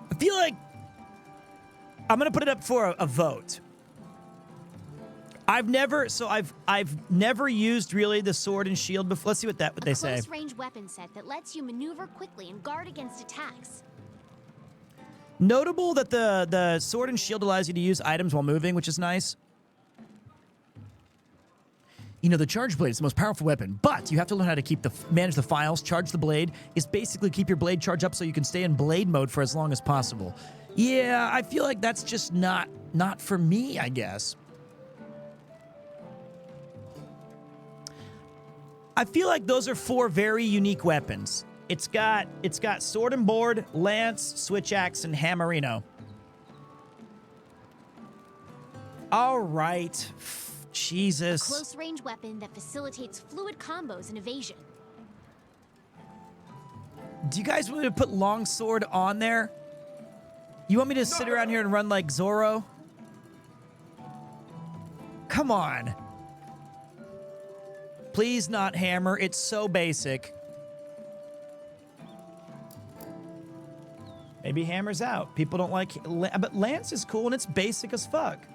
C: I feel like I'm gonna put it up for a vote. I've never used really the sword and shield before. Let's see what they say.
G: A close-range weapon set that lets you maneuver quickly and guard against attacks.
C: Notable that the sword and shield allows you to use items while moving, which is nice. You know, the charge blade is the most powerful weapon, but you have to learn how to manage the files. Charge the blade is basically keep your blade charged up so you can stay in blade mode for as long as possible. Yeah, I feel like that's just not for me, I guess. I feel like those are 4 very unique weapons. It's got sword and board, lance, switch axe, and hammerino. All right. Jesus.
G: A close-range weapon that facilitates fluid combos and evasion.
C: Do you guys want me to put longsword on there? You want me to sit around here and run like Zorro? Come on. Please not hammer. It's so basic. Maybe hammer's out. People don't like... But Lance is cool and it's basic as fuck.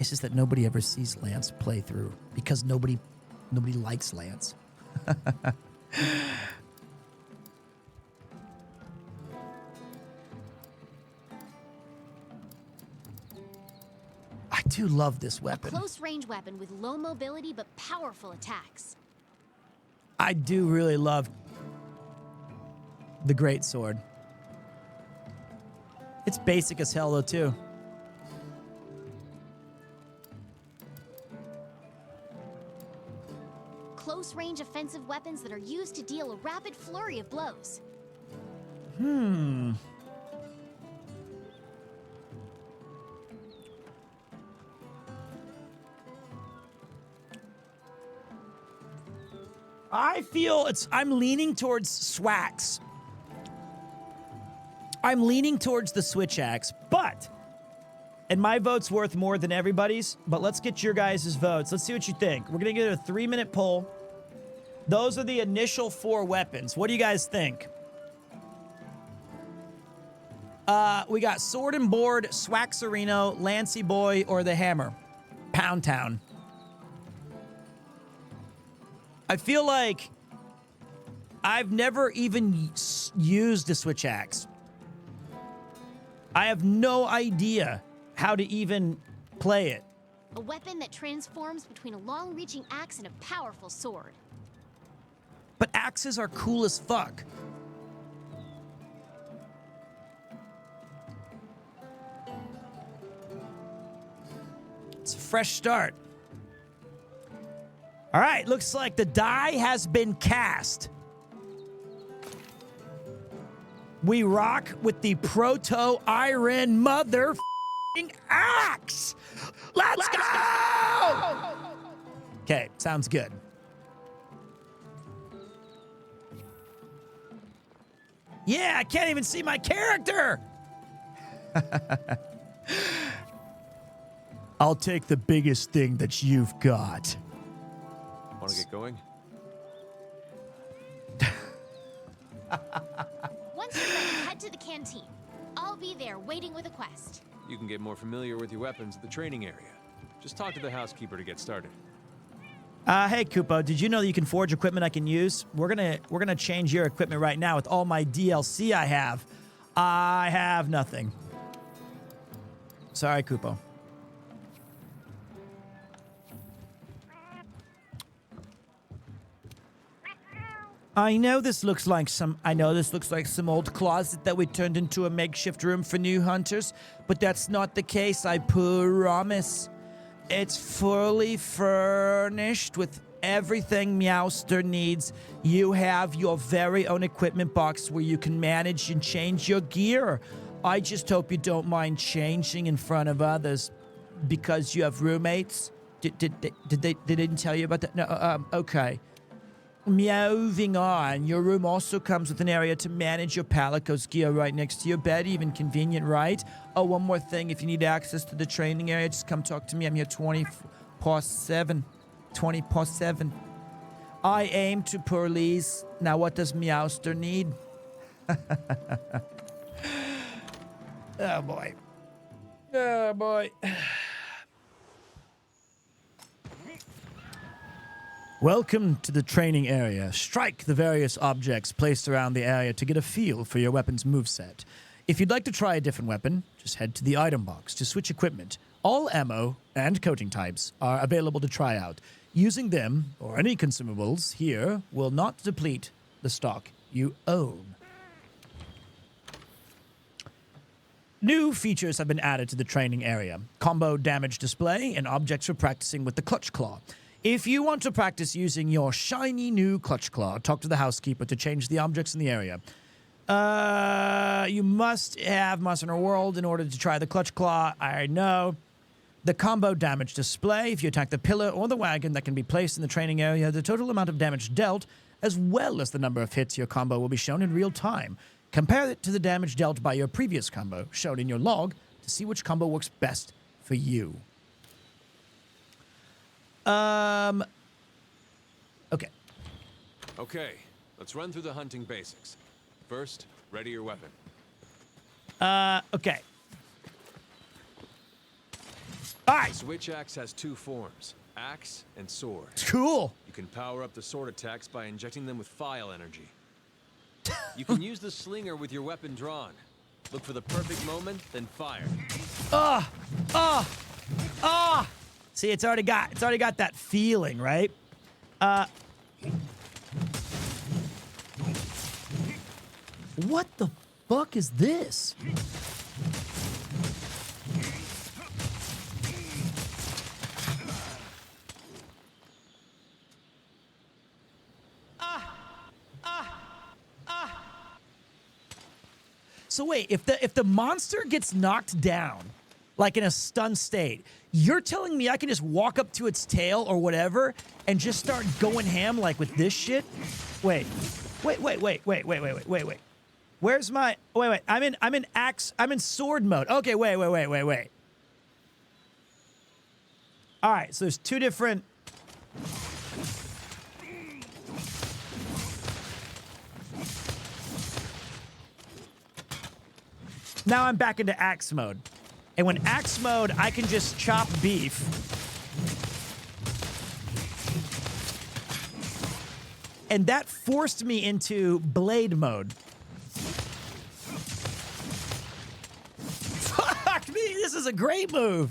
C: It's just that nobody ever sees Lance play through because nobody likes Lance. I do love this weapon.
G: A close-range weapon with low mobility but powerful attacks.
C: I do really love the great sword. It's basic as hell though too.
G: Close-range offensive weapons that are used to deal a rapid flurry of blows.
C: I feel I'm leaning towards swax. I'm leaning towards the switch axe, and my vote's worth more than everybody's, but let's get your guys' votes. Let's see what you think. We're gonna get a 3-minute poll. Those are the initial 4 weapons. What do you guys think? We got sword and board, Swaxerino, Lancy Boy, or the hammer. Pound Town. I feel like I've never even used a switch axe. I have no idea how to even play it.
G: A weapon that transforms between a long-reaching axe and a powerful sword.
C: But axes are cool as fuck. It's a fresh start. All right, looks like the die has been cast. We rock with the proto-iron mother-f***ing axe. Let's go! Okay, sounds good. Yeah, I can't even see my character. I'll take the biggest thing that you've got.
A: Want to get going?
G: Once you're ready, head to the canteen. I'll be there waiting with a quest.
A: You can get more familiar with your weapons at the training area. Just talk to the housekeeper to get started.
C: Hey, Kupo, did you know that you can forge equipment I can use? We're gonna change your equipment right now with all my DLC I have. I have nothing. Sorry, Kupo. I know this looks like some old closet that we turned into a makeshift room for new hunters, but that's not the case, I promise. It's fully furnished with everything Meowster needs. You have your very own equipment box where you can manage and change your gear. I just hope you don't mind changing in front of others because you have roommates. They didn't tell you about that? No, okay. Moving on, your room also comes with an area to manage your Palico's gear right next to your bed. Even convenient, right? Oh, one more thing. If you need access to the training area, just come talk to me. I'm here 24/7. 24/7. I aim to please. Now, what does Meowster need? Oh, boy. Oh, boy. Welcome to the training area. Strike the various objects placed around the area to get a feel for your weapon's moveset. If you'd like to try a different weapon, just head to the item box to switch equipment. All ammo and coating types are available to try out. Using them, or any consumables here, will not deplete the stock you own. New features have been added to the training area. Combo damage display and objects for practicing with the clutch claw. If you want to practice using your shiny new clutch claw, talk to the housekeeper to change the objects in the area. You must have Monster Hunter World in order to try the clutch claw. I know. The combo damage display. If you attack the pillar or the wagon that can be placed in the training area, the total amount of damage dealt, as well as the number of hits your combo will be shown in real time. Compare it to the damage dealt by your previous combo, shown in your log, to see which combo works best for you. Okay.
A: Okay, let's run through the hunting basics. First, ready your weapon.
C: Okay. All right.
A: Switch axe has two forms, axe and sword.
C: Cool.
A: You can power up the sword attacks by injecting them with file energy. You can use the slinger with your weapon drawn. Look for the perfect moment, then fire.
C: See, it's already got that feeling, right? What the fuck is this? So wait, if the monster gets knocked down, like in a stunned state, you're telling me I can just walk up to its tail or whatever and just start going ham like with this shit? Wait. Where's my wait, I'm in sword mode. Okay, wait. All right, so there's two different. Now I'm back into axe mode. And when axe mode, I can just chop beef. And that forced me into blade mode. Fuck me, this is a great move.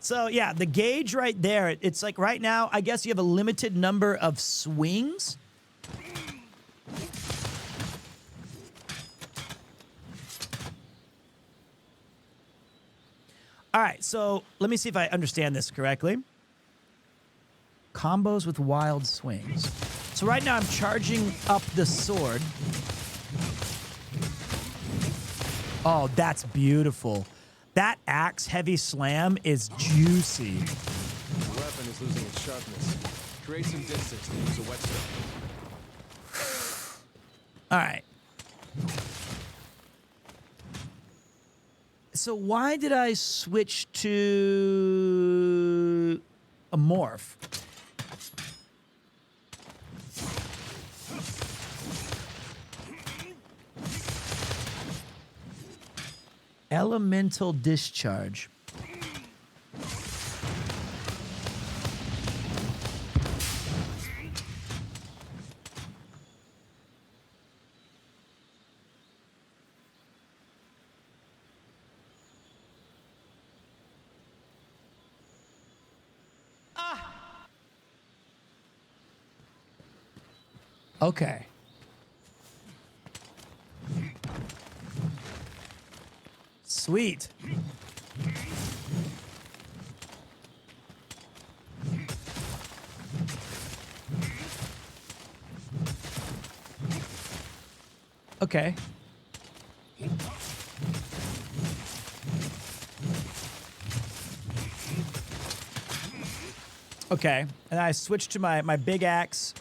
C: So yeah, the gauge right there, it's like right now, I guess you have a limited number of swings. All right, so let me see if I understand this correctly. Combos with wild swings. So right now I'm charging up the sword. Oh, that's beautiful. That axe heavy slam is juicy.
A: The weapon is losing its sharpness. Create some distance to use a whetstone.
C: All right. So why did I switch to a morph? Elemental discharge. Okay. Sweet. Okay. Okay, and I switched to my big axe.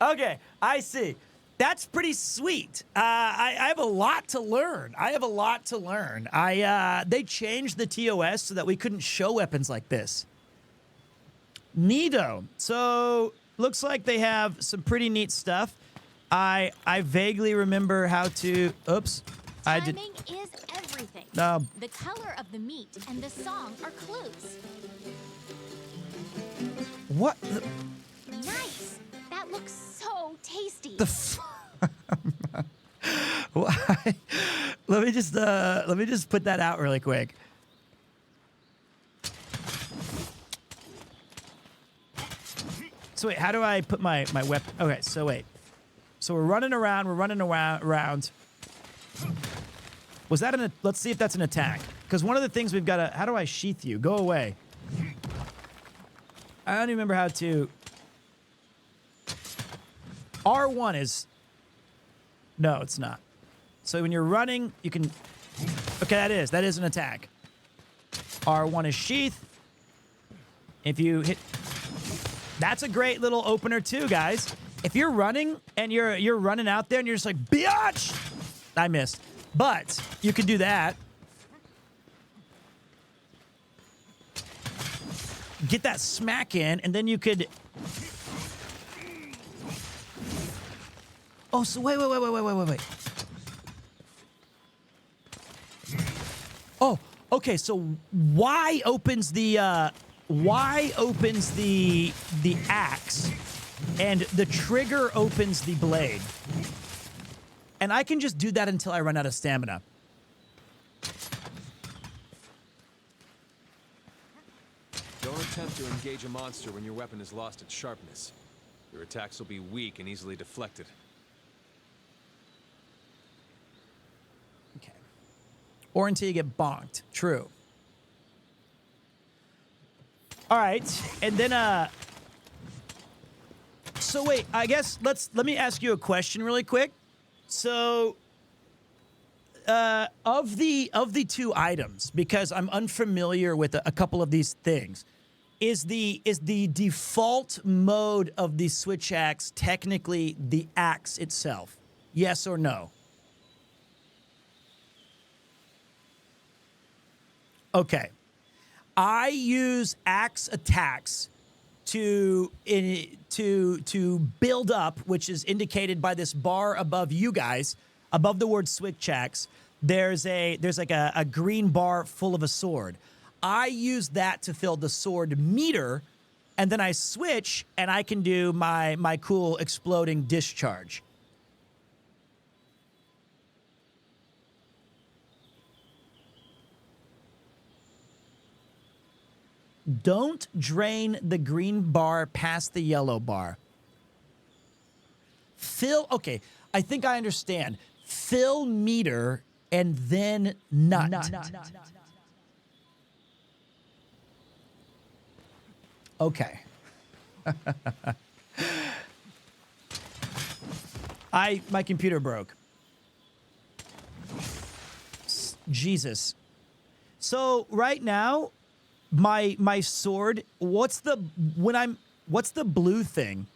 C: Okay, I see. That's pretty sweet. I have a lot to learn. They changed the TOS so that we couldn't show weapons like this. Neato. So looks like they have some pretty neat stuff. I vaguely remember how to. Oops.
G: Timing is everything.
C: No.
G: The color of the meat and the song are clues.
C: What?
G: Nice. That looks so tasty.
C: Why? Let me just put that out really quick. So wait, how do I put my weapon? Okay, so wait. So we're running around. Was that let's see if that's an attack. Because one of the things we've got to, how do I sheath you? Go away. I don't even remember how to. R1 is, no, it's not. So when you're running, you can, okay, that is an attack. R1 is sheath. If you hit, that's a great little opener too, guys. If you're running and you're running out there and you're just like, biatch! I missed. But you could do that. Get that smack in, and then you could. Oh, so wait. Oh, okay. So Y opens the axe, and the trigger opens the blade. And I can just do that until I run out of stamina.
A: Don't attempt to engage a monster when your weapon has lost its sharpness. Your attacks will be weak and easily deflected.
C: Okay. Or until you get bonked. True. All right. And then, so wait, I guess let me ask you a question really quick. So, of the two items, because I'm unfamiliar with a couple of these things, is the default mode of the switch axe technically the axe itself? Yes or no? Okay. I use axe attacks to build up, which is indicated by this bar above you guys, above the word switch axe. There's like a green bar full of a sword. I use that to fill the sword meter, and then I switch and I can do my cool exploding discharge. Don't drain the green bar past the yellow bar. Fill, okay, I think I understand. Fill meter and then nut. Okay. My computer broke. Jesus. So right now, my sword, what's the blue thing?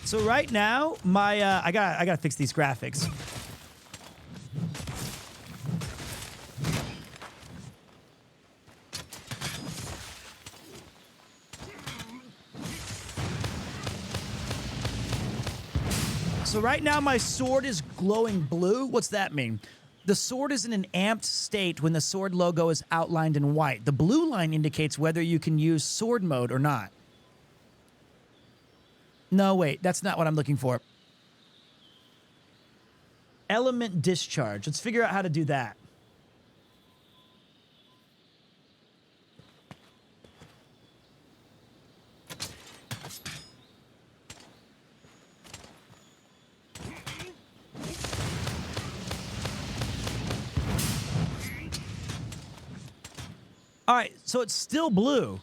C: So right now, I gotta fix these graphics. So right now my sword is glowing blue. What's that mean? The sword is in an amped state when the sword logo is outlined in white. The blue line indicates whether you can use sword mode or not. No, wait, that's not what I'm looking for. Element discharge. Let's figure out how to do that. All right, so it's still blue.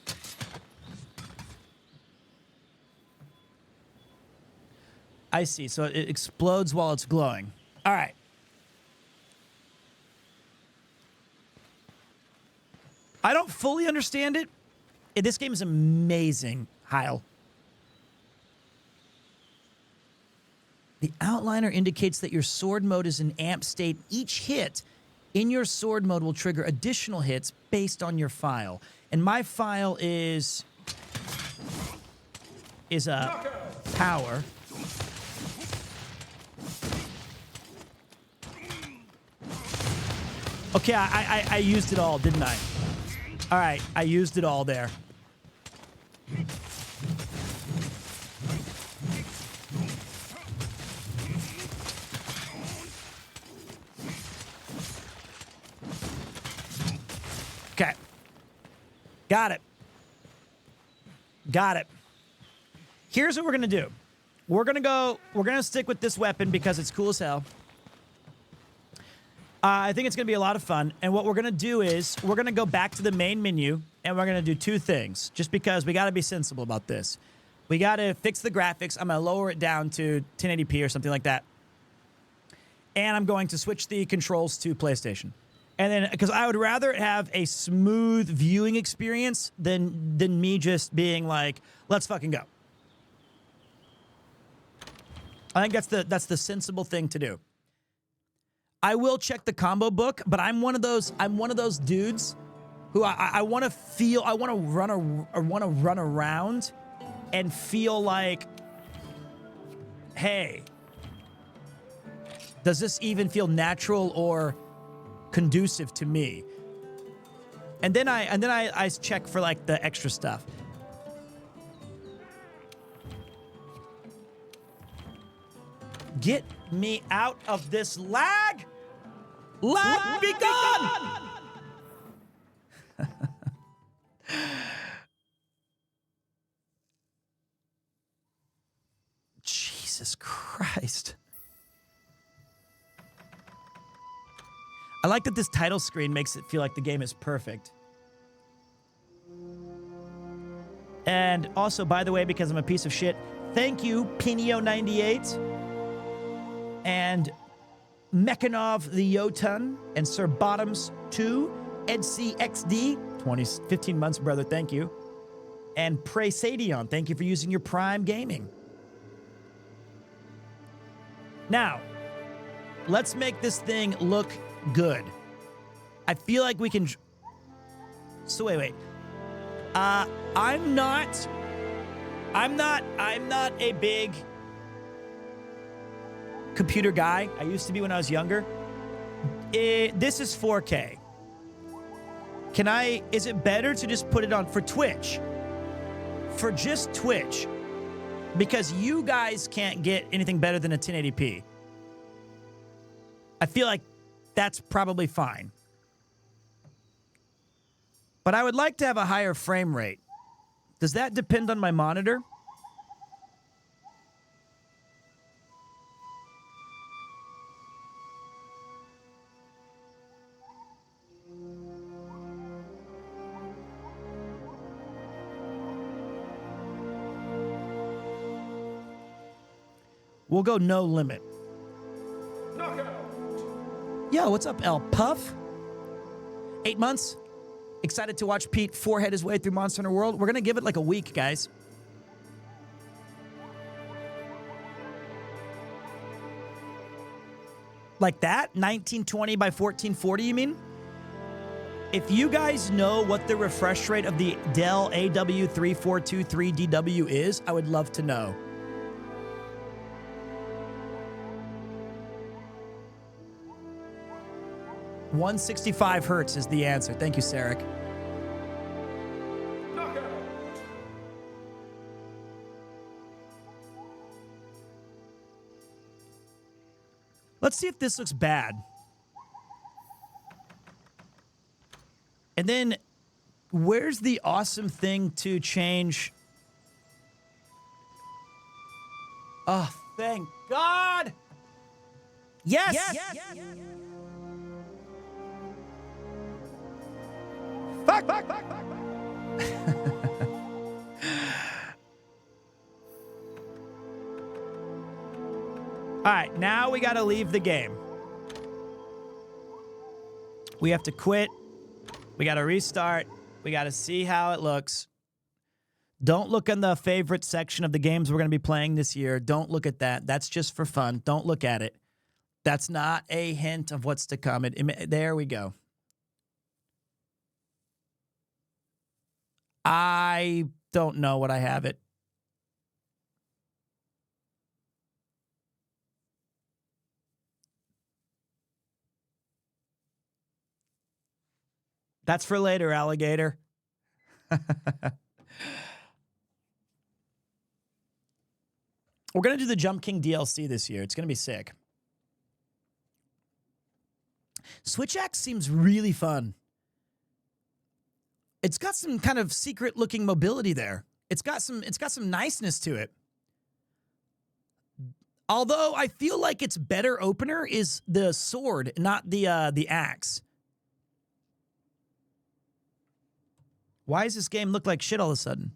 C: I see, so it explodes while it's glowing. All right. I don't fully understand it. This game is amazing, Heil. The outliner indicates that your sword mode is in amp state. Each hit in your sword mode will trigger additional hits based on your file. And my file is a power. Okay, I used it all, didn't I? All right, I used it all there. Okay. Got it. Got it. Here's what we're going to do. We're going to stick with this weapon because it's cool as hell. I think it's going to be a lot of fun. And what we're going to do is we're going to go back to the main menu and we're going to do two things just because we got to be sensible about this. We got to fix the graphics. I'm going to lower it down to 1080p or something like that. And I'm going to switch the controls to PlayStation. And then, because I would rather have a smooth viewing experience than me just being like, let's fucking go. I think that's the sensible thing to do. I will check the combo book, but I'm one of those dudes who I want to feel, I want to run around and feel like, hey, does this even feel natural or conducive to me? And then I check for like the extra stuff. Get me out of this lag! Lag be gone! Jesus Christ. I like that this title screen makes it feel like the game is perfect. And also, by the way, because I'm a piece of shit, thank you, Pinio98 and Mechanov the Jotun and Sir Bottoms 2, EdCXD, 15 months, brother, thank you. And Prey Sadion, thank you for using your Prime Gaming. Now, let's make this thing look good. I feel like we can... So wait. I'm not a big computer guy. I used to be when I was younger. This is 4K. Is it better to just put it on for Twitch? For just Twitch. Because you guys can't get anything better than a 1080p. I feel like that's probably fine. But I would like to have a higher frame rate. Does that depend on my monitor? We'll go no limit. Yo, what's up, El Puff? 8 months. Excited to watch Pete forehead his way through Monster Hunter World. We're going to give it like a week, guys. Like that? 1920 by 1440, you mean? If you guys know what the refresh rate of the Dell AW3423DW is, I would love to know. 165 hertz is the answer. Thank you, Sarek. Let's see if this looks bad. And then, where's the awesome thing to change? Oh, thank God! Yes! Fuck! All right, now we got to leave the game. We have to quit. We got to restart. We got to see how it looks. Don't look in the favorite section of the games we're going to be playing this year. Don't look at that. That's just for fun. Don't look at it. That's not a hint of what's to come. There we go. I don't know what I have it. That's for later, alligator. We're going to do the Jump King DLC this year. It's going to be sick. Switch Axe seems really fun. It's got some kind of secret-looking mobility there. It's got some niceness to it. Although I feel like its better opener is the sword, not the axe. Why does this game look like shit all of a sudden?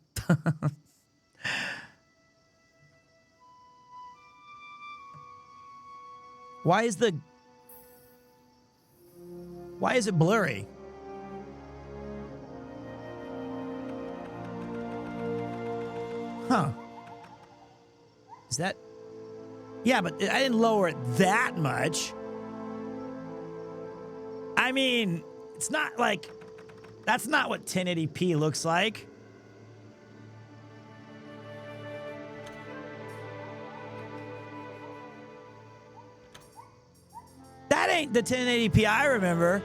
C: Why is it blurry? Huh. Is that... Yeah, but I didn't lower it that much. I mean, it's not like... That's not what 1080p looks like. That ain't the 1080p I remember.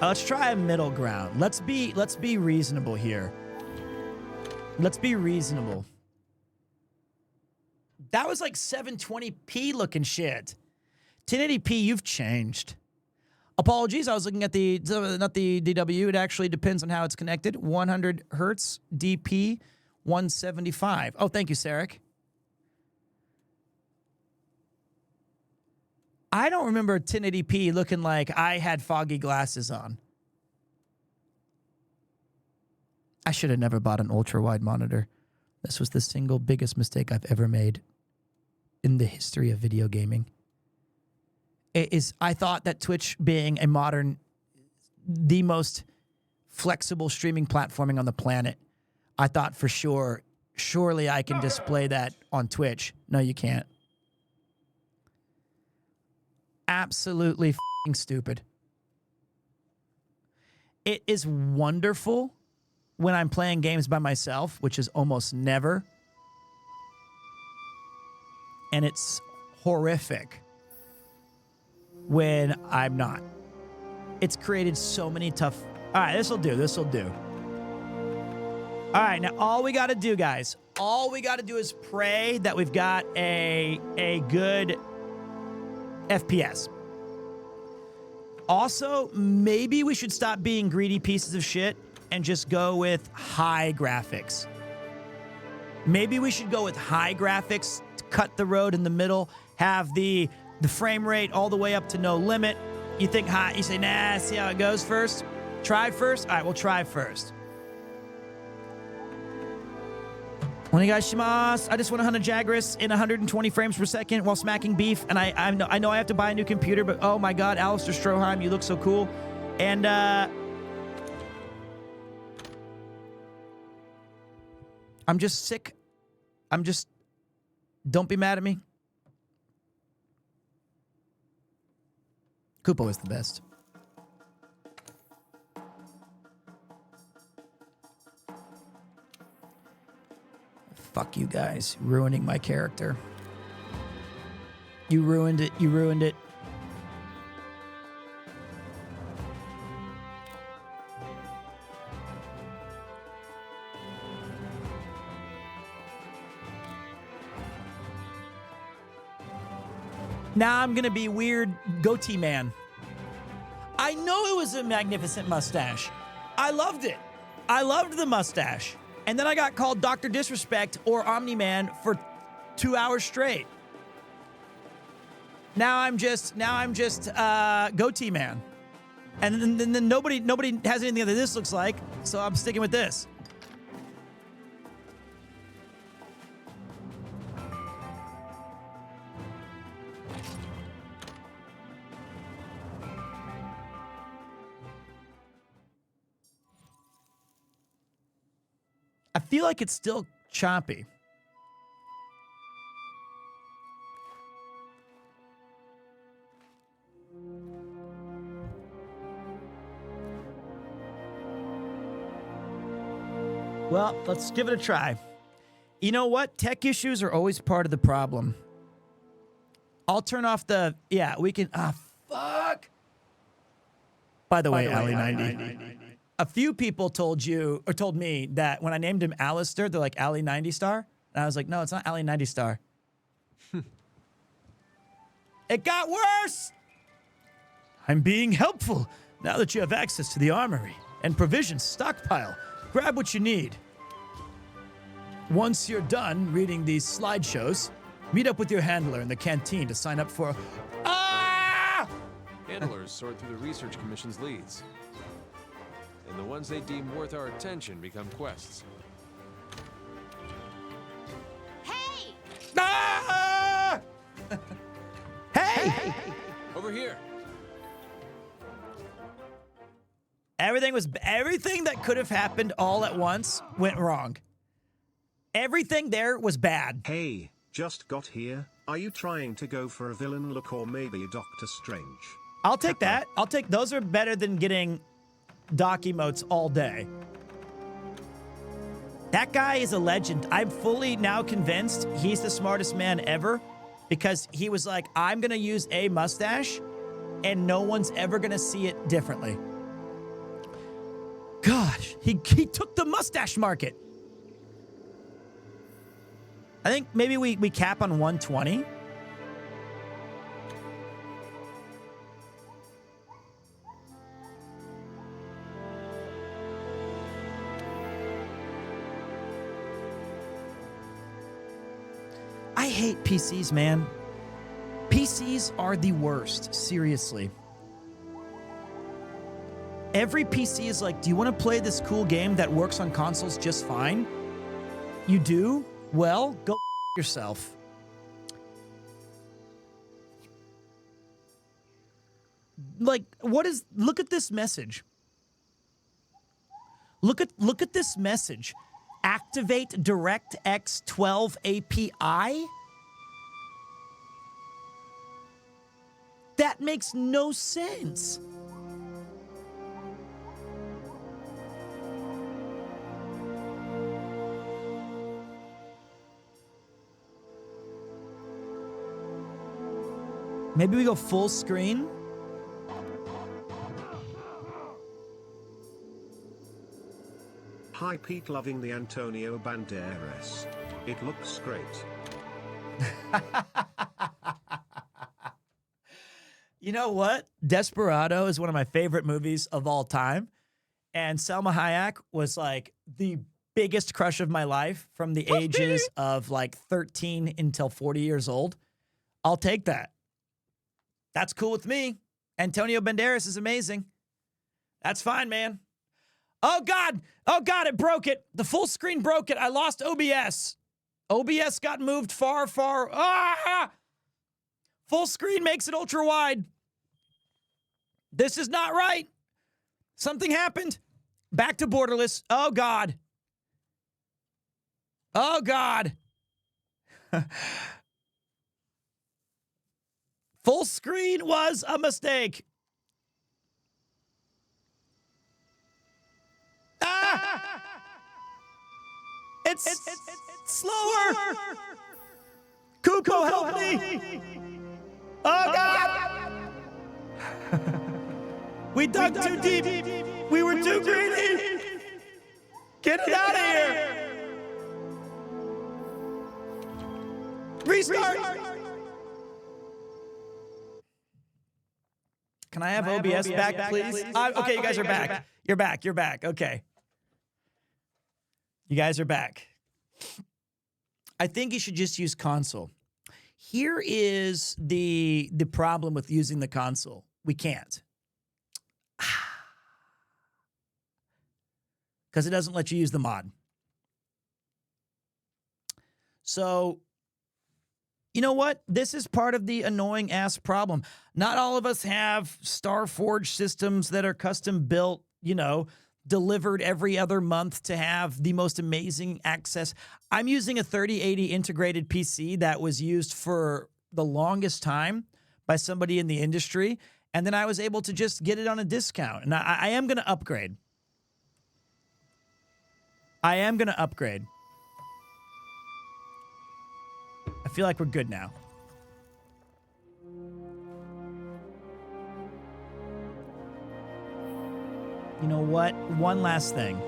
C: Let's try a middle ground. Let's be reasonable here. Let's be reasonable. That was like 720p looking shit. 1080p, you've changed. Apologies, I was looking at not the DW. It actually depends on how it's connected. 100 hertz, DP, 175. Oh, thank you, Sarek. I don't remember 1080p looking like I had foggy glasses on. I should have never bought an ultra-wide monitor. This was the single biggest mistake I've ever made in the history of video gaming. I thought that Twitch being a modern, the most flexible streaming platforming on the planet, I thought for sure, surely I can display that on Twitch. No, you can't. Absolutely f***ing stupid. It is wonderful when I'm playing games by myself, which is almost never. And it's horrific when I'm not. It's created so many tough... All right, this'll do. All right, now all we got to do, guys, all we got to do is pray that we've got a good FPS. Also, maybe we should stop being greedy pieces of shit and just go with high graphics. Maybe we should go with high graphics, cut the road in the middle, have the frame rate all the way up to no limit. You think high, you say, nah, see how it goes first? Try first? All right, we'll try first. Onegaishimasu. I just want to hunt a Jagras in 120 frames per second while smacking beef. And I know I have to buy a new computer, but oh my God, Alistair Stroheim, you look so cool. And I'm just sick. Don't be mad at me. Koopo is the best. Fuck you guys, ruining my character. You ruined it. Now I'm gonna be weird goatee man. I know it was a magnificent mustache. I loved it. I loved the mustache. And then I got called Dr. Disrespect or Omni-Man for 2 hours straight. Now I'm just goatee man. And then nobody has anything that this looks like, so I'm sticking with this. I feel like it's still choppy. Well, let's give it a try. You know what? Tech issues are always part of the problem. I'll turn off the... Yeah, we can... fuck! By the way, Ali90. A few people told me that when I named him Alistair, they're like Ali 90 Star. And I was like, no, it's not Ali 90 Star. It got worse! I'm being helpful now that you have access to the armory and provisions stockpile. Grab what you need. Once you're done reading these slideshows, meet up with your handler in the canteen to sign up for...
A: Handlers sort through the Research Commission's leads. And the ones they deem worth our attention become quests.
G: Hey!
C: Ah! Hey!
A: Over here.
C: Everything that could have happened all at once went wrong. Everything there was bad.
K: Hey, just got here. Are you trying to go for a villain look or maybe a Doctor Strange?
C: I'll take that. Those are better than getting dock emotes all day. That guy is a legend. I'm fully now convinced he's the smartest man ever because he was like, I'm going to use a mustache and no one's ever going to see it differently. Gosh, he took the mustache market. I think maybe we cap on 120. I hate PCs, man. PCs are the worst, seriously. Every PC is like, do you want to play this cool game that works on consoles just fine? You do? Well, go yourself. Like, look at this message. Look at this message. Activate DirectX 12 API? That makes no sense. Maybe we go full screen?
K: Hi Pete, loving the Antonio Banderas. It looks great.
C: You know what? Desperado is one of my favorite movies of all time. And Salma Hayek was like the biggest crush of my life from the ages of like 13 until 40 years old. I'll take that. That's cool with me. Antonio Banderas is amazing. That's fine, man. Oh, God. Oh, God, it broke it. The full screen broke it. I lost OBS. OBS got moved far, far. Ah! Full screen makes it ultra wide. This is not right. Something happened. Back to borderless. Oh, God. Oh, God. Full screen was a mistake. Ah! It's slower. Kuko, help me. Oh, God. We dug too deep. We were too greedy. Get it out of here. Restart. Can I have OBS back, please? Okay, you guys are back. You're back. You're back. Okay. You guys are back. I think you should just use console. Here is the problem with using the console. We can't. Because it doesn't let you use the mod. So, you know what? This is part of the annoying ass problem. Not all of us have Starforge systems that are custom built, you know, delivered every other month to have the most amazing access. I'm using a 3080 integrated PC that was used for the longest time by somebody in the industry. And then I was able to just get it on a discount. And I am going to upgrade. I am going to upgrade. I feel like we're good now. You know what? One last thing.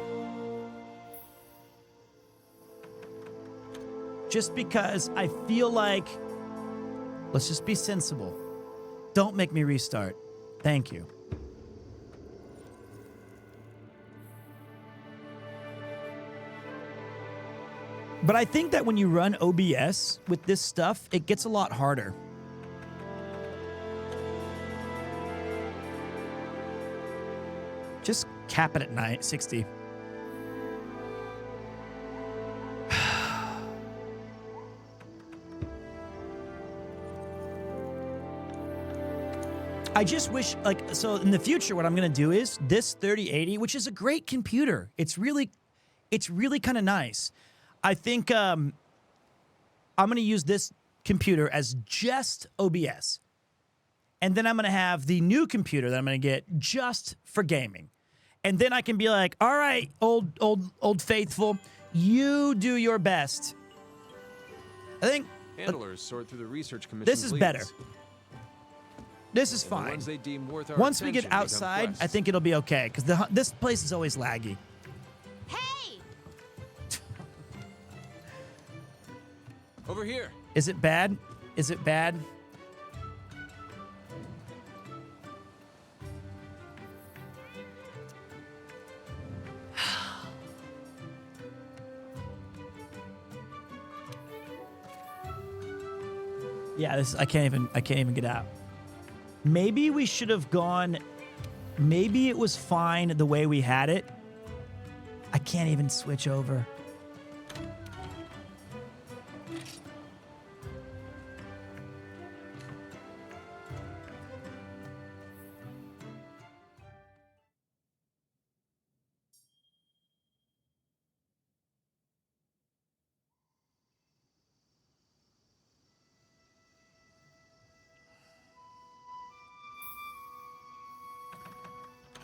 C: Just because I feel like, let's just be sensible. Don't make me restart. Thank you. But I think that when you run OBS with this stuff, it gets a lot harder. Just cap it at 60. I just wish, like, so in the future, what I'm going to do is this 3080, which is a great computer. It's really kind of nice. I think I'm going to use this computer as just OBS. And then I'm going to have the new computer that I'm going to get just for gaming. And then I can be like, all right, old faithful, you do your best. I think
A: handlers sort through the research commission.
C: this is better. This is fine. Once we get outside, I think it'll be okay, because this place is always laggy.
G: Hey!
A: Over here.
C: Is it bad? Is it bad? Yeah, this I can't even get out. Maybe we should have gone. Maybe it was fine the way we had it. I can't even switch over.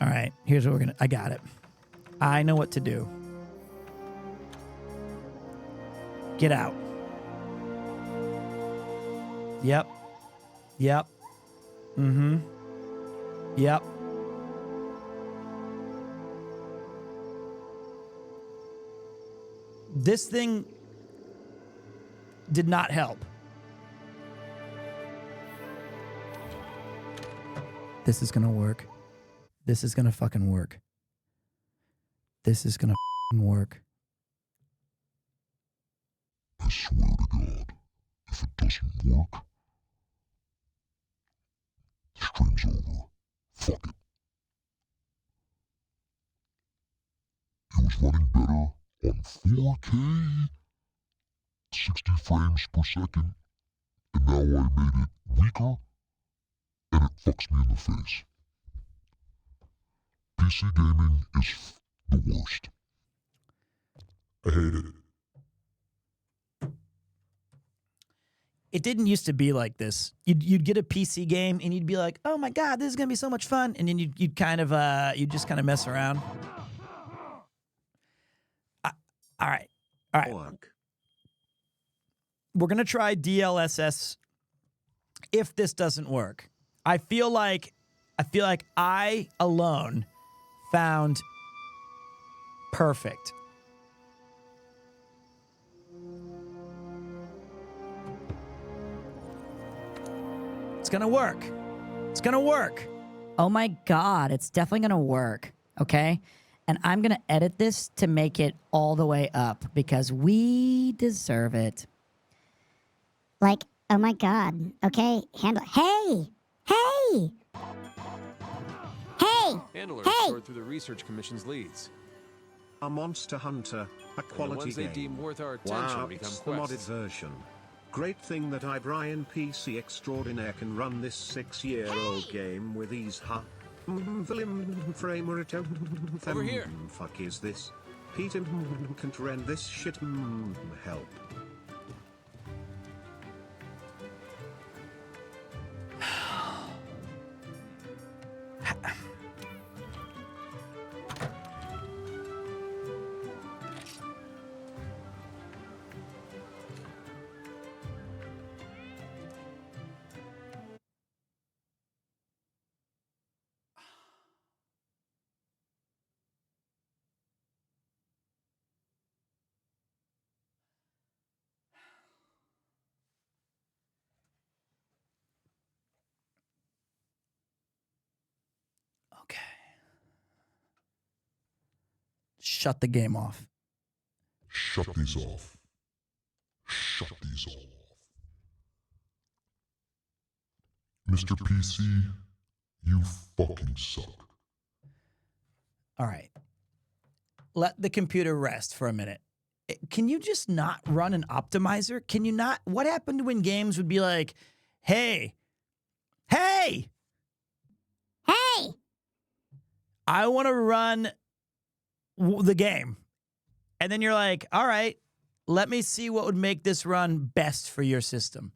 C: All right, here's what we're gonna. I got it. I know what to do. Get out. Yep. Yep. Mm-hmm. Yep. This thing did not help. This is gonna work. This is gonna fucking work. This is gonna work.
J: I swear to God, if it doesn't work, stream's over. Fuck it. It was running better on 4K, 60 frames per second, and now I made it weaker, and it fucks me in the face. PC gaming is the worst. I hate it.
C: It didn't used to be like this. You'd get a PC game and you'd be like, "Oh my God, this is gonna be so much fun," and then you'd just kind of mess around. All right. We're gonna try DLSS. If this doesn't work, I feel like I alone found perfect. It's gonna work. It's gonna work. Oh my God, it's definitely gonna work, okay? And I'm gonna edit this to make it all the way up because we deserve it.
M: Like, oh my God, okay, handle. Hey! Hey! Hey!
A: Handlers
M: Hey!
A: sort through the research commission's leads.
K: A Monster Hunter, a quality
A: ones they
K: game.
A: deem worth our attention
K: Wow,
A: become
K: it's the modded
A: quests.
K: version. Great thing that I, Brian PC Extraordinaire, can run this 6-year-old game with ease. Frame rate.
A: Over here.
K: Fuck is this? Peter can't run this shit. Help.
C: Okay. Shut the game off.
J: Shut these off. Shut these all off. Mr. PC, you fucking suck.
C: All right. Let the computer rest for a minute. Can you just not run an optimizer? Can you not? What happened when games would be like, hey, hey,
M: hey,
C: I want to run the game. And then you're like, all right, let me see what would make this run best for your system.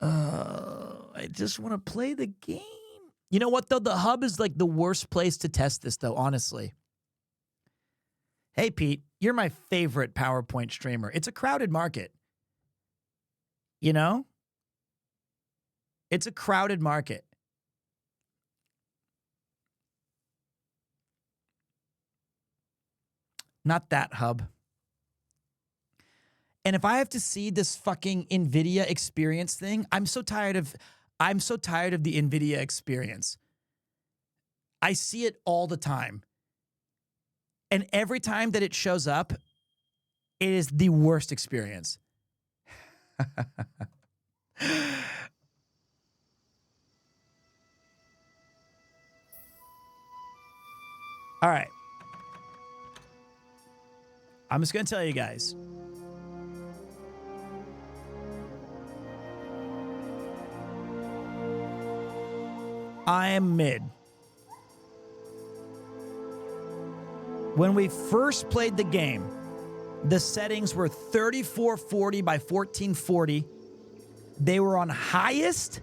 C: I just want to play the game. You know what, though? The hub is like the worst place to test this, though, honestly. Hey, Pete, you're my favorite PowerPoint streamer. It's a crowded market. You know? It's a crowded market. Not that hub. And if I have to see this fucking NVIDIA experience thing, I'm so tired of the NVIDIA experience. I see it all the time. And every time that it shows up, it is the worst experience. All right. I'm just going to tell you guys. I am mid. When we first played the game, the settings were 3440 by 1440. They were on highest,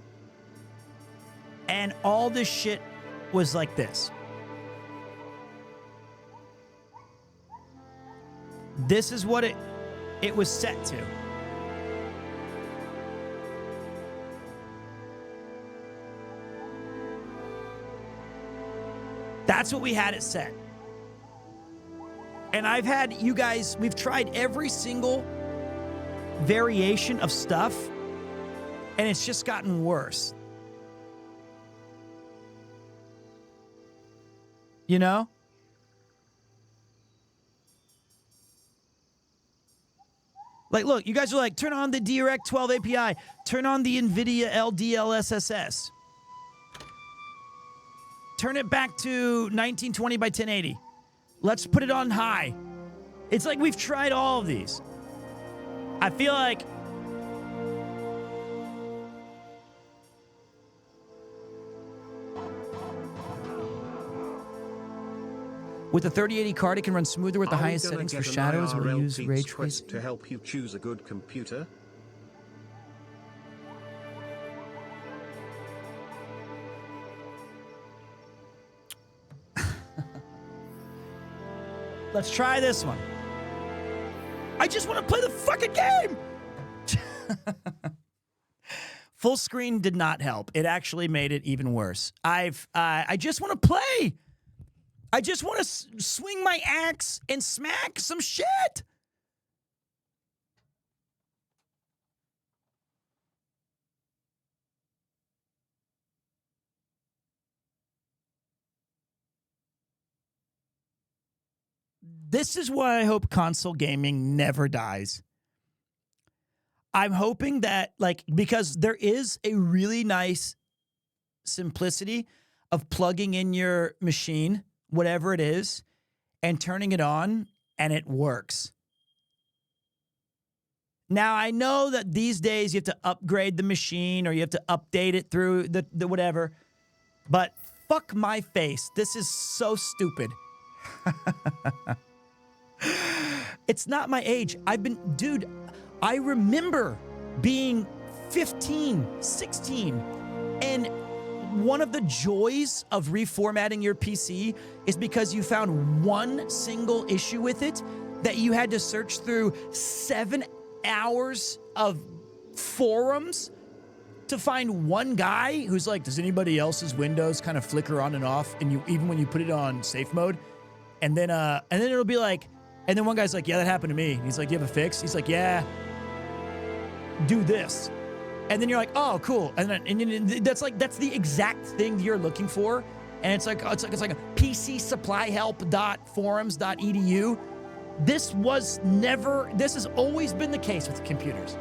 C: and all this shit was like this. This is what it was set to. That's what we had it set. And I've had you guys, we've tried every single variation of stuff, and it's just gotten worse. You know? Like, look, you guys are like, turn on the Direct 12 API, turn on the NVIDIA LDLSSS. Turn it back to 1920 by 1080. Let's put it on high. It's like we've tried all of these. I feel like with the 3080 card, it can run smoother with the highest settings for shadows. We'll use ray tracing
K: to help you choose a good computer.
C: Let's try this one. I just want to play the fucking game. Full screen did not help. It actually made it even worse. I just want to play. I just want to swing my axe and smack some shit. this is why I hope console gaming never dies. I'm hoping that, like, because there is a really nice simplicity of plugging in your machine, whatever it is, and turning it on, and it works. Now, I know that these days you have to upgrade the machine or you have to update it through the whatever, but fuck my face. This is so stupid. It's not my age. Dude, I remember being 15, 16, and one of the joys of reformatting your PC is because you found one single issue with it that you had to search through 7 hours of forums to find one guy who's like, does anybody else's Windows kind of flicker on and off? And you, even when you put it on safe mode, and then it'll be like, and then one guy's like, yeah, that happened to me. And he's like, you have a fix? He's like, yeah, do this. And then you're like, oh, cool. And that's the exact thing you're looking for. And it's like a pcsupplyhelp.forums.edu. This has always been the case with computers.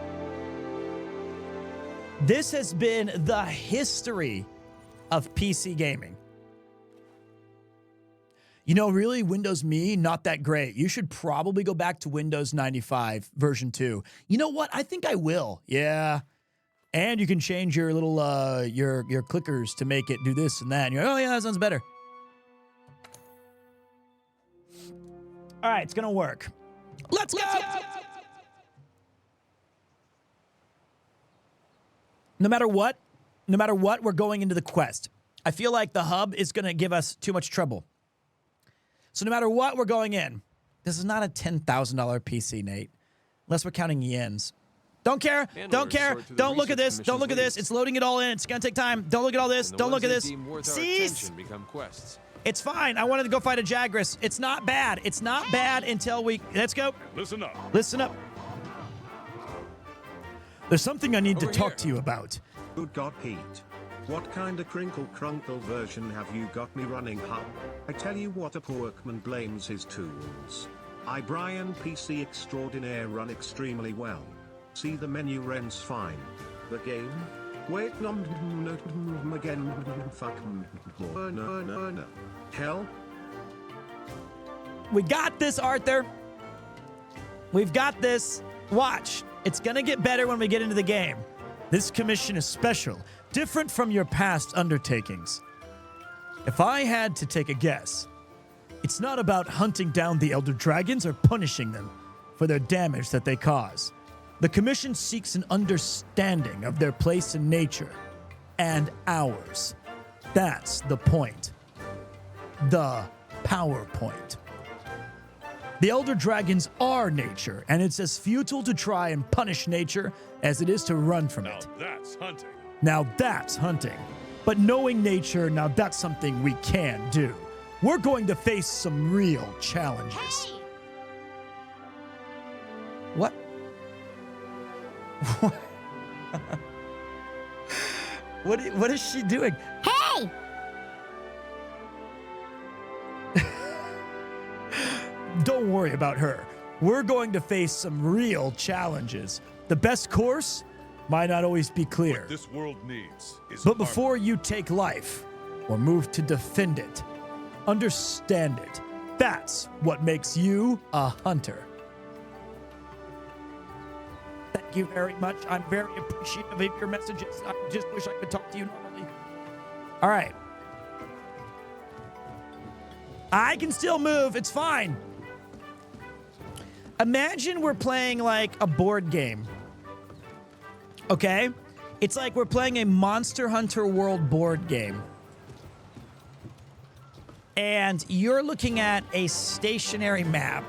C: This has been the history of PC gaming. You know, really, Windows Me, not that great. You should probably go back to Windows 95 version 2. You know what? I think I will. Yeah. And you can change your little, your clickers to make it do this and that. And you're like, oh yeah, that sounds better. All right, it's gonna work. Let's go! No matter what, we're going into the quest. I feel like the hub is gonna give us too much trouble. So no matter what, we're going in. This is not a $10,000 PC, Nate. Unless we're counting yens. Don't care. Don't care. Don't look at this. Don't look at this. It's loading it all in. It's gonna take time. Don't look at all this. Don't look at this. Cease. It's fine. I wanted to go fight a Jagras. It's not bad. It's not bad until we... Let's go.
B: Listen up.
C: Listen up. There's something I need to talk to you about.
K: Good God, Pete. What kind of crinkle-crunkle version have you got me running, huh? I tell you what, a workman blames his tools. I, Brian PC Extraordinaire, run extremely well. See the menu runs fine. The game? Wait, no, again, fuck, no. Hell?
C: We got this, Arthur. We've got this. Watch. It's gonna get better when we get into the game. This commission is special, different from your past undertakings. If I had to take a guess, it's not about hunting down the Elder Dragons or punishing them for their damage that they cause. The commission seeks an understanding of their place in nature and ours. That's the point. The PowerPoint. The Elder Dragons are nature, and it's as futile to try and punish nature as it is to run from it.
B: Now that's hunting.
C: Now that's hunting. But knowing nature, now that's something we can do. We're going to face some real challenges.
G: Hey!
C: What? What is she doing?
M: Hey!
C: Don't worry about her. We're going to face some real challenges. The best course might not always be clear.
B: What this world needs is
C: But before you take life or move to defend it, understand it. That's what makes you a hunter. Thank you very much. I'm very appreciative of your messages. I just wish I could talk to you normally. All right. I can still move. It's fine. Imagine we're playing like a board game. Okay? It's like we're playing a Monster Hunter World board game. And you're looking at a stationary map.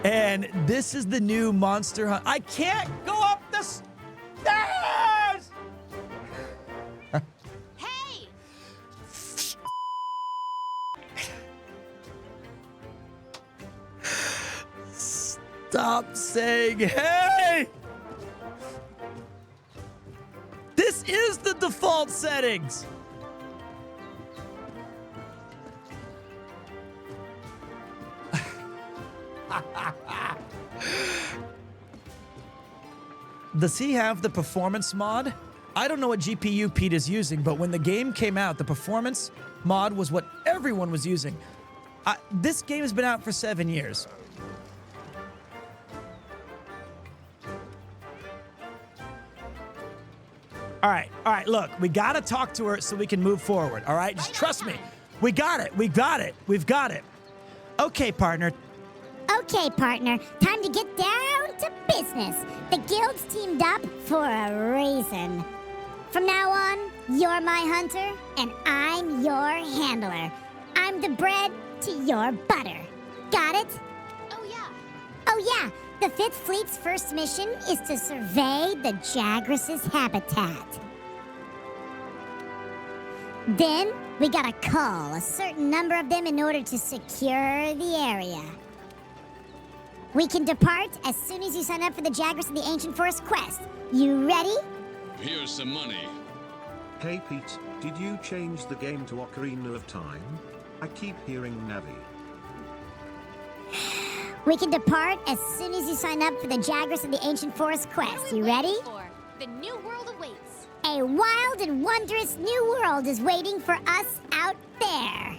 C: And this is the new Monster Hunter. I can't go up the stairs!
G: Hey!
C: Stop saying, hey! This is the default settings. Does he have the performance mod? I don't know what GPU Pete is using, but when the game came out, the performance mod was what everyone was using. This game has been out for 7 years. All right, look, we gotta talk to her so we can move forward, all right? Just trust me. We got it. We've got it. Okay, partner.
M: Okay, partner, time to get down to business. The guild's teamed up for a reason. From now on, you're my hunter, and I'm your handler. I'm the bread to your butter. Got it? Oh yeah, the 5th Fleet's first mission is to survey the Jagras' habitat. Then, we gotta call a certain number of them in order to secure the area. We can depart as soon as you sign up for the Jagras of the Ancient Forest quest. You ready?
J: Here's some money.
K: Hey Pete, did you change the game to Ocarina of Time? I keep hearing Navi.
M: We can depart as soon as you sign up for the Jagras of the Ancient Forest quest. You ready?
G: The new world awaits.
M: A wild and wondrous new world is waiting for us out there.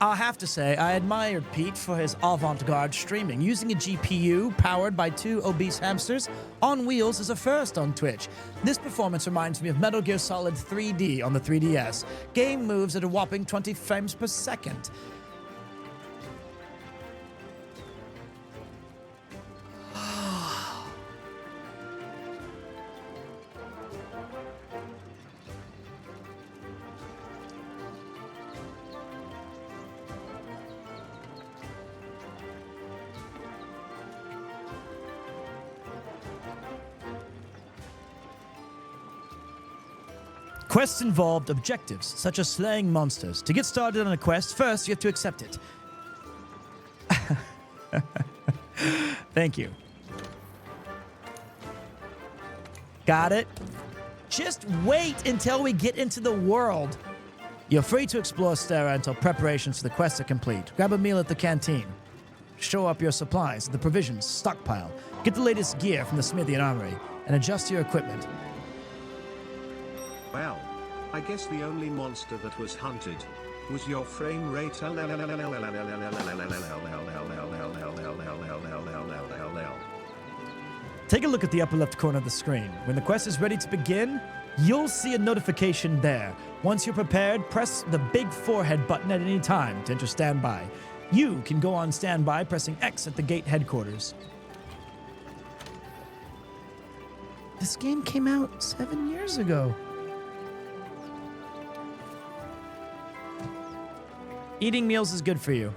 C: I'll have to say, I admired Pete for his avant-garde streaming. Using a GPU powered by 2 obese hamsters on wheels is a first on Twitch. This performance reminds me of Metal Gear Solid 3D on the 3DS. Game moves at a whopping 20 frames per second. Quests involved objectives, such as slaying monsters. To get started on a quest, first you have to accept it. Thank you. Got it? Just wait until we get into the world. You're free to explore Stera until preparations for the quest are complete. Grab a meal at the canteen. Show up your supplies at the provisions stockpile. Get the latest gear from the smithy and armory, and adjust your equipment.
K: Well, I guess the only monster that was hunted was your frame rate.
C: Take a look at the upper left corner of the screen. When the quest is ready to begin, you'll see a notification there. Once you're prepared, press the big forehead button at any time to enter standby. You can go on standby pressing X at the gate headquarters. This game came out 7 years ago. Eating meals is good for you.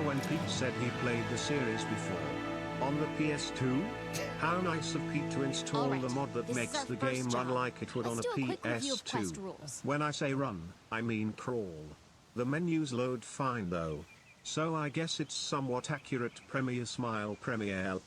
K: When Pete said he played the series before. On the PS2? How nice of Pete to install the mod that makes the game run like it would on a PS2. When I say run, I mean crawl. The menus load fine though. So I guess it's somewhat accurate. Premiere Smile Premiere.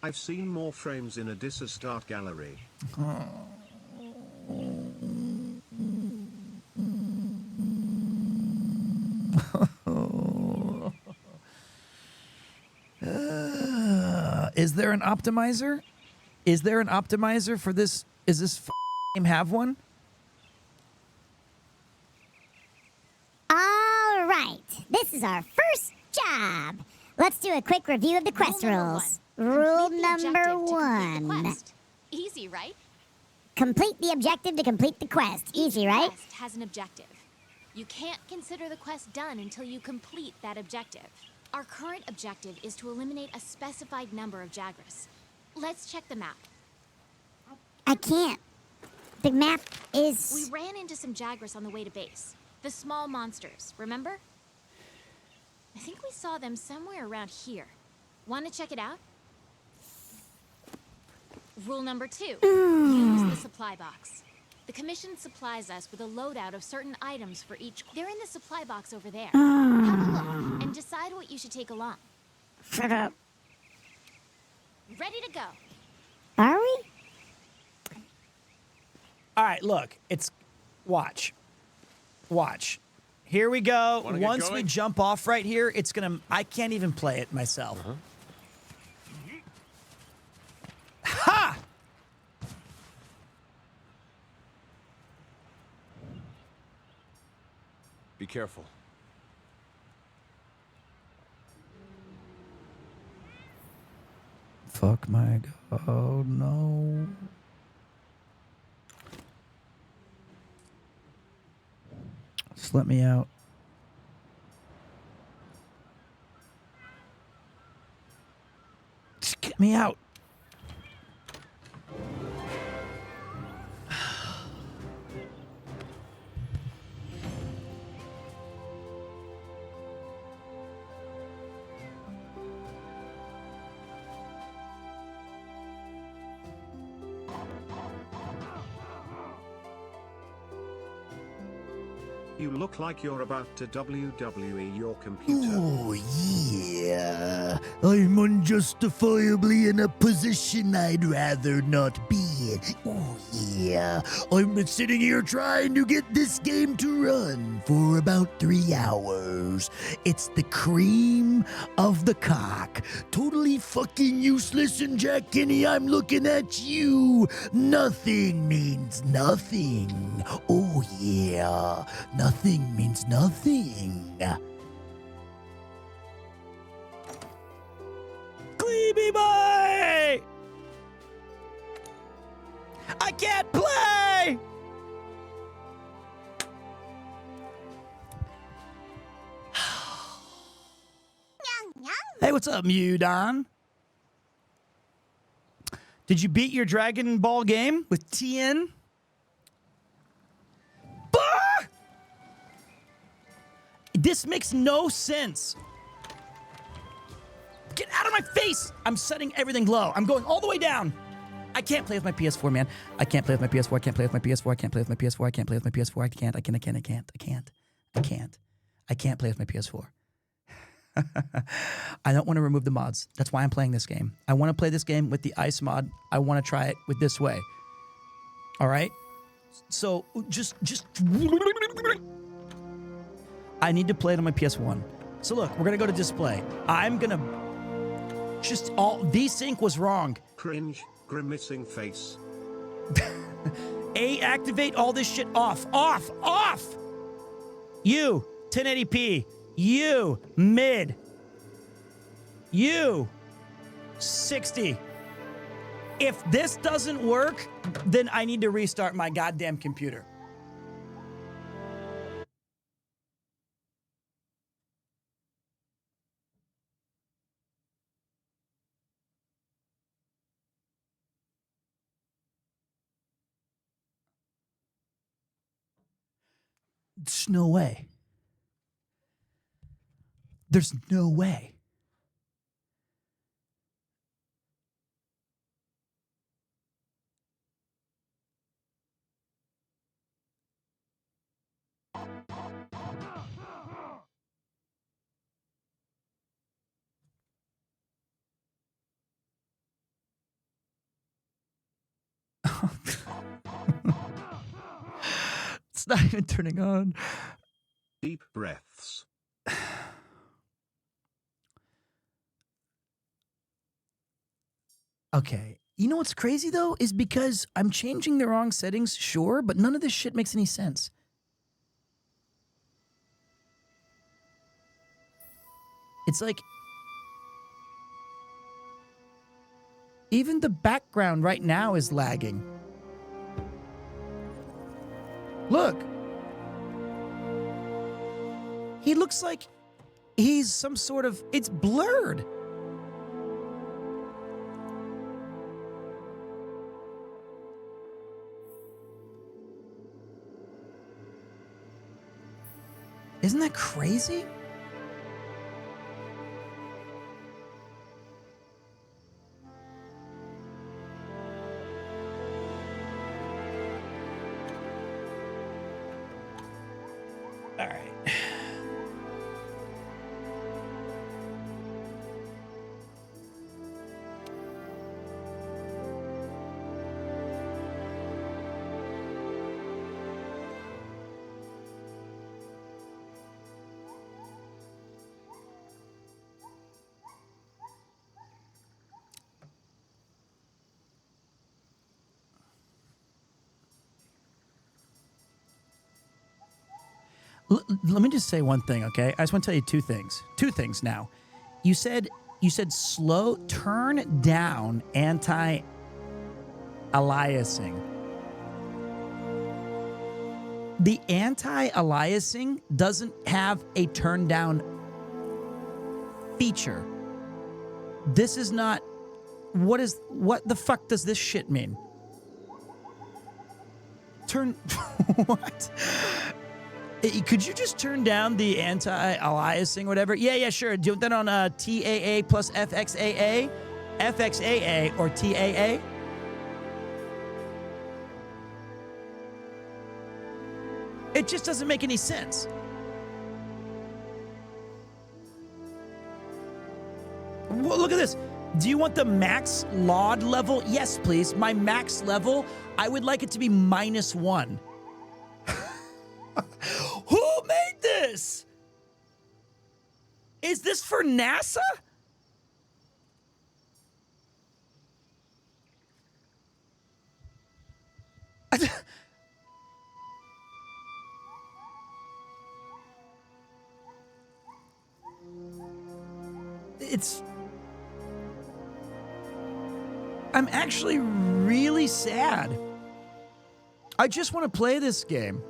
K: I've seen more frames in a Disses art gallery.
C: Is there an optimizer? Is there an optimizer for this? Is this game have one?
M: All right, this is our first job. Let's do a quick review of the quest rules. Rule number one.
G: Easy, right?
M: Complete the objective to complete the quest. Easy, right?
G: Quest has an objective. You can't consider the quest done until you complete that objective. Our current objective is to eliminate a specified number of Jagras. Let's check the map.
M: I can't. The map is...
G: We ran into some Jagras on the way to base. The small monsters, remember? I think we saw them somewhere around here. Want to check it out? Rule number 2. Use the supply box. The commission supplies us with a loadout of certain items for each... They're in the supply box over there. Have a look and decide what you should take along.
M: Shut up.
G: Ready to go.
M: Are we?
C: All right, look. It's... Watch. Watch. Here we go. Once we jump off right here, it's gonna... I can't even play it myself. Ha!
A: Be careful.
C: Fuck my god. Oh, no. Just let me out. Just get me out.
K: You look like you're about to WWE your computer.
N: Oh, yeah. I'm unjustifiably in a position I'd rather not be in. Oh, yeah. I've been sitting here trying to get this game to run for about 3 hours. It's the cream of the cock. Totally fucking useless, and Jack Kinney, I'm looking at you. Nothing means nothing. Oh, yeah. Nothing means nothing.
C: Gleeby boy! I can't play! Hey, what's up, Mudon? Did you beat your Dragon Ball game with TN? This makes no sense. Get out of my face! I'm setting everything low. I'm going all the way down. I can't play with my PS4, man. I can't play with my PS4. I can't play with my PS4. I can't play with my PS4. I can't play with my PS4. I can't play with my PS4. I don't want to remove the mods. That's why I'm playing this game. I want to play this game with the ice mod. I want to try it with this way. All right? So just I need to play it on my PS1. So look, we're going to go to display. I'm going to just VSync was wrong.
K: Cringe, grimacing face.
C: Activate all this shit off. Off! You, 1080p. You, mid. You, 60. If this doesn't work, then I need to restart my goddamn computer. There's no way. There's no way. It's not even turning on.
K: Deep breaths.
C: Okay. You know what's crazy, though? Is because I'm changing the wrong settings, sure, but none of this shit makes any sense. It's like... even the background right now is lagging. Look. He looks like he's some sort of... it's blurred. Isn't that crazy? All right. Let me just say one thing, okay? I just want to tell you two things. Two things now. You said slow, turn down anti-aliasing. The anti-aliasing doesn't have a turn down feature. This is not... what the fuck does this shit mean? Turn... what? Could you just turn down the anti-aliasing, whatever? Yeah, sure. Do that on TAA plus FXAA, FXAA, or TAA. It just doesn't make any sense. Well, look at this. Do you want the max LOD level? Yes, please. My max level, I would like it to be -1. Who made this? Is this for NASA? I'm actually really sad. I just want to play this game.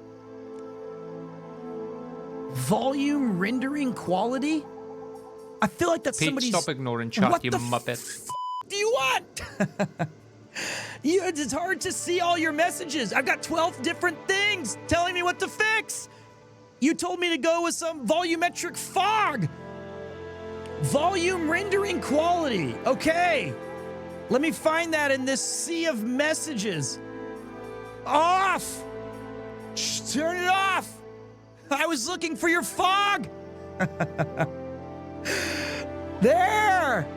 C: Volume rendering quality? I feel like that's
F: Pete,
C: somebody's...
F: stop ignoring chat,
C: what
F: you
C: the
F: muppet.
C: Do you want? It's hard to see all your messages. I've got 12 different things telling me what to fix. You told me to go with some volumetric fog. Volume rendering quality. Okay. Let me find that in this sea of messages. Off. Turn it off. I was looking for your fog. There.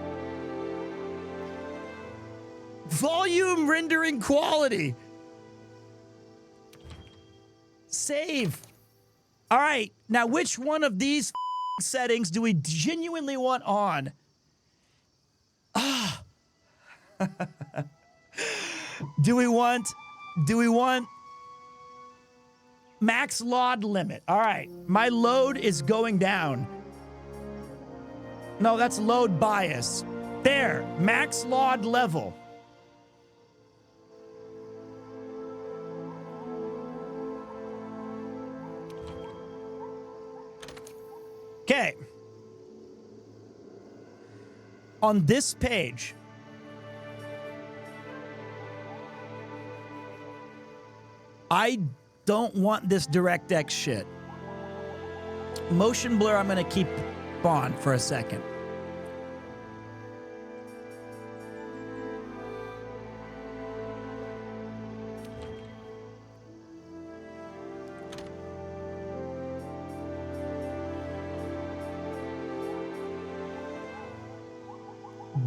C: Volume rendering quality. Save. All right. Now, which one of these settings do we genuinely want on? Ah. Do we want max LOD limit? All right. My load is going down. No, that's load bias. There. Max LOD level. Okay. On this page, I don't want this DirectX shit. Motion blur, I'm going to keep on for a second.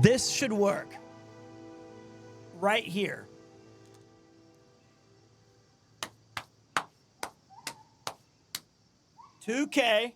C: This should work. Right here. 2K.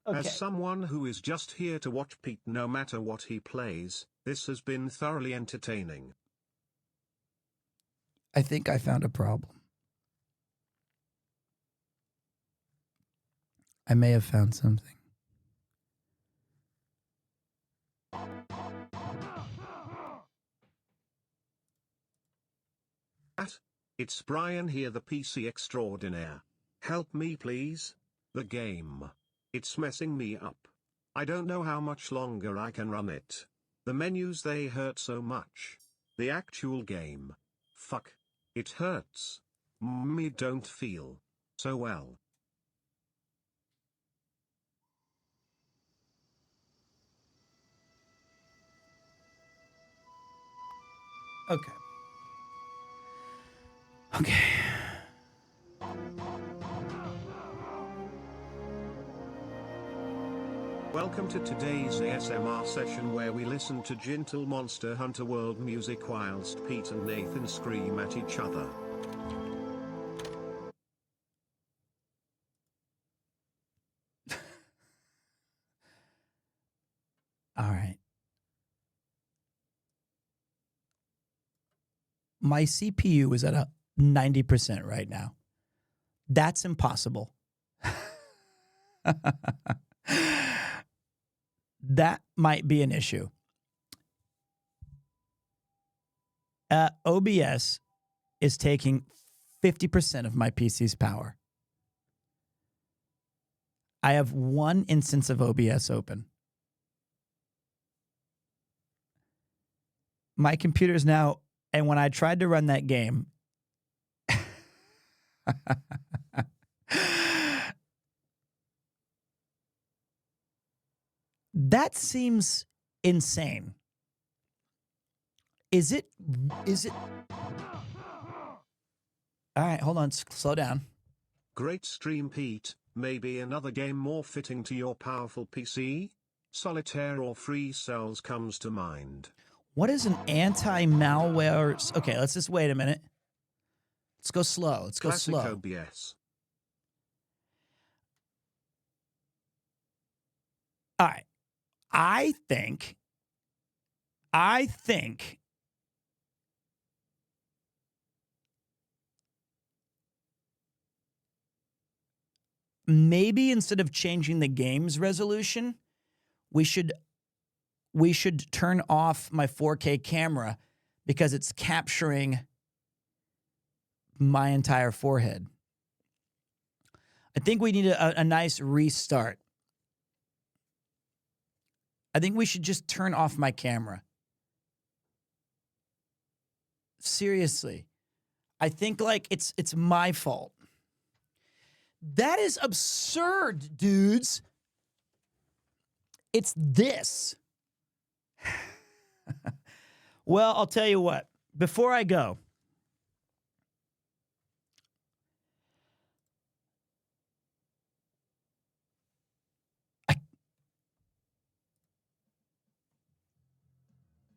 C: Okay.
K: As someone who is just here to watch Pete no matter what he plays, this has been thoroughly entertaining.
C: I think I found a problem. I may have found something.
K: It's Brian here, the PC extraordinaire. Help me please. The game. It's messing me up. I don't know how much longer I can run it. The menus, they hurt so much. The actual game. Fuck. It hurts. Me don't feel so well.
C: Okay. Okay.
K: Welcome to today's ASMR session where we listen to gentle Monster Hunter World music whilst Pete and Nathan scream at each other.
C: All right. My CPU is at a 90% right now. That's impossible. That might be an issue. OBS is taking 50% of my PC's power. I have one instance of OBS open. My computer's now, and when I tried to run that game, that seems insane. Is it? All right, hold on, slow down.
K: Great stream, Pete. Maybe another game more fitting to your powerful PC? Solitaire or Free Cells comes to mind.
C: What is an anti-malware? Okay, let's just wait a minute. Let's go slow. Let's go
K: Classic
C: slow.
K: OBS.
C: All right. I think maybe instead of changing the game's resolution, we should turn off my 4K camera because it's capturing my entire forehead. I think we need a nice restart. I think we should just turn off my camera. Seriously. I think like it's my fault. That is absurd, dudes. It's this. Well, I'll tell you what. Before I go,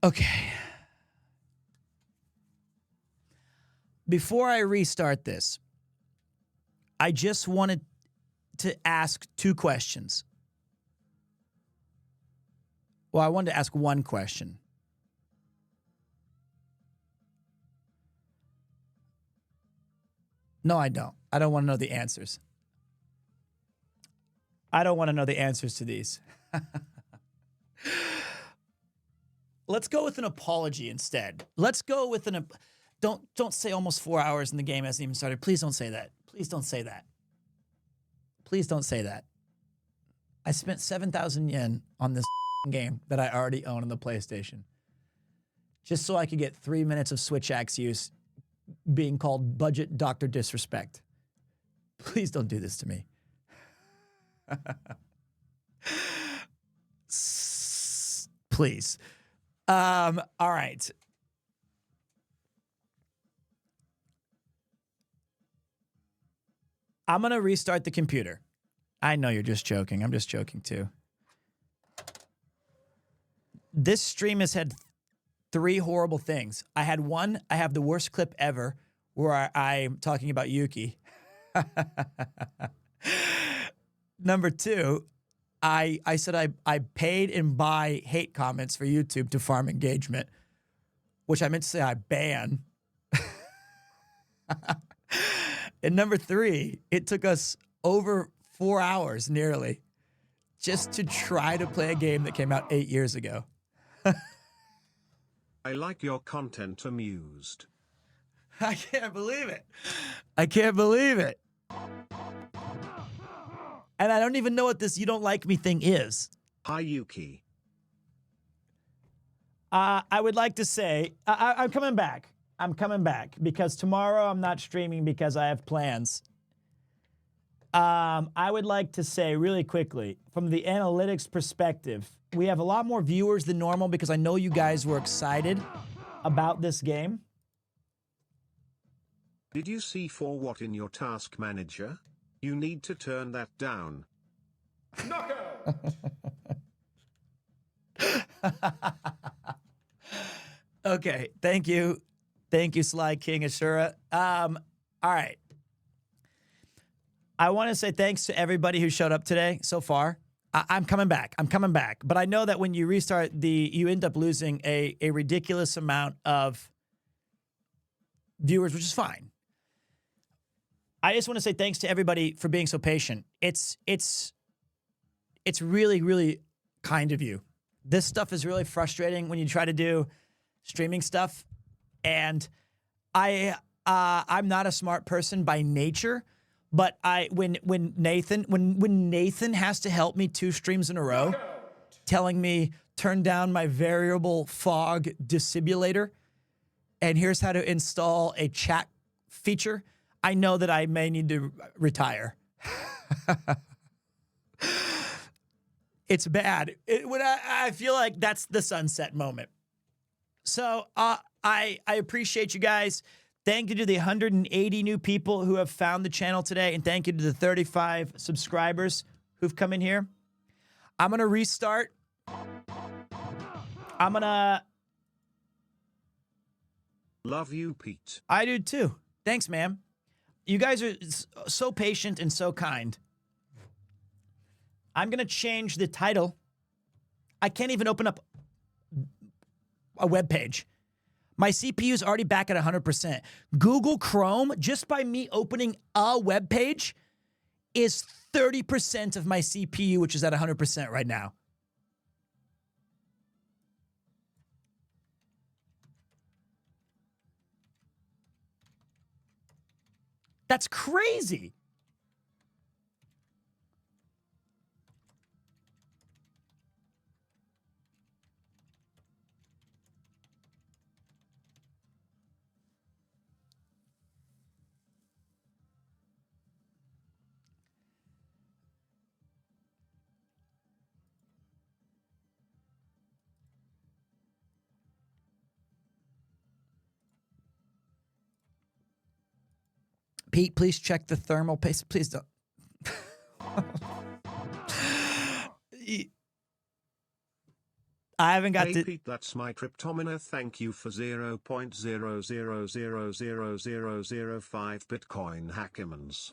C: okay. Before I restart this, I just wanted to ask two questions. Well, I wanted to ask one question. No, I don't. I don't want to know the answers. I don't want to know the answers to these. Let's go with an apology instead. Let's go with an... Don't say almost 4 hours and the game hasn't even started. Please don't say that. Please don't say that. Please don't say that. I spent 7,000 yen on this game that I already own on the PlayStation. Just so I could get 3 minutes of Switch Axe use being called budget Dr. Disrespect. Please don't do this to me. Please. All right. I'm going to restart the computer. I know you're just joking. I'm just joking too. This stream has had 3 horrible things. I had one, I have the worst clip ever where I'm talking about Yuki. Number 2, I said I paid and buy hate comments for YouTube to farm engagement, which I meant to say I ban. And number 3, it took us over 4 hours nearly just to try to play a game that came out 8 years ago.
K: I like your content, amused.
C: I can't believe it. I can't believe it. And I don't even know what this "you don't like me" thing is.
K: Hi, Yuki.
C: I would like to say, I'm coming back. I'm coming back because tomorrow I'm not streaming because I have plans. I would like to say really quickly, from the analytics perspective, we have a lot more viewers than normal because I know you guys were excited about this game.
K: Did you see for what in your task manager? You need to turn that down.
P: Knockout!
C: Okay, thank you. Thank you, Sly King Ashura. All right. I want to say thanks to everybody who showed up today so far. I'm coming back. I'm coming back. But I know that when you restart you end up losing a ridiculous amount of viewers, which is fine. I just want to say thanks to everybody for being so patient. It's really, really kind of you. This stuff is really frustrating when you try to do streaming stuff. And I'm not a smart person by nature, but when Nathan has to help me 2 streams in a row, telling me turn down my variable fog disibulator, and here's how to install a chat feature, I know that I may need to retire. It's bad. I feel like that's the sunset moment. So I appreciate you guys. Thank you to the 180 new people who have found the channel today, and thank you to the 35 subscribers who've come in here. I'm going to restart. I'm going to...
K: Love you, Pete.
C: I do too. Thanks, ma'am. You guys are so patient and so kind. I'm going to change the title. I can't even open up a web page. My CPU is already back at 100%. Google Chrome, just by me opening a web page, is 30% of my CPU, which is at 100% right now. That's crazy. Pete, please check the thermal paste. Please don't. I haven't got
K: hey,
C: to...
K: Pete, that's my cryptominer. Thank you for 0.0000005 Bitcoin hackimans.